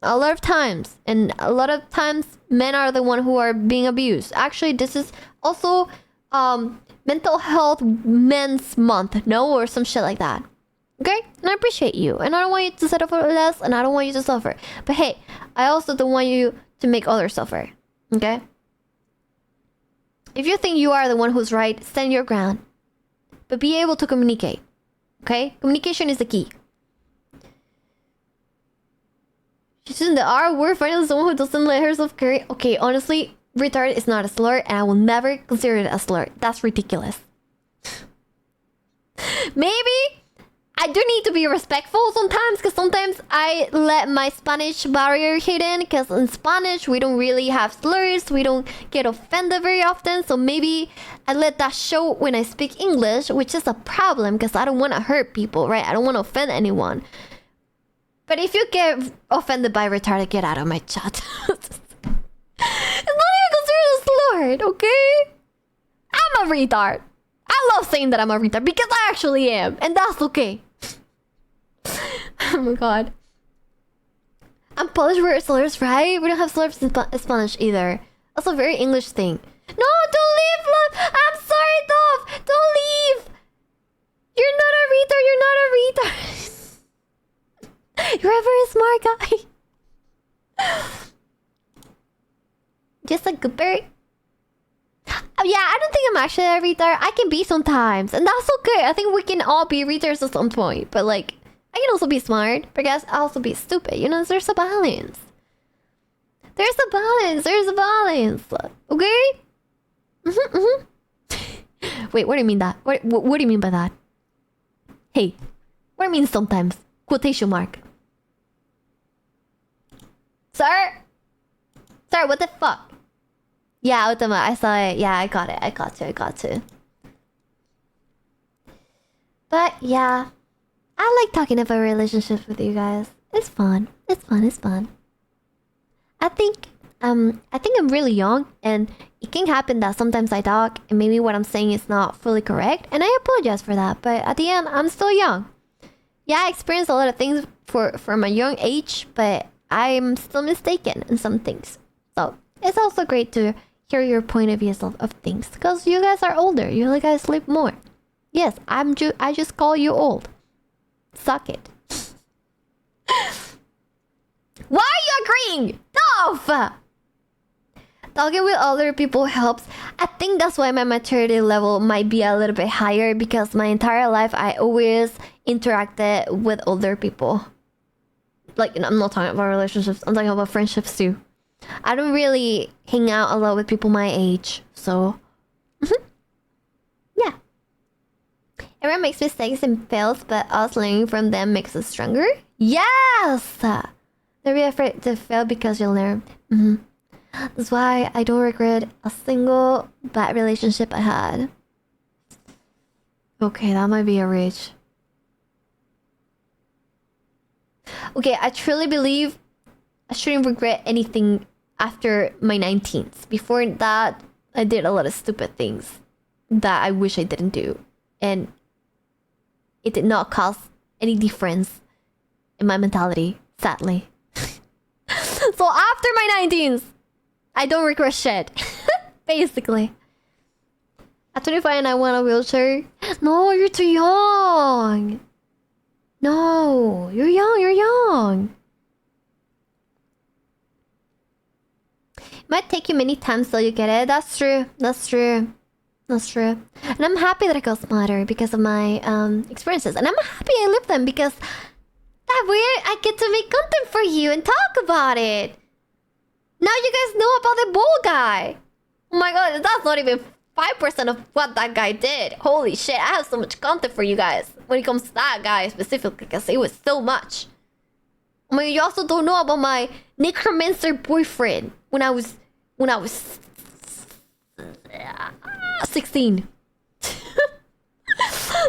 A lot of times. And a lot of times men are the one who are being abused. Actually, this is also Mental Health Men's Month, no? Or some shit like that. Okay? And I appreciate you. And I don't want you to settle for less. And I don't want you to suffer. But hey, I also don't want you to make others suffer. Okay? If you think you are the one who's right, stand your ground. But be able to communicate. Okay? Communication is the key. She's using the R word, finally someone who doesn't let herself carry. Okay, honestly, retard is not a slur, and I will never consider it a slur. That's ridiculous. Maybe I do need to be respectful sometimes, because sometimes I let my Spanish barrier hit in, because in Spanish we don't really have slurs, we don't get offended very often, so maybe I let that show when I speak English, which is a problem, because I don't want to hurt people, right? I don't want to offend anyone. But if you get offended by retarded, get out of my chat. It's not even considered a slur, okay? I'm a retard. I love saying that I'm a retard because I actually am. And that's okay. Oh my god. I'm Polish, we're slurs, right? We don't have slurs in Spanish either. That's a very English thing. No, don't leave, love. I'm sorry, Dove. Don't leave. You're not a retard. You're not a retard. You're a very smart guy. Just a good bird. Yeah, I don't think I'm actually a retard. I can be sometimes. And that's okay. I think we can all be retards at some point. But like, I can also be smart. But I guess I'll also be stupid. You know, there's a balance. There's a balance. There's a balance. Okay? Wait, what do you mean that? What do you mean by that? Hey, what do you mean sometimes? Quotation mark. Sir? Sir, what the fuck? Yeah, Utama, I saw it. Yeah, I got it. I got to. But yeah, I like talking about relationships with you guys. It's fun. It's fun. I think I'm really young, and it can happen that sometimes I talk and maybe what I'm saying is not fully correct, and I apologize for that. But at the end, I'm still young. Yeah, I experienced a lot of things from a young age, but I'm still mistaken in some things. So it's also great to hear your point of views of things because you guys are older. You guys sleep more. Yes, I just call you old. Suck it. Why are you agreeing? Tough. Talking with other people helps. I think that's why my maturity level might be a little bit higher because my entire life I always interacted with older people. Like, I'm not talking about relationships. I'm talking about friendships too. I don't really hang out a lot with people my age, so yeah. Everyone makes mistakes and fails, but us learning from them makes us stronger. Yes. Don't be afraid to fail because you'll learn. That's why I don't regret a single bad relationship I had. Okay, that might be a reach. Okay, I truly believe I shouldn't regret anything after my 19th. Before that, I did a lot of stupid things that I wish I didn't do. And it did not cause any difference in my mentality, sadly. So after my 19th, I don't regret shit. Basically. At 25 and I want a wheelchair. No, you're too young. No, you're young. It might take you many times till you get it. That's true. And I'm happy that I got smarter because of my experiences. And I'm happy I lived them because that way I get to make content for you and talk about it. Now you guys know about the bull guy. Oh my god, that's not even 5% of what that guy did. Holy shit, I have so much content for you guys when it comes to that guy specifically because it was so much. I mean, you also don't know about my necromancer boyfriend when I was 16.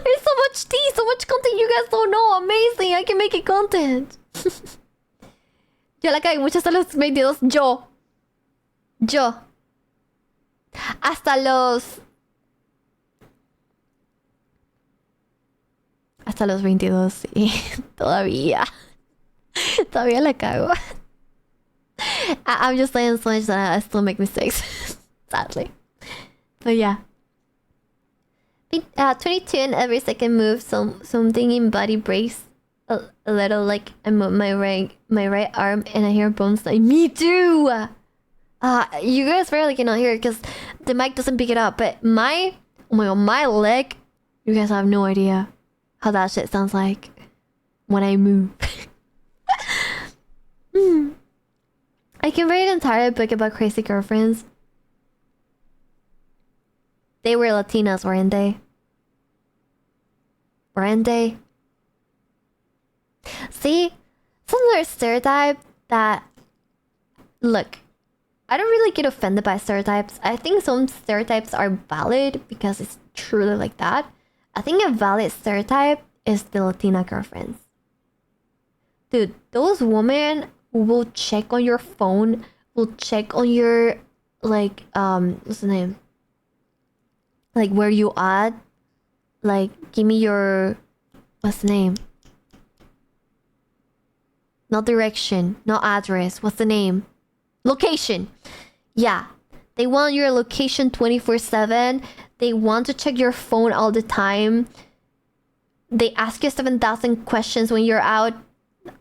There's so much tea, so much content you guys don't know. Amazing, I can make it content. Yo la cagué mucho hasta los 22. Yo. Hasta los 22, sí. Todavía la cago. I'm just saying so much that I still make mistakes. Sadly. But yeah. 22 and every second move something in body breaks a little, like I move my right arm and I hear bones like me too. You guys barely cannot hear it because the mic doesn't pick it up, but my leg, you guys have no idea how that shit sounds like when I move. I can write an entire book about crazy girlfriends. They were Latinas, weren't they? See, similar stereotype that... Look, I don't really get offended by stereotypes. I think some stereotypes are valid because it's truly like that. I think a valid stereotype is the Latina girlfriends. Dude, those women who will check on your phone, will check on your, like, what's the name? Like, where you at? Like, give me your... What's the name? Not direction, not address. What's the name? Location. Yeah. They want your location 24/7. They want to check your phone all the time. They ask you 7,000 questions when you're out.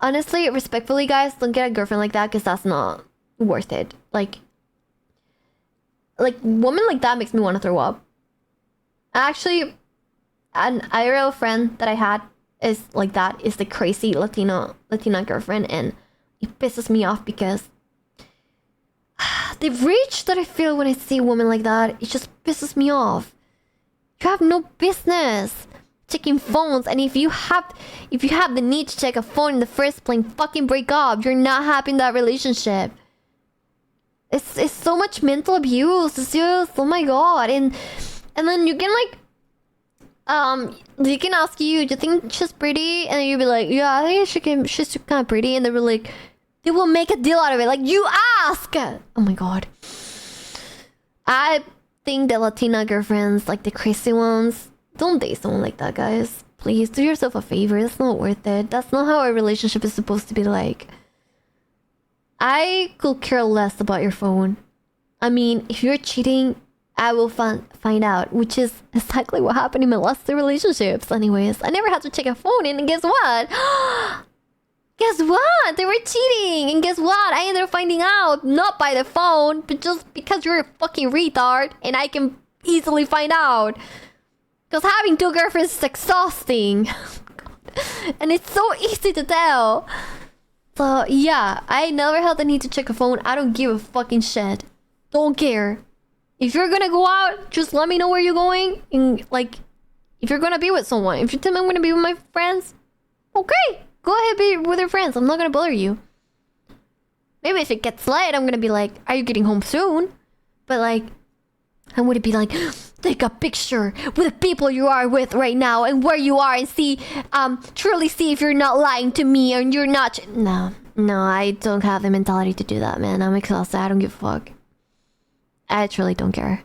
Honestly, respectfully, guys, don't get a girlfriend like that because that's not worth it. Like, woman like that makes me want to throw up. Actually, an IRL friend that I had is like that, is the crazy Latina girlfriend, and it pisses me off because the rage that I feel when I see a woman like that, it just pisses me off. You have no business checking phones, and if you have the need to check a phone in the first place, fucking break up. You're not happy in that relationship. It's so much mental abuse. It's just, oh my god. And then you can like they can ask you, do you think she's pretty? And you'll be like, yeah, I think she's kind of pretty. And they will like, they will make a deal out of it. Like, you ask! Oh my god. I think the Latina girlfriends, like the crazy ones, don't date someone like that, guys. Please, do yourself a favor. It's not worth it. That's not how a relationship is supposed to be like. I could care less about your phone. I mean, if you're cheating, I will find out, which is exactly what happened in my last 2 relationships. Anyways, I never had to check a phone, and guess what? Guess what? They were cheating, and guess what? I ended up finding out, not by the phone, but just because you're a fucking retard, and I can easily find out. Because having 2 girlfriends is exhausting. And it's so easy to tell. So, yeah, I never had the need to check a phone. I don't give a fucking shit. Don't care. If you're gonna go out, just let me know where you're going. And, like, if you're gonna be with someone. If you tell me I'm gonna be with my friends, okay. Go ahead, be with your friends. I'm not gonna bother you. Maybe if it gets late, I'm gonna be like, are you getting home soon? But, like, I wouldn't be like, take a picture with the people you are with right now and where you are and see, truly see if you're not lying to me and you're not. No, I don't have the mentality to do that, man. I'm exhausted. I don't give a fuck. I truly don't care.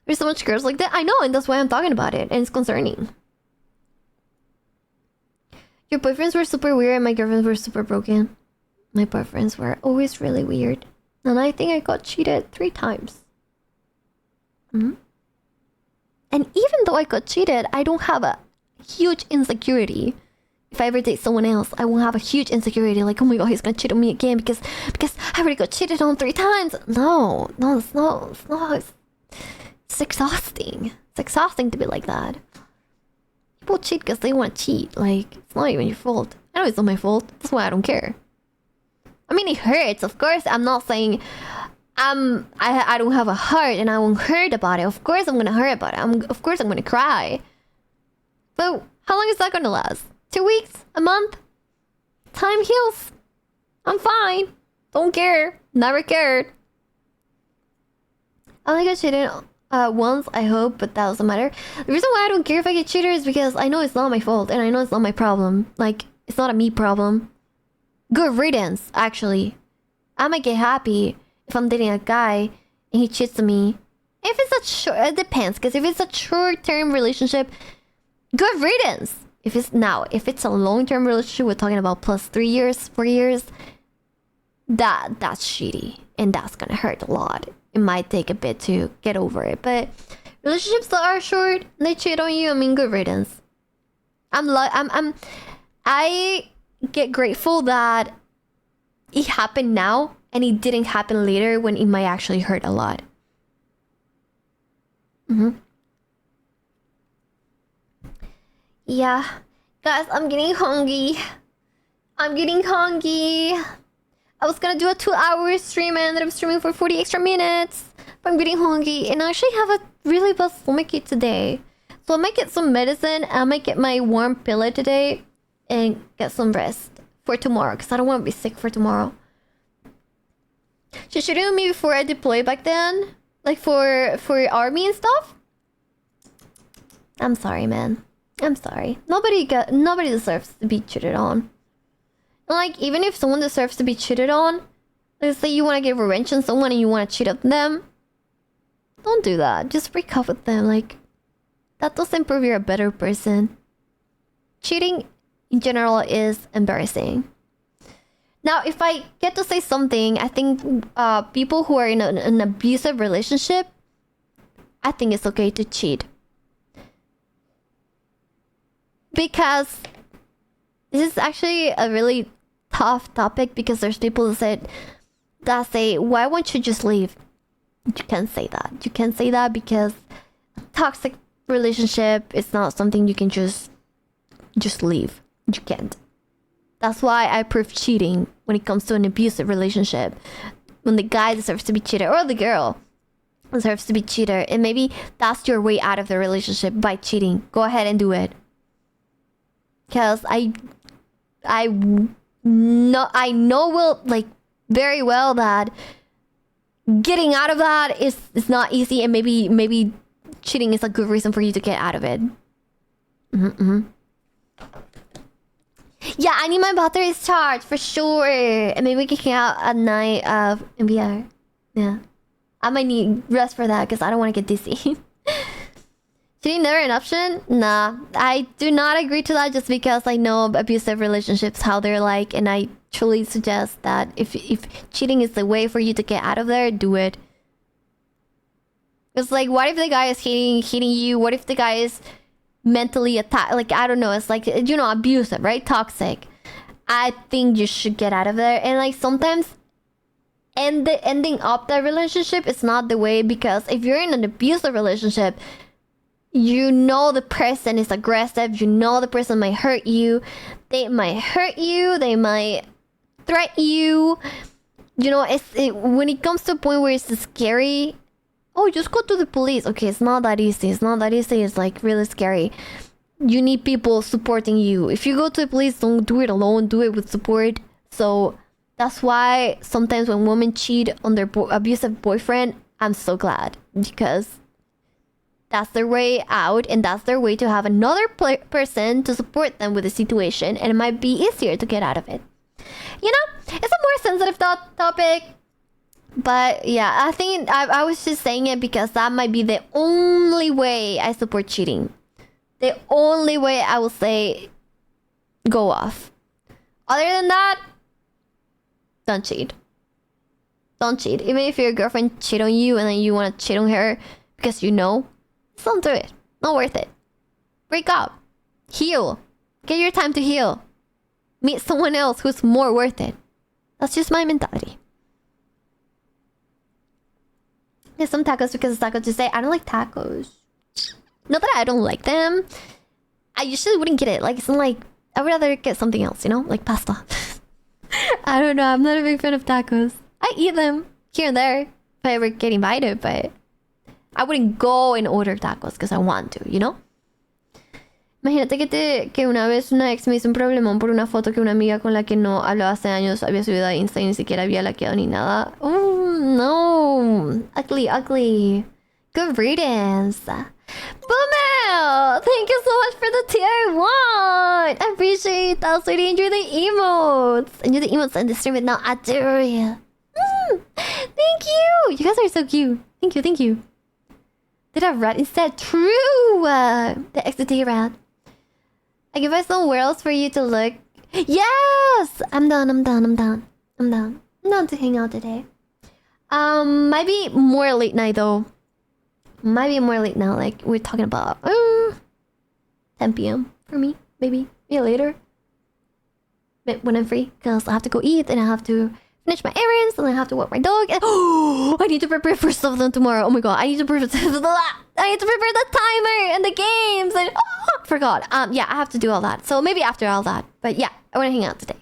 There's so much girls like that. I know, and that's why I'm talking about it. And it's concerning. Your boyfriends were super weird and my girlfriends were super broken. My boyfriends were always really weird. And I think I got cheated 3 times. And even though I got cheated, I don't have a huge insecurity. If I ever date someone else, I won't have a huge insecurity like, oh my god, he's gonna cheat on me again because I already got cheated on 3 times. No, it's not. It's exhausting. It's exhausting to be like that. People cheat because they want to cheat. Like, it's not even your fault. I know it's not my fault. That's why I don't care. I mean, it hurts. Of course, I'm not saying I don't have a heart and I won't hurt about it. Of course I'm gonna hurt about it. Of course I'm gonna cry. But how long is that gonna last? 2 weeks? A month? Time heals. I'm fine. Don't care. Never cared. I only got cheated once, I hope, but that doesn't matter. The reason why I don't care if I get cheated is because I know it's not my fault and I know it's not my problem. Like, it's not a me problem. Good riddance, actually. I might get happy if I'm dating a guy and he cheats on me. If it's a short, it depends, because if it's a short-term relationship, good riddance. If it's a long-term relationship, we're talking about plus 3 years, 4 years, that's shitty and that's gonna hurt a lot. It might take a bit to get over it, but relationships that are short, they cheat on you. I mean, good riddance. I get grateful that it happened now and it didn't happen later when it might actually hurt a lot. Yeah. Guys, I'm getting hungry. I was gonna do a 2-hour stream and ended up streaming for 40 extra minutes. But I'm getting hungry and I actually have a really bad stomachache today. So I might get some medicine. I might get my warm pillow today and get some rest for tomorrow because I don't want to be sick for tomorrow. She shooting me before I deploy back then, like for army and stuff. I'm sorry, man. I'm sorry. Nobody deserves to be cheated on. And like, even if someone deserves to be cheated on, let's say you want to get revenge on someone and you want to cheat on them, don't do that. Just break up with them. Like, that doesn't prove you're a better person. Cheating in general is embarrassing. Now, if I get to say something, I think people who are in an abusive relationship, I think it's okay to cheat. Because this is actually a really tough topic because there's people that say, why won't you just leave? You can't say that. You can't say that because a toxic relationship is not something you can just leave. You can't. That's why I prove cheating when it comes to an abusive relationship. When the guy deserves to be cheated or the girl deserves to be cheated, and maybe that's your way out of the relationship by cheating. Go ahead and do it. Because I know well, like, very well that getting out of that is not easy, and maybe cheating is a good reason for you to get out of it. Yeah, I need my batteries charged for sure, and maybe we can hang out at night in VR. Yeah, I might need rest for that because I don't want to get dizzy. Cheating never an option? Nah, I do not agree to that just because I know abusive relationships, how they're like, and I truly suggest that if cheating is the way for you to get out of there, do it. It's like, what if the guy is hitting you? What if the guy is mentally attacked? Like, I don't know. It's like, you know, abusive, right? Toxic. I think you should get out of there. And like sometimes ending up that relationship is not the way, because if you're in an abusive relationship, you know the person is aggressive. You know the person might hurt you. They might hurt you. They might threaten you. You know, when it comes to a point where it's scary. Oh, just go to the police. Okay, it's not that easy. It's not that easy. It's like really scary. You need people supporting you. If you go to the police, don't do it alone. Do it with support. So that's why sometimes when women cheat on their abusive boyfriend, I'm so glad, because that's their way out, and that's their way to have another person to support them with the situation, and it might be easier to get out of it. You know, it's a more sensitive topic, but yeah, I think I was just saying it because that might be the only way I support cheating. The only way I will say go off. Other than that, don't cheat. Don't cheat. Even if your girlfriend cheat on you and then you want to cheat on her because you know, don't do it. Not worth it. Break up. Heal. Get your time to heal. Meet someone else who's more worth it. That's just my mentality. Get some tacos because it's Taco Tuesday. I don't like tacos. Not that I don't like them. I usually wouldn't get it. Like, it's not like... I would rather get something else, you know? Like pasta. I don't know. I'm not a big fan of tacos. I eat them here and there if I ever get invited, but... I wouldn't go and order tacos because I want to, you know? Imagínate que una vez una ex me hizo un problemón por una foto que una amiga con la que no hablaba hace años había subido a Insta y ni siquiera había laqueado ni nada. Oh, no. Ugly, ugly. Good riddance. Boomel! Thank you so much for the tier 1! I appreciate that, sweetie. Enjoy the emotes. Enjoy the emotes and the stream it now. I do. Thank you! You guys are so cute. Thank you, thank you. Did I rat instead? True! The XT rat. I give us some worlds for you to look. Yes! I'm done, I'm done, I'm done. I'm done. I'm done to hang out today. Might be more late night though. Might be more late now, like we're talking about 10 p.m. for me, maybe. Yeah, later. But when I'm free, because I have to go eat and I have to finish my errands and I have to walk my dog. And I need to prepare for something tomorrow. Oh my god, I need to prepare the timer and the games and forgot. Yeah, I have to do all that. So maybe after all that. But yeah, I want to hang out today.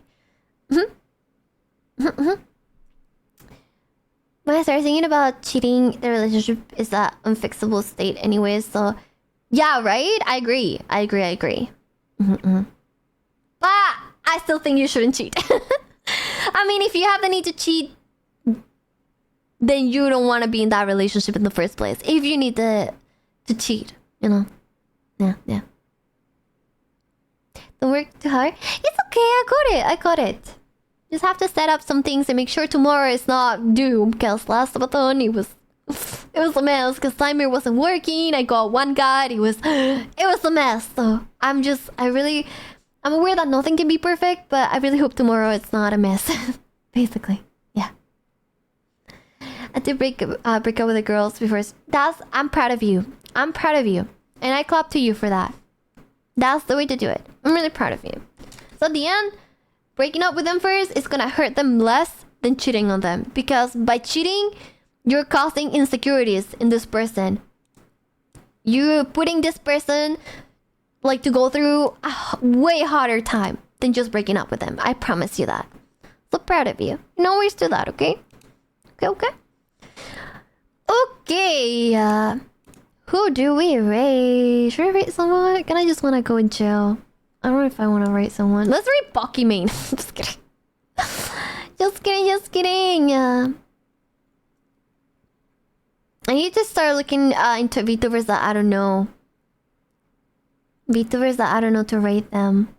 When I started thinking about cheating, the relationship is that unfixable state anyways, so... Yeah, right? I agree. But I still think you shouldn't cheat. I mean, if you have the need to cheat, then you don't want to be in that relationship in the first place. If you need to cheat, you know? Yeah. Don't work too hard. It's okay, I got it. Just have to set up some things and make sure tomorrow is not due, because last Sabaton it was a mess because timer wasn't working. I got one guide. It was a mess. So I'm aware that nothing can be perfect, but I really hope tomorrow it's not a mess. Basically, yeah. I did break up with the girls before. I'm proud of you. I'm proud of you, and I clap to you for that. That's the way to do it. I'm really proud of you. So at the end, breaking up with them first is gonna hurt them less than cheating on them, because by cheating, you're causing insecurities in this person. You're putting this person like to go through a way harder time than just breaking up with them. I promise you that. So proud of you. No worries to that, okay? Okay. Who do we rate? Should I rate someone? Can I just want to go in jail? I don't know if I want to rate someone. Let's rate Pokimane. Just kidding. Just kidding. I need to start looking into VTubers that I don't know. VTubers that I don't know to rate them.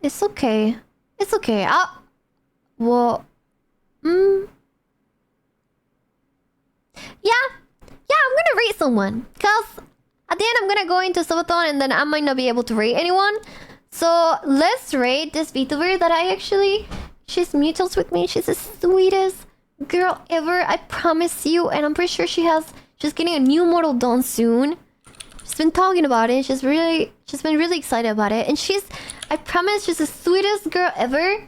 It's okay. Yeah, I'm gonna rate someone. Because at the end, I'm gonna go into subathon and then I might not be able to rate anyone. So let's rate this VTuber that I actually... She's mutuals with me. She's the sweetest girl ever. I promise you. And I'm pretty sure she's getting a new Mortal Dawn soon. She's been talking about it. She's been really excited about it. And I promise, she's the sweetest girl ever.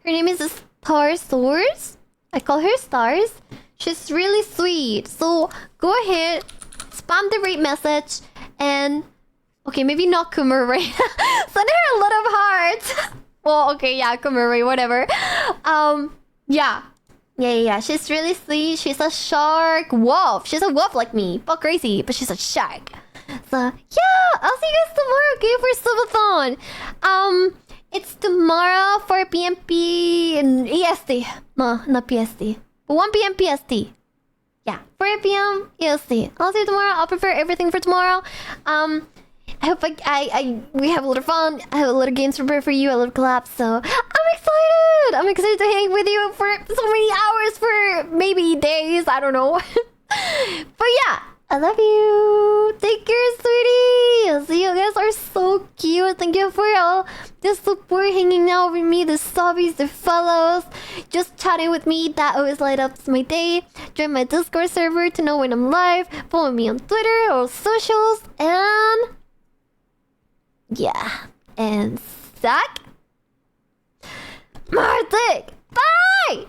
Her name is Star Source. I call her Stars. She's really sweet. So go ahead, spam the rate message, and okay, maybe not Kumuri. Send her a lot of hearts. Well, okay, yeah, Kumuri, whatever. Yeah. She's really sweet. She's a shark wolf. She's a wolf like me, but crazy, but she's a shark. So yeah, I'll see you guys tomorrow, okay, for subathon. It's tomorrow 4 p.m. and EST. No, not PST. 1 p.m. PST. Yeah, 4 p.m. EST. I'll see you tomorrow. I'll prepare everything for tomorrow. I hope we have a lot of fun. I have a lot of games prepared for you, a lot of collabs, so I'm excited! I'm excited to hang with you for so many hours, for maybe days, I don't know. But yeah, I love you. Take care, sweetie. See, you guys are so cute. Thank you for all the support, hanging out with me, the subbies, the follows, just chatting with me. That always light up my day. Join my Discord server to know when I'm live. Follow me on Twitter or socials. And yeah. And Zach Martik. Bye!